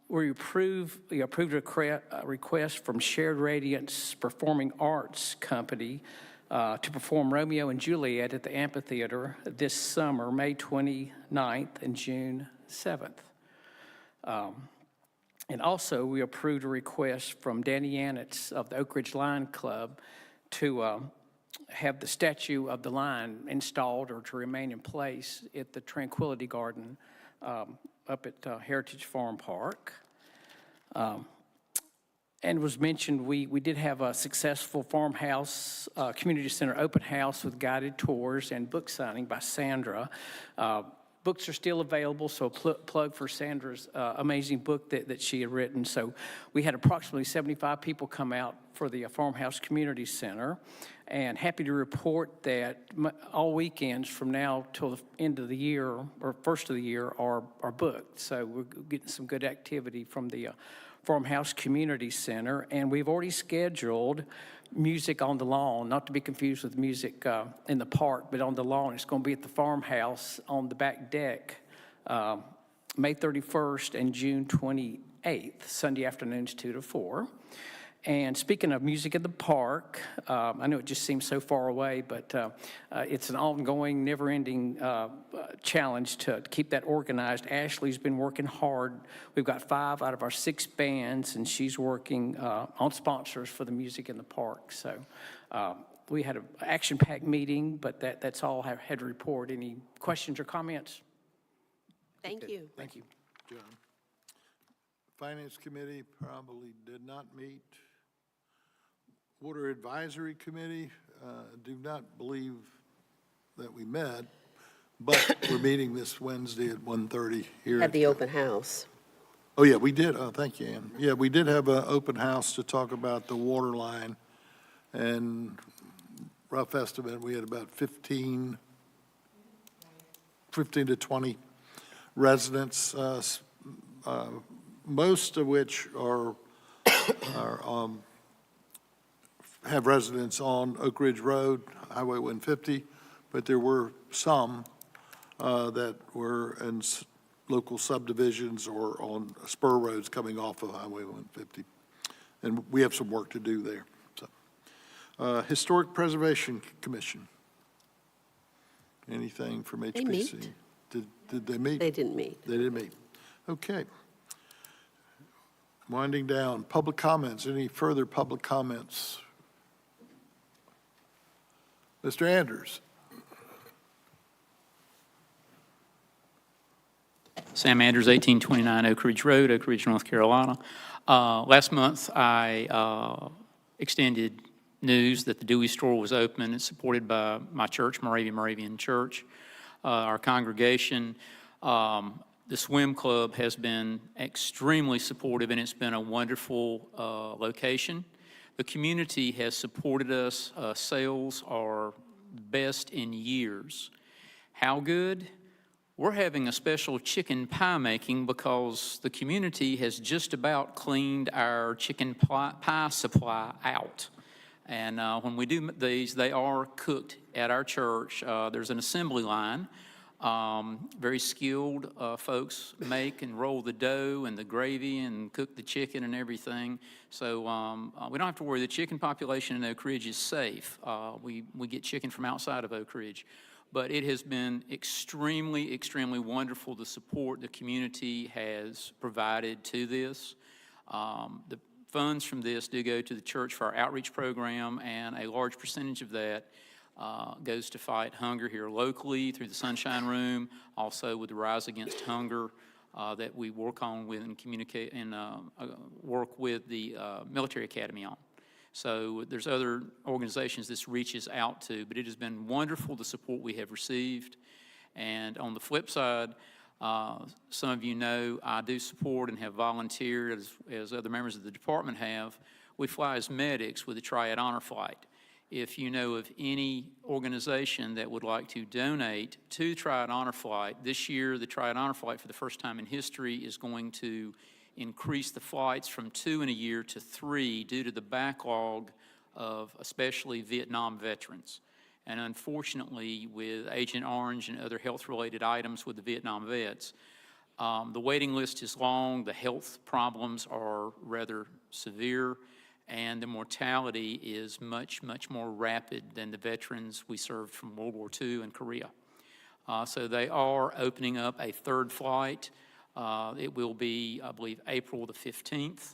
We approved a request from Shared Radiance Performing Arts Company to perform Romeo and Juliet at the amphitheater this summer, May 29th and June 7th. And also, we approved a request from Danny Yannitz of the Oak Ridge Lion Club to have the statue of the lion installed or to remain in place at the Tranquility Garden up at Heritage Farm Park. And was mentioned, we did have a successful farmhouse, community center open house with guided tours and book signing by Sandra. Books are still available, so a plug for Sandra's amazing book that she had written. So we had approximately 75 people come out for the Farmhouse Community Center, and happy to report that all weekends from now till the end of the year, or first of the year, are booked. So we're getting some good activity from the Farmhouse Community Center, and we've already scheduled music on the lawn, not to be confused with music in the park, but on the lawn. It's going to be at the farmhouse on the back deck, May 31st and June 28th, Sunday afternoons 2 to 4. And speaking of music in the park, I know it just seems so far away, but it's an ongoing, never-ending challenge to keep that organized. Ashley's been working hard. We've got 5 out of our 6 bands, and she's working on sponsors for the music in the park. So we had an action-packed meeting, but that's all I had to report. Any questions or comments? Thank you. Thank you, John. Finance Committee probably did not meet. Water Advisory Committee, do not believe that we met, but we're meeting this Wednesday at 1:30 here. At the open house. Oh, yeah, we did. Oh, thank you, Ann. Yeah, we did have an open house to talk about the water line, and rough estimate, we had about 15 to 20 residents, most of which have residents on Oak Ridge Road, Highway 150, but there were some that were in local subdivisions or on spur roads coming off of Highway 150. And we have some work to do there. So, Historic Preservation Commission. Anything from HPC? They meet. Did they meet? They didn't meet. They didn't meet. Okay. Winding down, public comments. Any further public comments? Mr. Anders. Sam Anders, 1829 Oak Ridge Road, Oak Ridge, North Carolina. Last month, I extended news that the Dewey Store was open. It's supported by my church, Moravian Church. Our congregation, the swim club has been extremely supportive, and it's been a wonderful location. The community has supported us. Sales are best in years. How good? We're having a special chicken pie making because the community has just about cleaned our chicken pie supply out. And when we do these, they are cooked at our church. There's an assembly line. Very skilled folks make and roll the dough and the gravy and cook the chicken and everything. So we don't have to worry. The chicken population in Oak Ridge is safe. We get chicken from outside of Oak Ridge. But it has been extremely, extremely wonderful the support the community has provided to this. The funds from this do go to the church for our outreach program, and a large percentage of that goes to fight hunger here locally through the Sunshine Room, also with the Rise Against Hunger that we work on with and communicate and work with the Military Academy on. So there's other organizations this reaches out to, but it has been wonderful the support we have received. And on the flip side, some of you know I do support and have volunteered, as other members of the department have. We fly as medics with the Triad Honor Flight. If you know of any organization that would like to donate to Triad Honor Flight, this year the Triad Honor Flight for the first time in history is going to increase the flights from 2 in a year to 3 due to the backlog of especially Vietnam veterans. And unfortunately, with Agent Orange and other health-related items with the Vietnam vets, the waiting list is long, the health problems are rather severe, and the mortality is much, much more rapid than the veterans we served from World War II and Korea. So they are opening up a 3rd flight. It will be, I believe, April the 15th,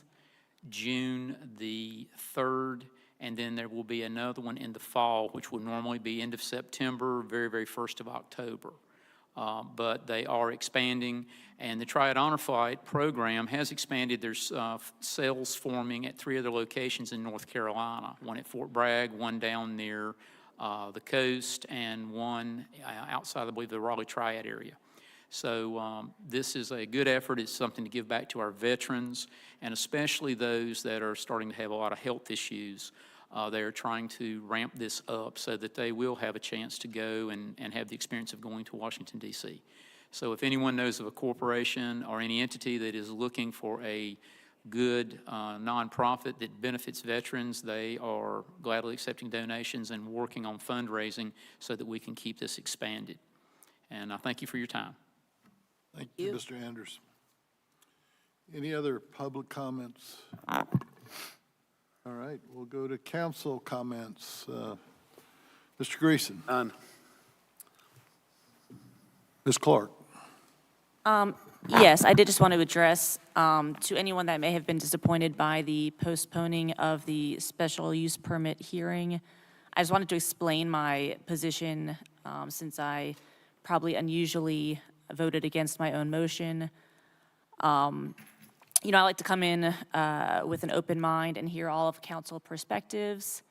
June the 3rd, and then there will be another one in the fall, which would normally be end of September, very, very 1st of October. But they are expanding, and the Triad Honor Flight program has expanded. There's sales forming at 3 other locations in North Carolina, one at Fort Bragg, one down near the coast, and one outside, I believe, the Raleigh Triad area. So this is a good effort. It's something to give back to our veterans, and especially those that are starting to have a lot of health issues. They are trying to ramp this up so that they will have a chance to go and have the experience of going to Washington, D.C. So if anyone knows of a corporation or any entity that is looking for a good nonprofit that benefits veterans, they are gladly accepting donations and working on fundraising so that we can keep this expanded. And I thank you for your time. Thank you, Mr. Anders. Any other public comments? All right, we'll go to council comments. Mr. Greason. None. Ms. Clark. Yes, I did just want to address to anyone that may have been disappointed by the postponing of the special use permit hearing. I just wanted to explain my position since I probably unusually voted against my own motion. You know, I like to come in with an open mind and hear all of council perspectives.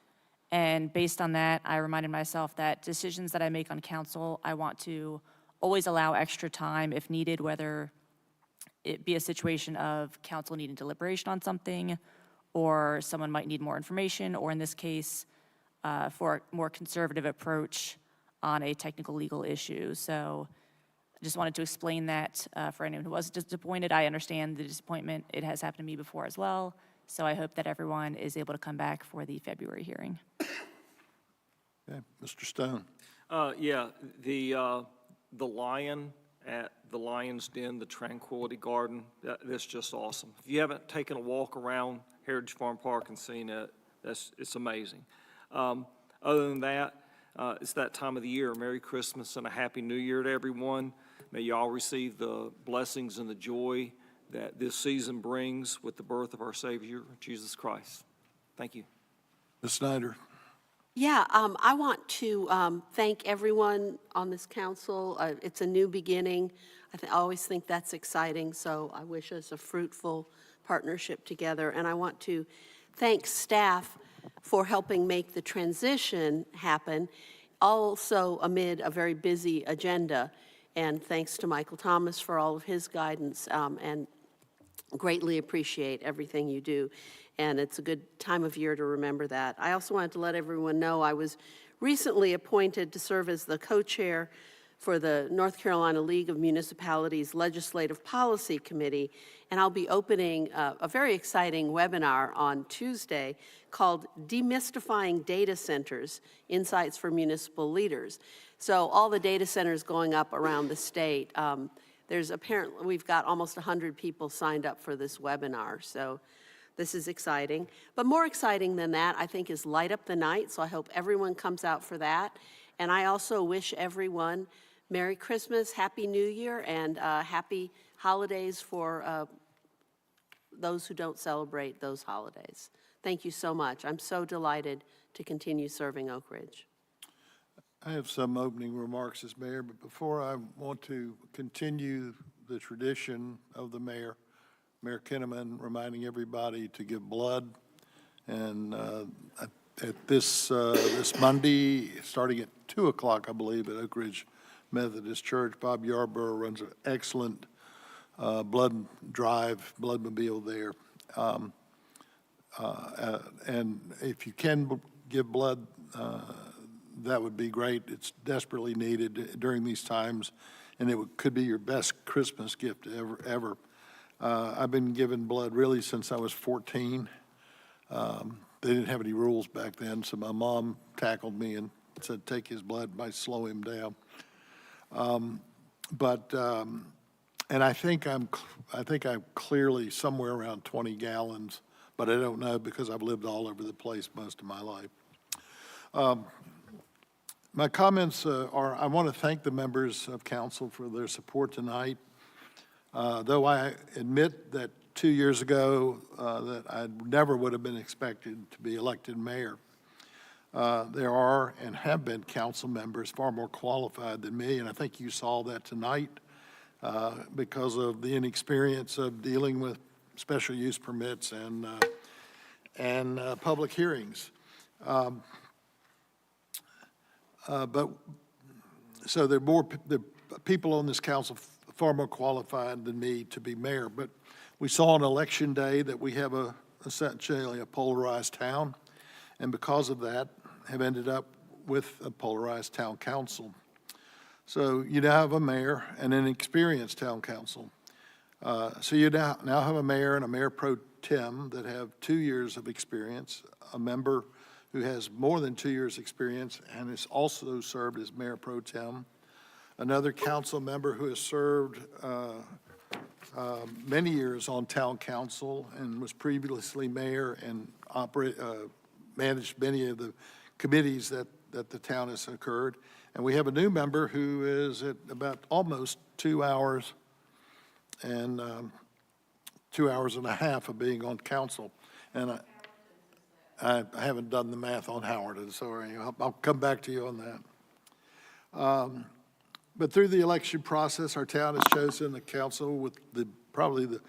And based on that, I reminded myself that decisions that I make on council, I want to always allow extra time if needed, whether it be a situation of council needing deliberation on something, or someone might need more information, or in this case, for a more conservative approach on a technical legal issue. So I just wanted to explain that for anyone who was disappointed. I understand the disappointment. It has happened to me before as well. So I hope that everyone is able to come back for the February hearing. Okay, Mr. Stone. Yeah, the lion at the Lion's Den, the Tranquility Garden, that's just awesome. If you haven't taken a walk around Heritage Farm Park and seen it, it's amazing. Other than that, it's that time of the year. Merry Christmas and a Happy New Year to everyone. May you all receive the blessings and the joy that this season brings with the birth of our Savior, Jesus Christ. Thank you. Ms. Snyder. Yeah, I want to thank everyone on this council. It's a new beginning. I always think that's exciting, so I wish us a fruitful partnership together. And I want to thank staff for helping make the transition happen, also amid a very busy agenda. And thanks to Michael Thomas for all of his guidance, and greatly appreciate everything you do. And it's a good time of year to remember that. I also wanted to let everyone know I was recently appointed to serve as the co-chair for the North Carolina League of Municipalities Legislative Policy Committee, and I'll be opening a very exciting webinar on Tuesday called Demystifying Data Centers, Insights for Municipal Leaders. So all the data centers going up around the state, we've got almost 100 people signed up for this webinar, so this is exciting. But more exciting than that, I think, is Light Up the Night, so I hope everyone comes out for that. And I also wish everyone Merry Christmas, Happy New Year, and happy holidays for those who don't celebrate those holidays. Thank you so much. I'm so delighted to continue serving Oak Ridge. I have some opening remarks as mayor, but before I want to continue the tradition of the mayor, Mayor Kinnaman reminding everybody to give blood. And at this Monday, starting at 2 o'clock, I believe, at Oak Ridge Methodist Church, Bob Yarborough runs an excellent blood drive, bloodmobile there. And if you can give blood, that would be great. It's desperately needed during these times, and it could be your best Christmas gift ever. I've been giving blood really since I was 14. They didn't have any rules back then, so my mom tackled me and said, take his blood, it might slow him down. And I think I'm clearly somewhere around 20 gallons, but I don't know because I've lived all over the place most of my life. My comments are, I want to thank the members of council for their support tonight. Though I admit that 2 years ago that I never would have been expected to be elected mayor, there are and have been council members far more qualified than me, and I think you saw that tonight because of the inexperience of dealing with special use permits and public hearings. So there are more people on this council far more qualified than me to be mayor. But we saw on election day that we have essentially a polarized town, and because of that, have ended up with a polarized town council. So you now have a mayor and an experienced town council. So you now have a mayor and a mayor pro tem that have 2 years of experience, a member who has more than 2 years' experience and has also served as mayor pro tem, another council member who has served many years on town council and was previously mayor and managed many of the committees that the town has occurred. And we have a new member who is at about almost 2 hours and 2 hours and a half of being on council. And I haven't done the math on Howard, and so I'll come back to you on that. But through the election process, our town has chosen a council with probably the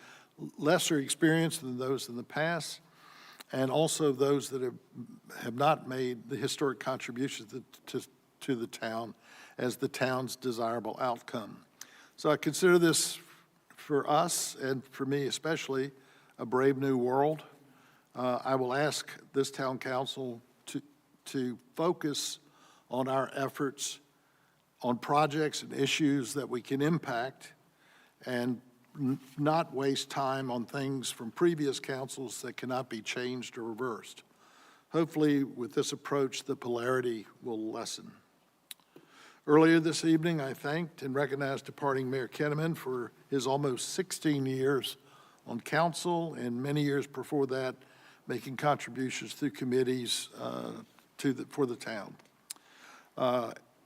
lesser experience than those in the past, and also those that have not made the historic contributions to the town as the town's desirable outcome. So I consider this, for us, and for me especially, a brave new world. I will ask this town council to focus on our efforts on projects and issues that we can impact, and not waste time on things from previous councils that cannot be changed or reversed. Hopefully, with this approach, the polarity will lessen. Earlier this evening, I thanked and recognized departing Mayor Kenneman for his almost 16 years on council, and many years before that, making contributions through committees for the town.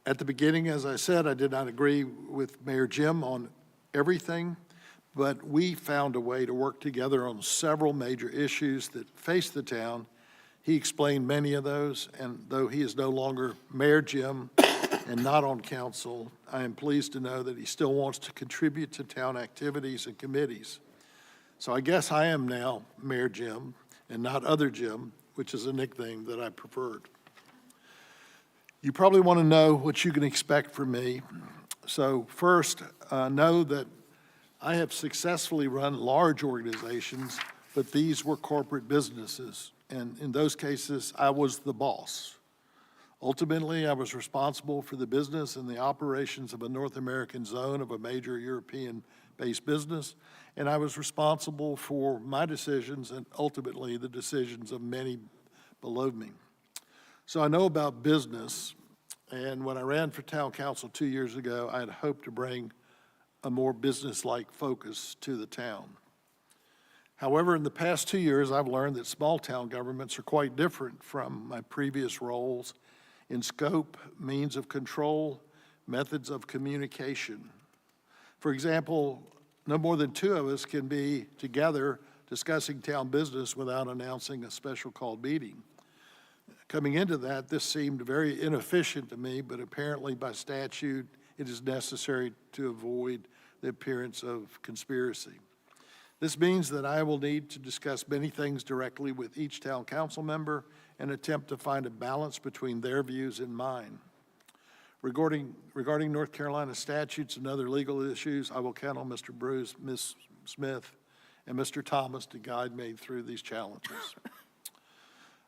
At the beginning, as I said, I did not agree with Mayor Jim on everything, but we found a way to work together on several major issues that face the town. He explained many of those, and though he is no longer Mayor Jim and not on council, I am pleased to know that he still wants to contribute to town activities and committees. So I guess I am now Mayor Jim and not Other Jim, which is a nickname that I preferred. You probably want to know what you can expect from me. So first, know that I have successfully run large organizations, but these were corporate businesses. And in those cases, I was the boss. Ultimately, I was responsible for the business and the operations of a North American zone of a major European-based business, and I was responsible for my decisions and ultimately the decisions of many below me. So I know about business, and when I ran for town council 2 years ago, I had hoped to bring a more business-like focus to the town. However, in the past 2 years, I've learned that small town governments are quite different from my previous roles in scope, means of control, methods of communication. For example, no more than 2 of us can be together discussing town business without announcing a special called meeting. Coming into that, this seemed very inefficient to me, but apparently by statute, it is necessary to avoid the appearance of conspiracy. This means that I will need to discuss many things directly with each town council member and attempt to find a balance between their views and mine. Regarding North Carolina statutes and other legal issues, I will count on Mr. Bruce, Ms. Smith, and Mr. Thomas to guide me through these challenges.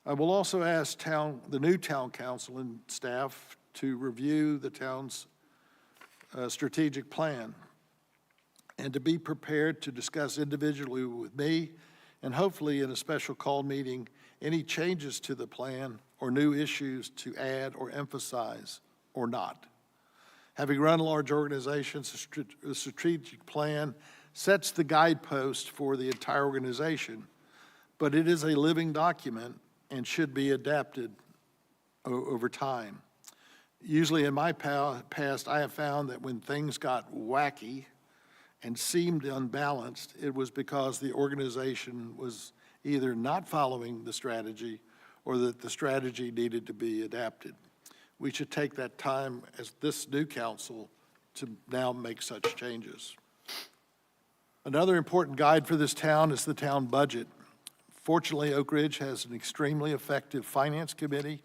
I will also ask the new town council and staff to review the town's strategic plan and to be prepared to discuss individually with me and hopefully in a special call meeting any changes to the plan or new issues to add or emphasize or not. Having run large organizations, a strategic plan sets the guidepost for the entire organization, but it is a living document and should be adapted over time. Usually in my past, I have found that when things got wacky and seemed unbalanced, it was because the organization was either not following the strategy or that the strategy needed to be adapted. We should take that time as this new council to now make such changes. Another important guide for this town is the town budget. Fortunately, Oak Ridge has an extremely effective finance committee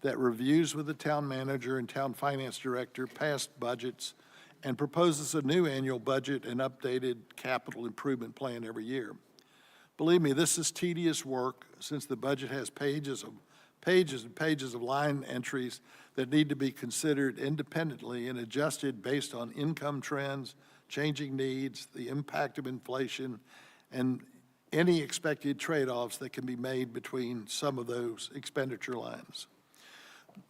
that reviews with the town manager and town finance director past budgets and proposes a new annual budget and updated capital improvement plan every year. Believe me, this is tedious work since the budget has pages and pages of line entries that need to be considered independently and adjusted based on income trends, changing needs, the impact of inflation, and any expected trade-offs that can be made between some of those expenditure lines.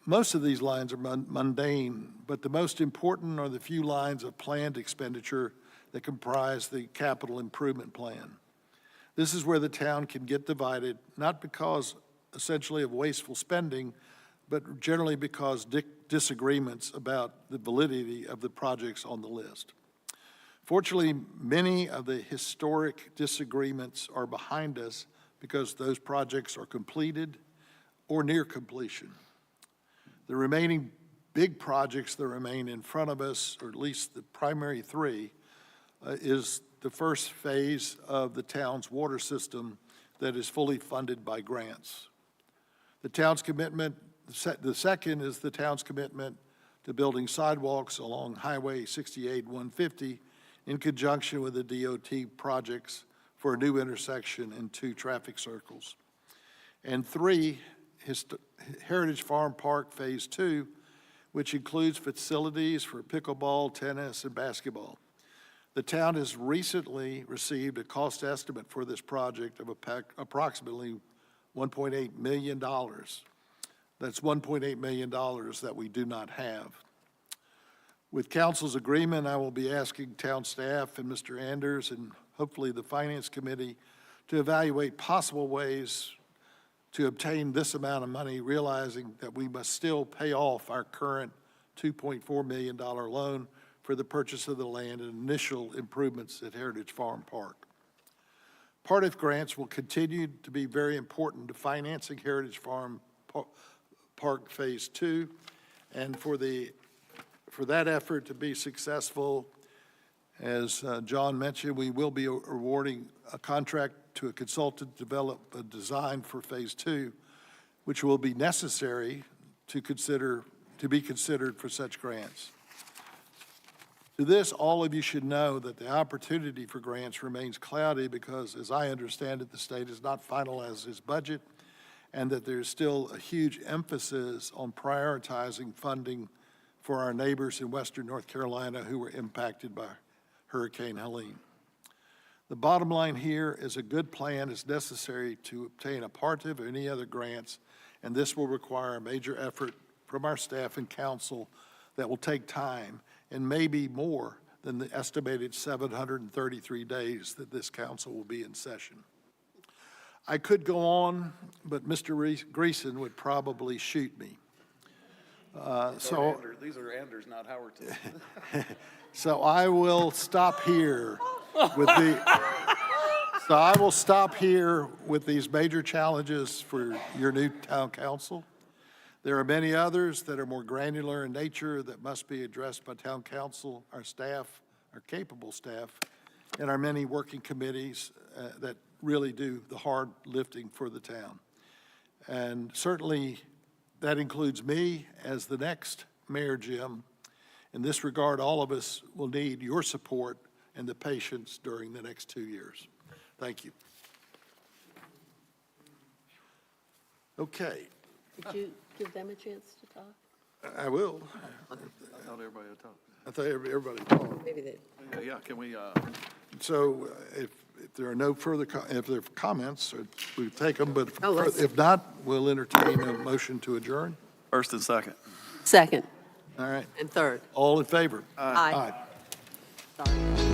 Most of these lines are mundane, but the most important are the few lines of planned expenditure that comprise the capital improvement plan. This is where the town can get divided, not because essentially of wasteful spending, but generally because disagreements about the validity of the projects on the list. Fortunately, many of the historic disagreements are behind us because those projects are completed or near completion. The remaining big projects that remain in front of us, or at least the primary three, is the first phase of the town's water system that is fully funded by grants. The town's commitment, the second is the town's commitment to building sidewalks along Highway 68 150 in conjunction with the DOT projects for a new intersection and 2 traffic circles. And 3, Heritage Farm Park Phase 2, which includes facilities for pickleball, tennis, and basketball. The town has recently received a cost estimate for this project of approximately $1.8 million. That's $1.8 million that we do not have. With council's agreement, I will be asking town staff and Mr. Anders and hopefully the Finance Committee to evaluate possible ways to obtain this amount of money, realizing that we must still pay off our current $2.4 million loan for the purchase of the land and initial improvements at Heritage Farm Park. Part of grants will continue to be very important to financing Heritage Farm Park Phase 2, and for that effort to be successful, as John mentioned, we will be awarding a contract to a consultant to develop a design for Phase 2, which will be necessary to be considered for such grants. To this, all of you should know that the opportunity for grants remains cloudy because, as I understand it, the state has not finalized its budget, and that there's still a huge emphasis on prioritizing funding for our neighbors in Western North Carolina who were impacted by Hurricane Helene. The bottom line here is a good plan is necessary to obtain a part of any other grants, and this will require a major effort from our staff and council that will take time and maybe more than the estimated 733 days that this council will be in session. I could go on, but Mr. Greason would probably shoot me. These are Anders, not Howerton. So I will stop here with these major challenges for your new town council. There are many others that are more granular in nature that must be addressed by town council, our staff, our capable staff, and our many working committees that really do the hard lifting for the town. And certainly that includes me as the next Mayor Jim. In this regard, all of us will need your support and the patience during the next 2 years. Thank you. Okay. Did you give them a chance to talk? I will. I thought everybody would talk. I thought everybody talked. Maybe they. Yeah, can we, So if there are no further, if there are comments, we take them, but Oh, if not, we'll entertain a motion to adjourn. first and second? Second All right. and third. All in favor? Aye. Sorry.